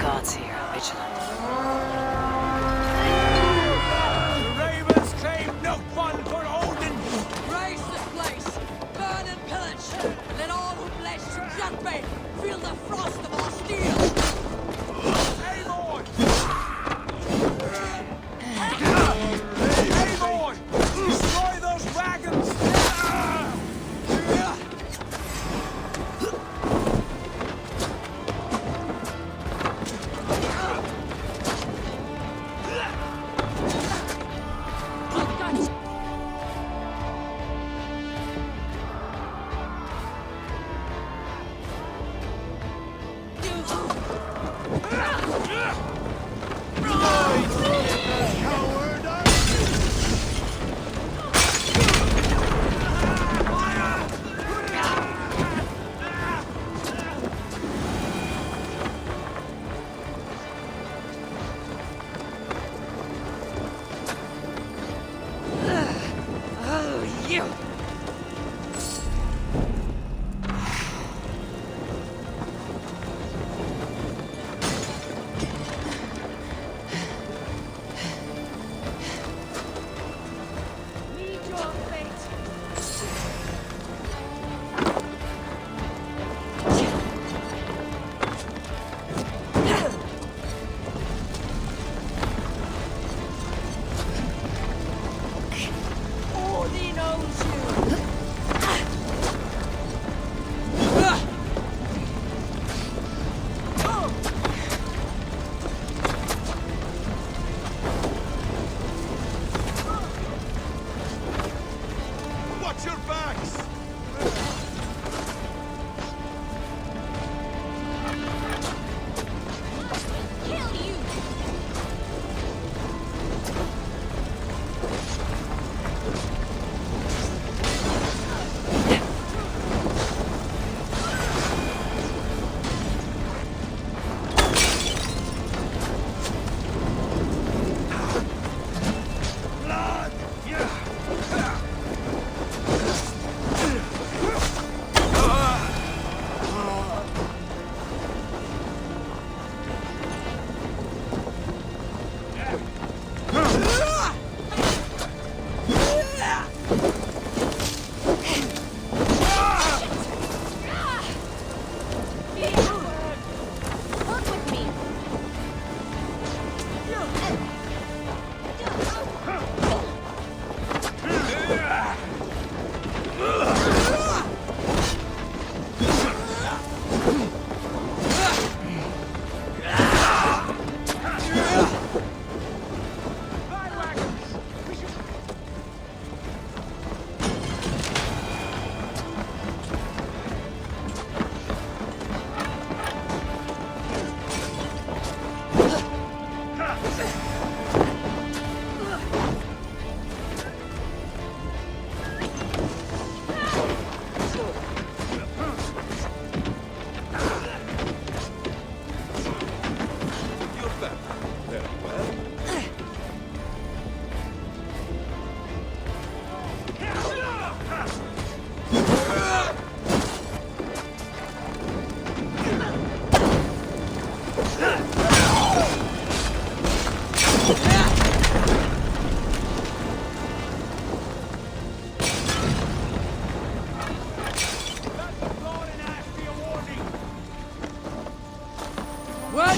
Speaker 9: Gods here are vigilant.
Speaker 11: The ravens claim no fun for Odin!
Speaker 1: Raise this place! Burn and pillage! Let all who pledge to Jotbane feel the frost of our steel!
Speaker 11: Eivor! Eivor! Destroy those wagons!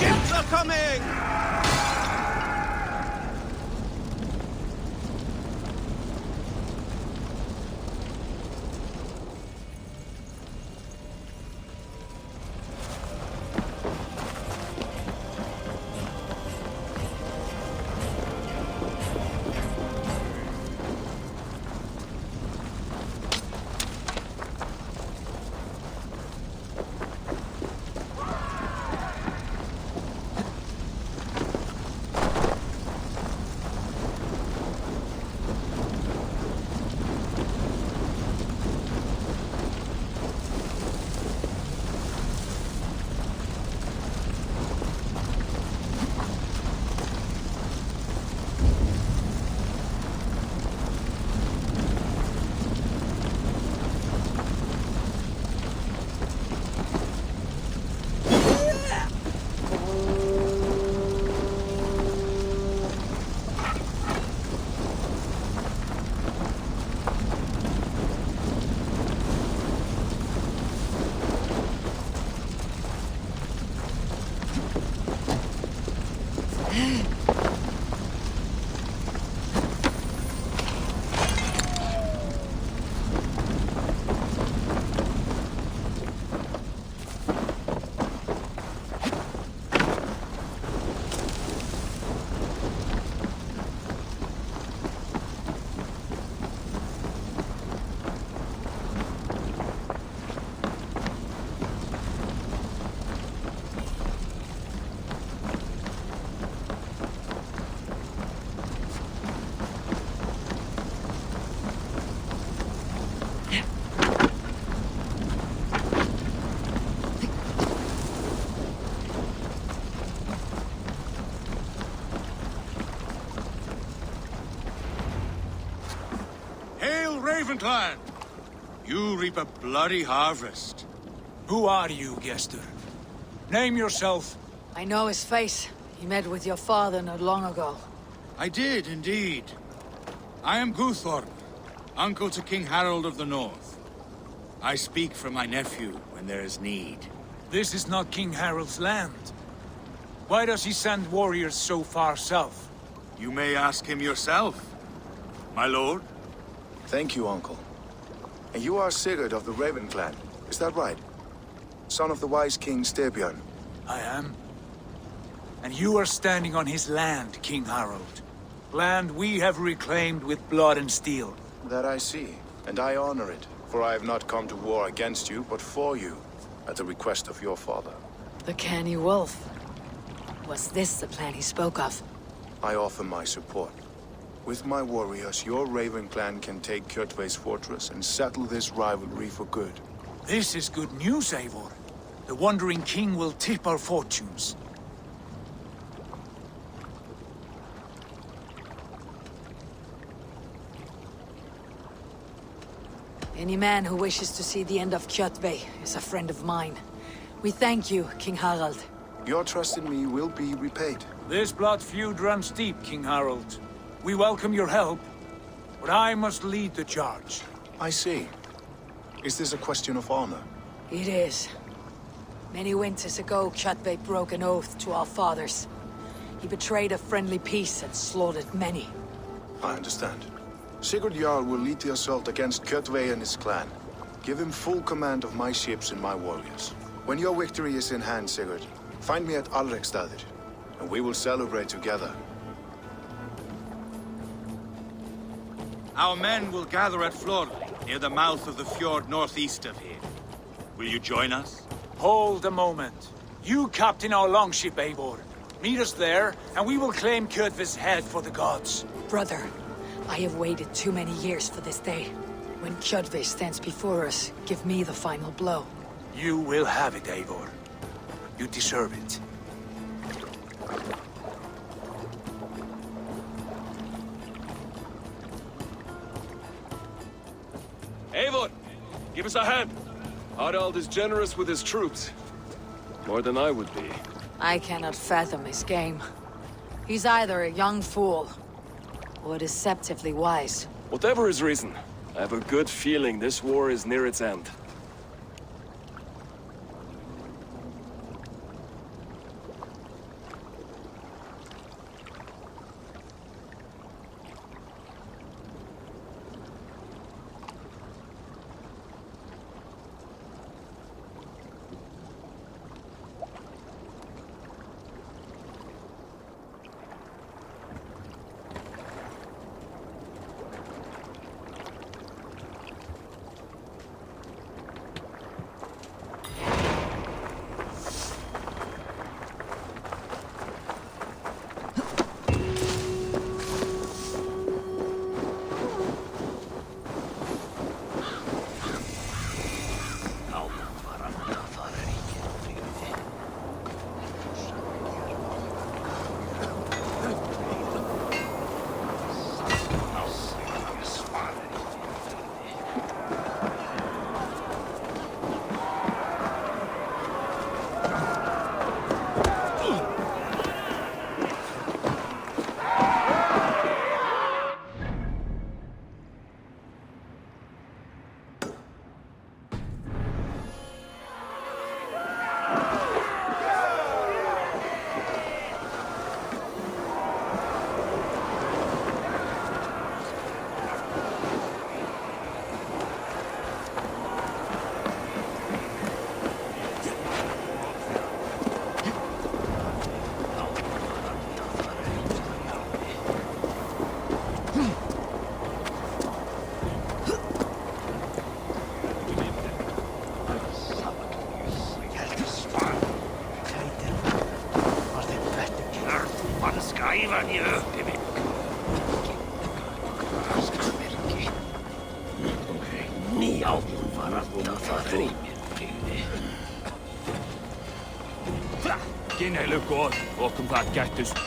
Speaker 15: Ships are coming!
Speaker 2: Ravenclan! You reap a bloody harvest.
Speaker 14: Who are you, Gester? Name yourself.
Speaker 1: I know his face. He met with your father not long ago.
Speaker 2: I did, indeed. I am Guthorm, uncle to King Harold of the North. I speak for my nephew when there is need.
Speaker 14: This is not King Harold's land. Why does he send warriors so far south?
Speaker 2: You may ask him yourself, my lord.
Speaker 8: Thank you, uncle. And you are Sigurd of the Raven clan, is that right? Son of the wise King Styrbjörn.
Speaker 14: I am. And you are standing on his land, King Harold. Land we have reclaimed with blood and steel.
Speaker 8: That I see, and I honor it, for I have not come to war against you, but for you, at the request of your father.
Speaker 1: The canny wolf. Was this the plan he spoke of?
Speaker 8: I offer my support. With my warriors, your Raven clan can take Kjotve's fortress and settle this rivalry for good.
Speaker 14: This is good news, Eivor. The Wandering King will tip our fortunes.
Speaker 1: Any man who wishes to see the end of Kjotve is a friend of mine. We thank you, King Harald.
Speaker 8: Your trust in me will be repaid.
Speaker 14: This blood feud runs deep, King Harold. We welcome your help, but I must lead the charge.
Speaker 8: I see. Is this a question of honor?
Speaker 1: It is. Many winters ago, Kjotve broke an oath to our fathers. He betrayed a friendly peace and slaughtered many.
Speaker 8: I understand. Sigurd Jarl will lead the assault against Kjotve and his clan. Give him full command of my ships and my warriors. When your victory is in hand, Sigurd, find me at Alrekstadir, and we will celebrate together.
Speaker 2: Our men will gather at Flor, near the mouth of the fjord northeast of here. Will you join us?
Speaker 14: Hold a moment. You captain our longship, Eivor. Meet us there, and we will claim Kjotve's head for the gods.
Speaker 1: Brother, I have waited too many years for this day. When Kjotve stands before us, give me the final blow.
Speaker 14: You will have it, Eivor. You deserve it.
Speaker 20: Eivor, give us a hand. Harald is generous with his troops. More than I would be.
Speaker 1: I cannot fathom his game. He's either a young fool or deceptively wise.
Speaker 20: Whatever his reason, I have a good feeling this war is near its end.
Speaker 17: Kinheily góð, okkur það gættust.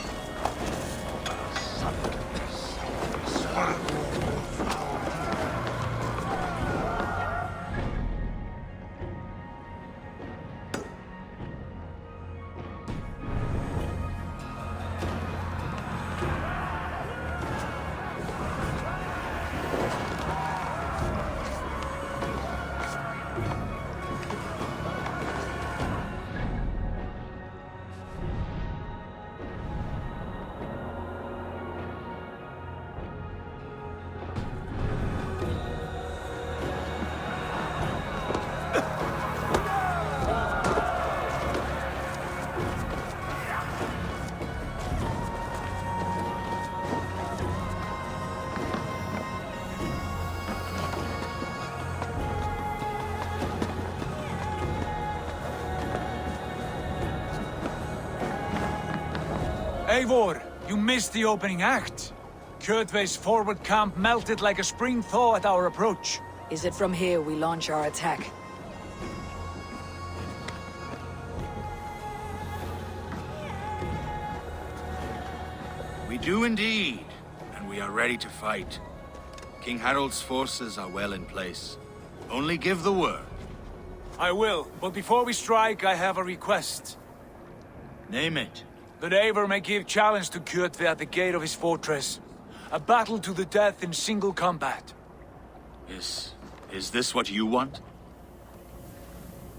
Speaker 14: Eivor, you missed the opening act. Kjotve's forward camp melted like a spring thaw at our approach.
Speaker 1: Is it from here we launch our attack?
Speaker 2: We do indeed, and we are ready to fight. King Harold's forces are well in place. Only give the word.
Speaker 14: I will, but before we strike, I have a request.
Speaker 2: Name it.
Speaker 14: That Eivor may give challenge to Kjotve at the gate of his fortress. A battle to the death in single combat.
Speaker 2: Is this what you want?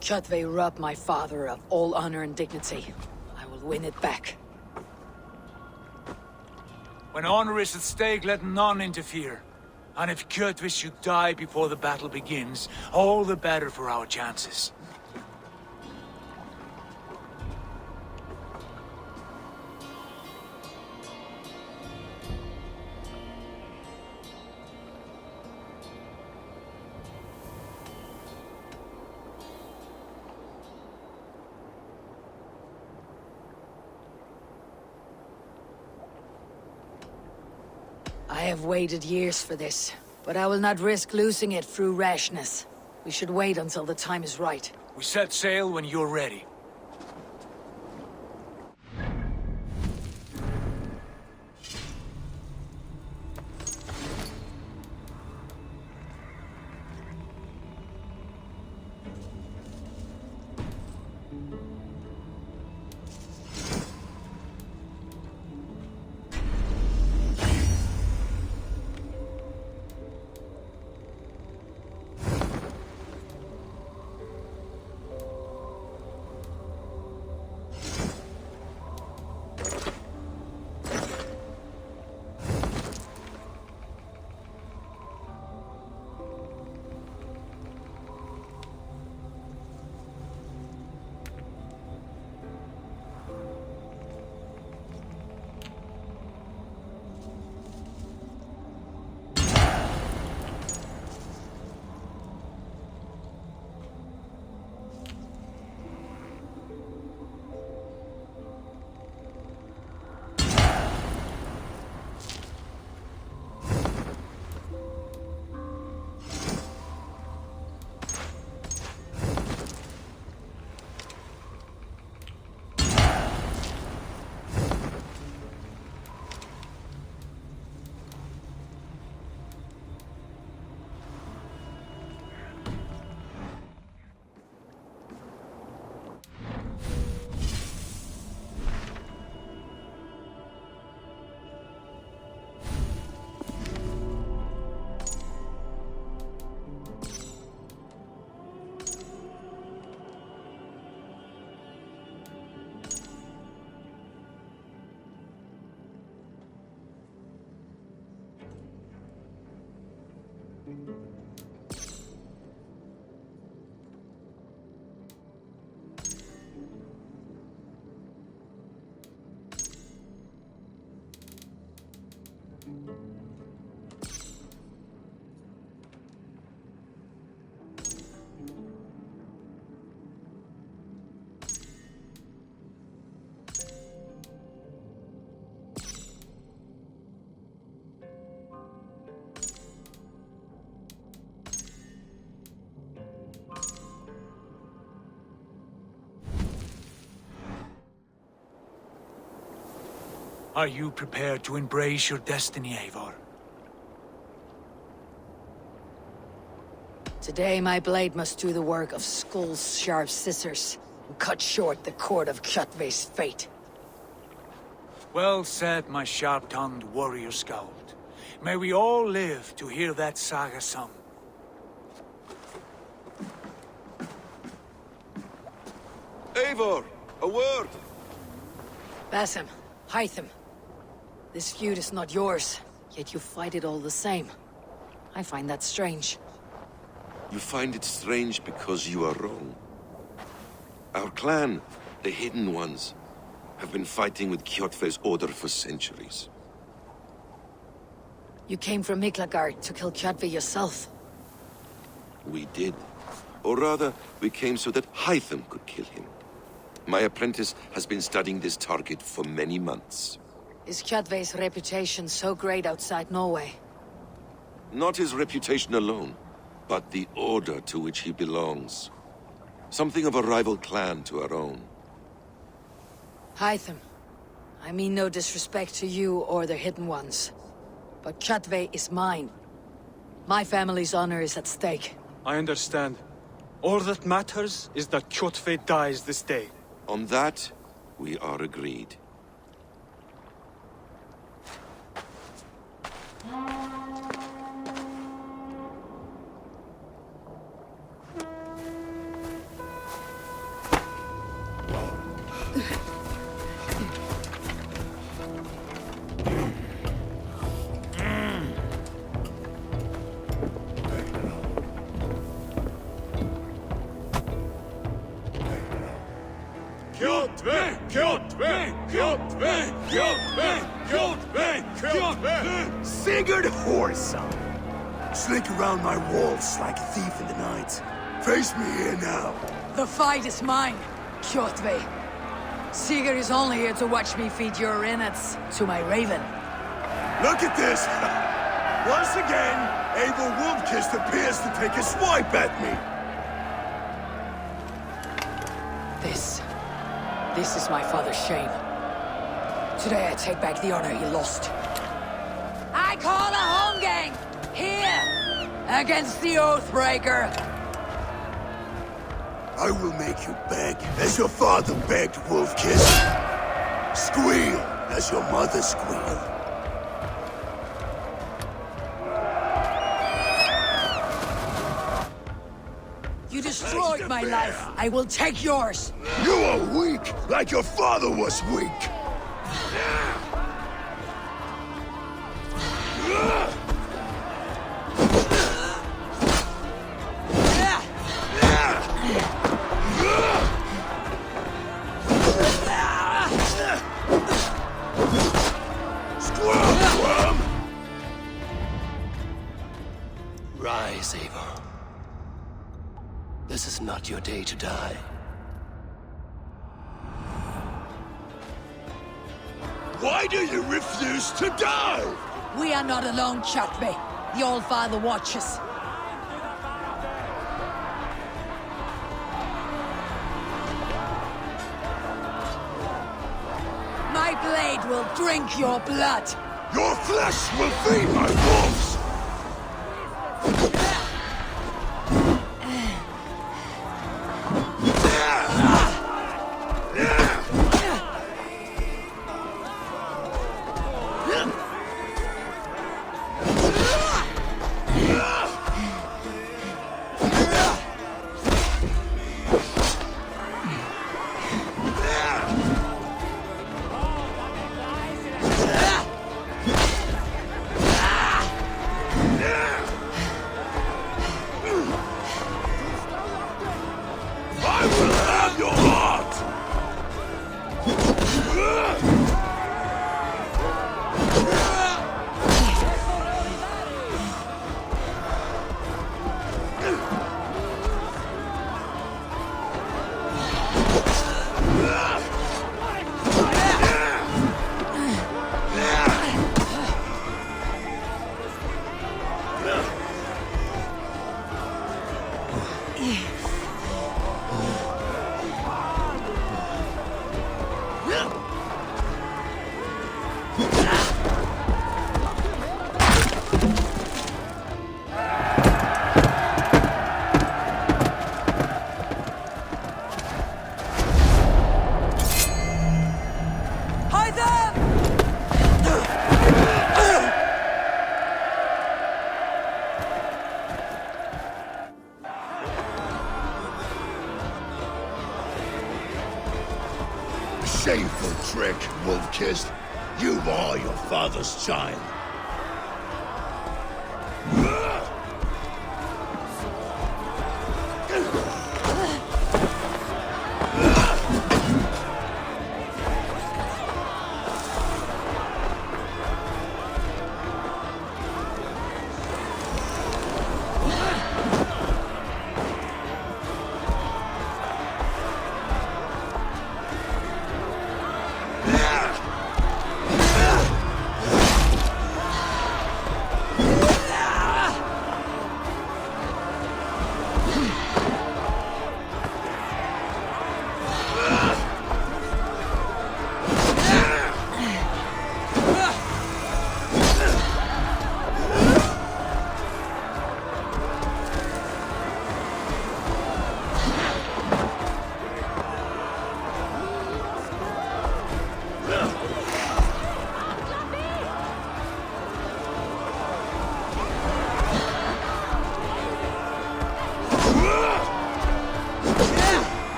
Speaker 1: Kjotve robbed my father of all honor and dignity. I will win it back.
Speaker 14: When honor is at stake, let none interfere. And if Kjotve should die before the battle begins, all the better for our chances.
Speaker 1: I have waited years for this, but I will not risk losing it through rashness. We should wait until the time is right.
Speaker 14: We set sail when you're ready. Are you prepared to embrace your destiny, Eivor?
Speaker 3: Today my blade must do the work of Skull's sharp scissors and cut short the cord of Kjotve's fate.
Speaker 14: Well said, my sharp-tongued warrior scout. May we all live to hear that saga sung.
Speaker 12: Eivor, a word!
Speaker 3: Basim, Hytham. This feud is not yours, yet you fight it all the same. I find that strange.
Speaker 12: You find it strange because you are wrong. Our clan, the Hidden Ones, have been fighting with Kjotve's order for centuries.
Speaker 3: You came from Miklagard to kill Kjotve yourself.
Speaker 12: We did. Or rather, we came so that Hytham could kill him. My apprentice has been studying this target for many months.
Speaker 3: Is Kjotve's reputation so great outside Norway?
Speaker 12: Not his reputation alone, but the order to which he belongs. Something of a rival clan to our own.
Speaker 3: Hytham, I mean no disrespect to you or the Hidden Ones, but Kjotve is mine. My family's honor is at stake.
Speaker 18: I understand. All that matters is that Kjotve dies this day.
Speaker 12: On that, we are agreed.
Speaker 6: Kjotve! Kjotve! Kjotve! Kjotve! Kjotve! Kjotve!
Speaker 10: Sigurd Whoreson! Slink around my walls like a thief in the night. Face me here now.
Speaker 3: The fight is mine, Kjotve. Sigurd is only here to watch me feed your innards to my raven.
Speaker 10: Look at this! Once again, Eivor Wolfkist appears to take a swipe at me.
Speaker 3: This is my father's shame. Today I take back the honor he lost. I call a Holmgang! Here! Against the Oathbreaker!
Speaker 10: I will make you beg, as your father begged, Wolfkist. Squeal, as your mother squealed.
Speaker 3: You destroyed my life. I will take yours.
Speaker 10: You are weak, like your father was weak.
Speaker 15: Rise, Eivor. This is not your day to die.
Speaker 10: Why do you refuse to die?
Speaker 3: We are not alone, Kjotve. The Old Father watches. My blade will drink your blood.
Speaker 10: Your flesh will feed my wolves! Shameful trick, wolf-kissed. You are your father's child.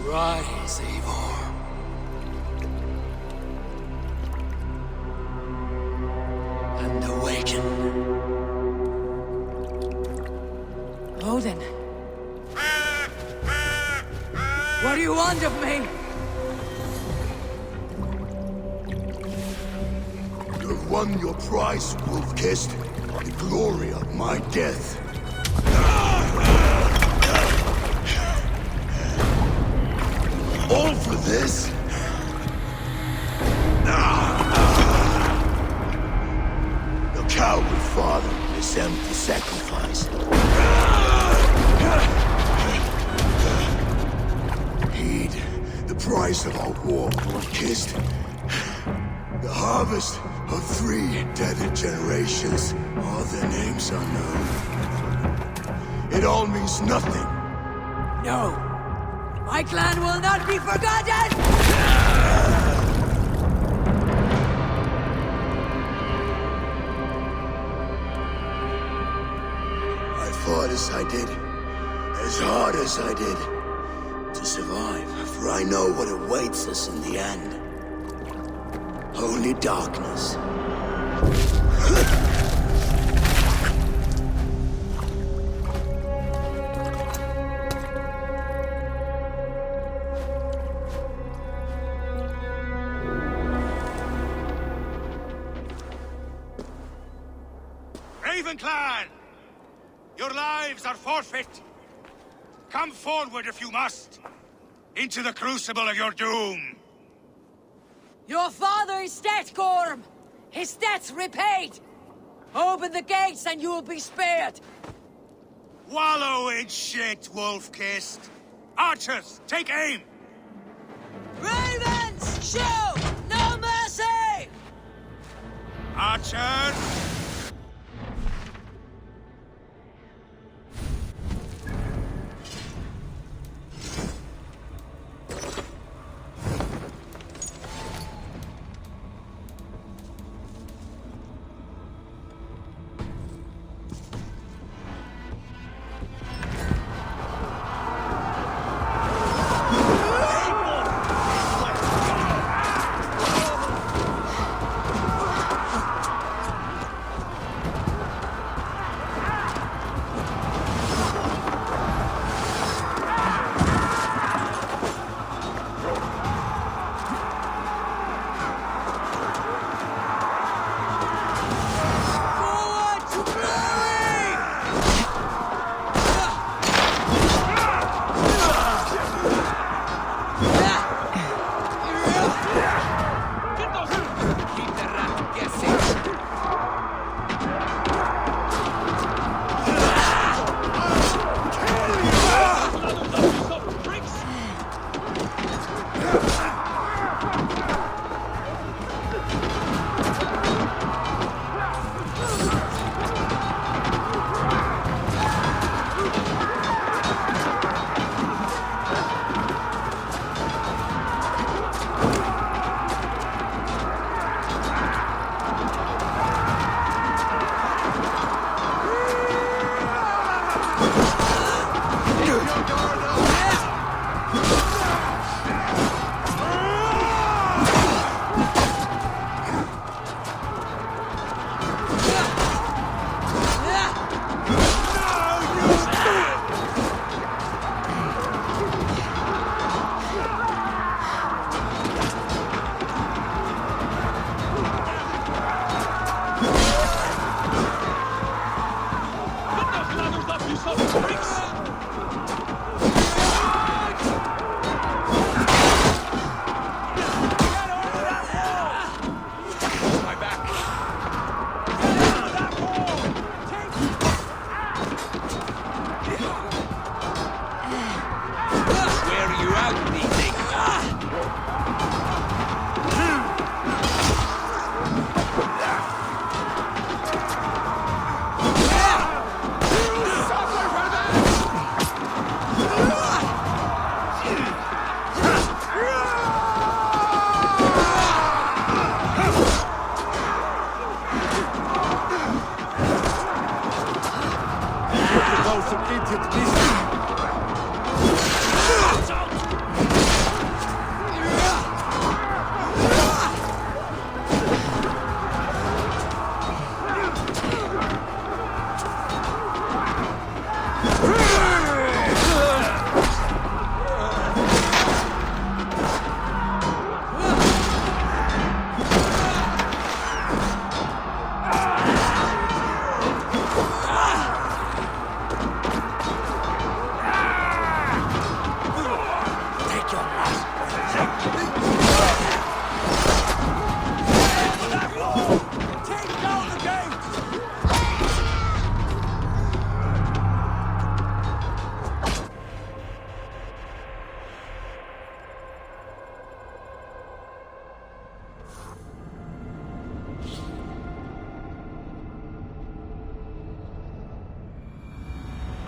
Speaker 2: Rise, Eivor. And awaken.
Speaker 1: Odin. What do you want of me?
Speaker 10: You have won your prize, wolf-kissed. The glory of my death. All for this? Your coward father is empty sacrifice. Heed the price of our war, wolf-kissed. The harvest of 3 dead generations. All their names unknown. It all means nothing.
Speaker 1: No. My clan will not be forgotten!
Speaker 10: I fought as I did, as hard as I did, to survive, for I know what awaits us in the end. Only darkness.
Speaker 2: Raven Clan! Your lives are forfeit! Come forward if you must! Into the crucible of your doom!
Speaker 1: Your father is dead, Gorm! His debt's repaid! Open the gates and you will be spared!
Speaker 2: Wallow in shit, wolf-kissed! Archers, take aim!
Speaker 1: Ravens, show no mercy!
Speaker 2: Archers!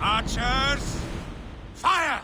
Speaker 2: Archers, fire!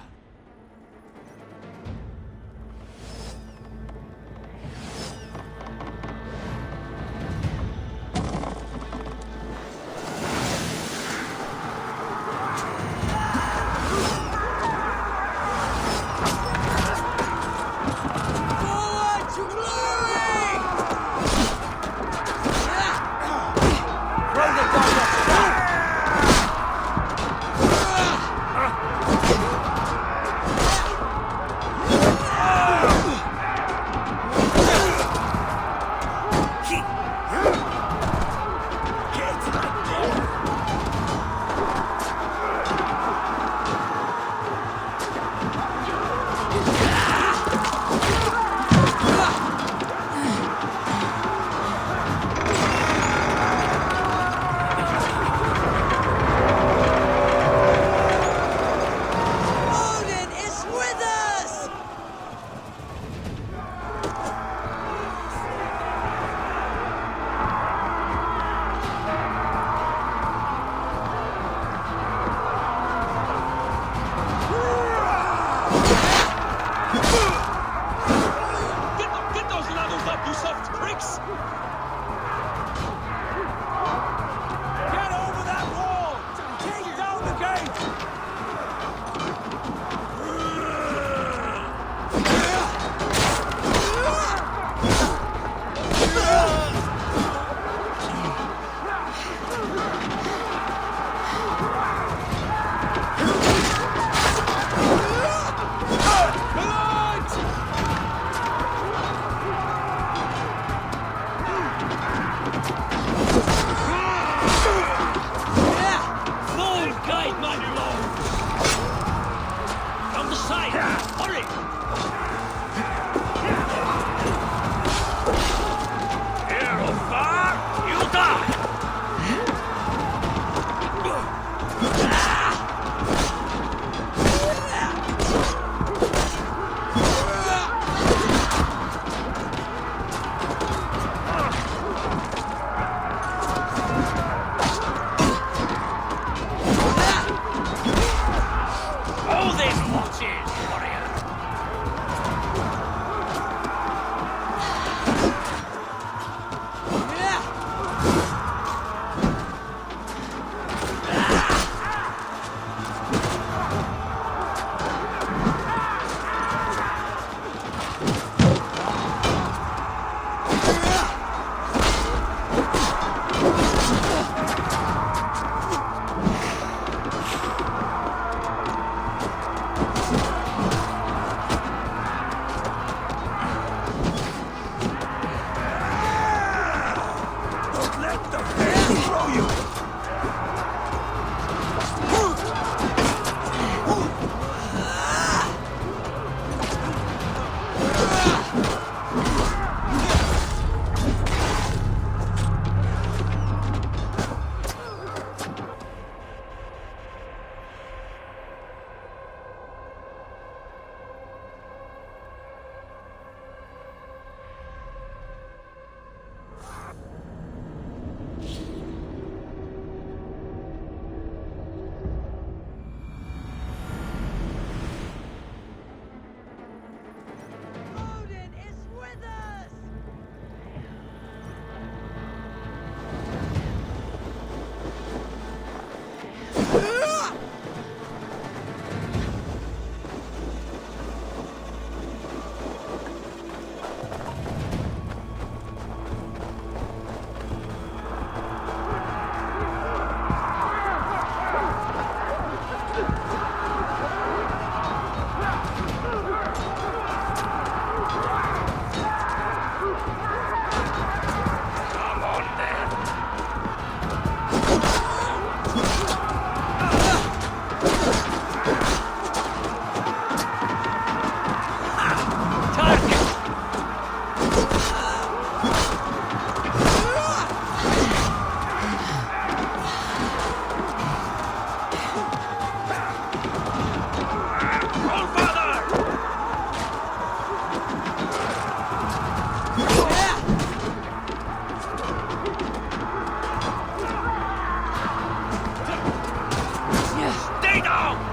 Speaker 23: Lay down!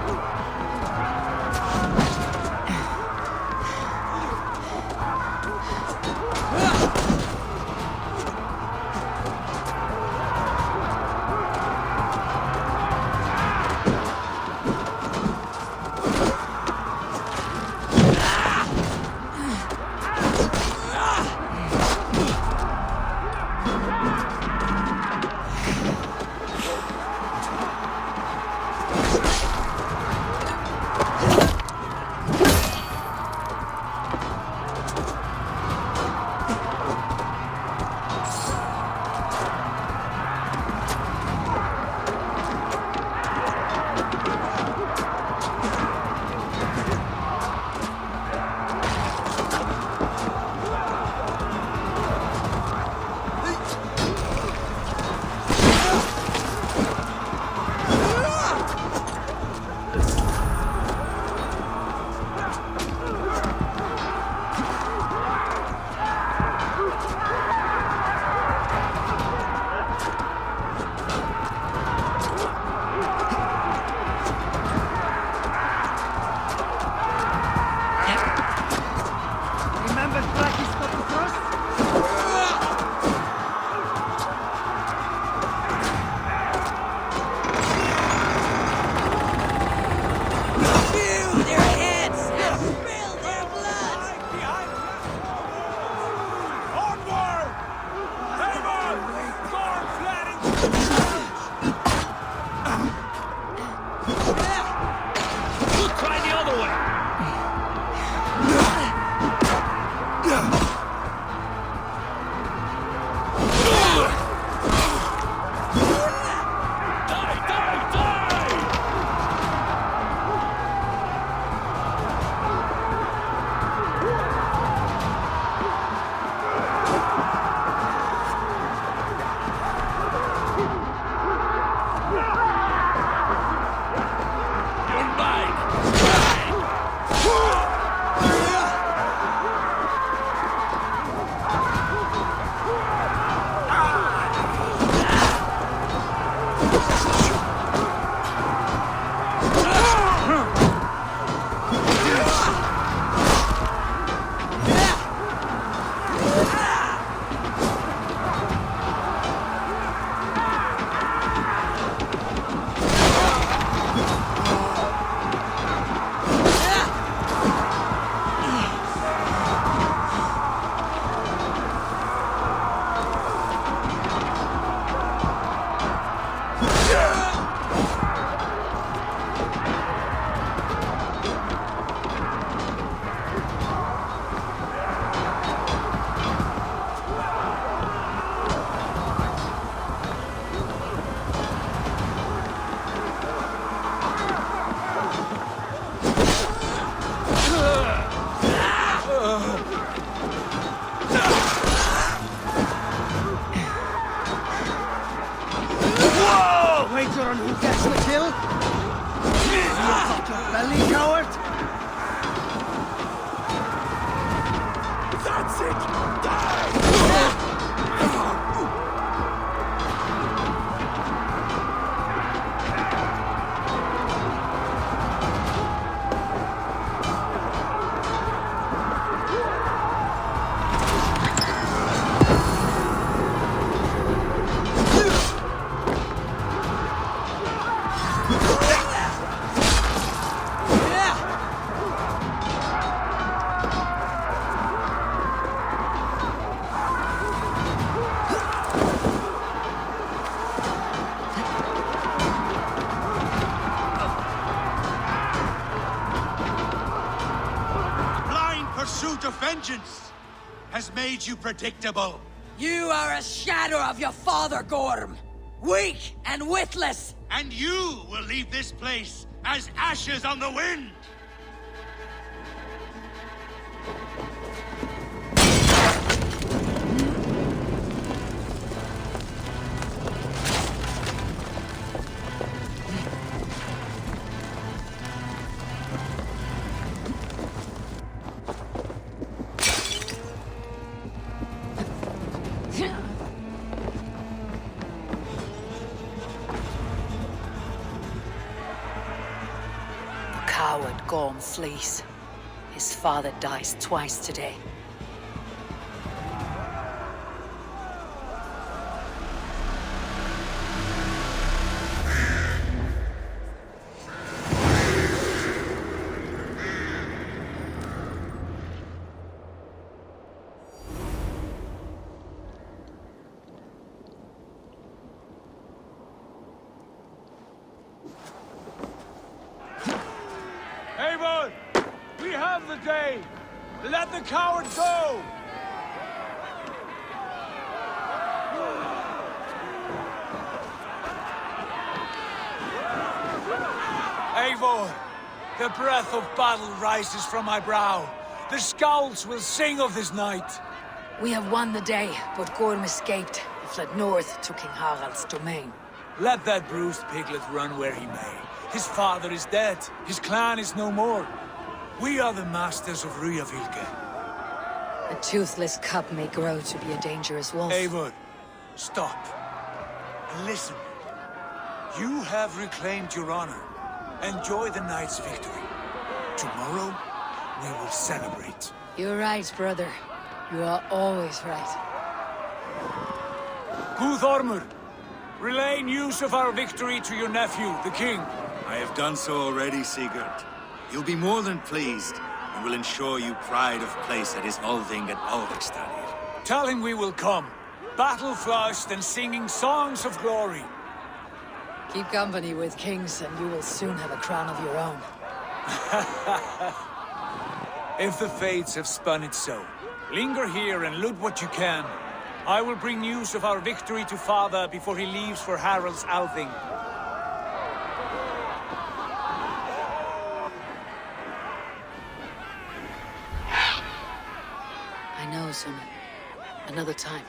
Speaker 15: Wager on who gets the kill? You've got your belly, coward!
Speaker 10: That's it! Die!
Speaker 2: Pursuit of vengeance has made you predictable.
Speaker 7: You are a shadow of your father, Gorm. Weak and witless.
Speaker 2: And you will leave this place as ashes on the wind.
Speaker 1: coward Gorm flees. His father dies twice today.
Speaker 11: Eivor! We have the day! Let the coward go! Eivor! The breath of battle rises from my brow. The scouts will sing of this night.
Speaker 1: We have won the day, but Gorm escaped and fled north to King Harald's domain.
Speaker 11: Let that bruised piglet run where he may. His father is dead. His clan is no more. We are the masters of Ryjavík.
Speaker 1: A toothless cub may grow to be a dangerous wolf.
Speaker 11: Eivor, stop. And listen. You have reclaimed your honor. Enjoy the night's victory. Tomorrow, we will celebrate.
Speaker 1: You're right, brother. You are always right.
Speaker 11: Guthormur, relay news of our victory to your nephew, the king.
Speaker 2: I have done so already, Sigurd. He'll be more than pleased, and will ensure you pride of place at his Althing at Alrekstadir.
Speaker 11: Tell him we will come, battle-flushed and singing songs of glory.
Speaker 1: Keep company with kings, and you will soon have a crown of your own.
Speaker 11: If the fates have spun it so, linger here and loot what you can. I will bring news of our victory to father before he leaves for Harald's Althing.
Speaker 1: I know, Suna. Another time.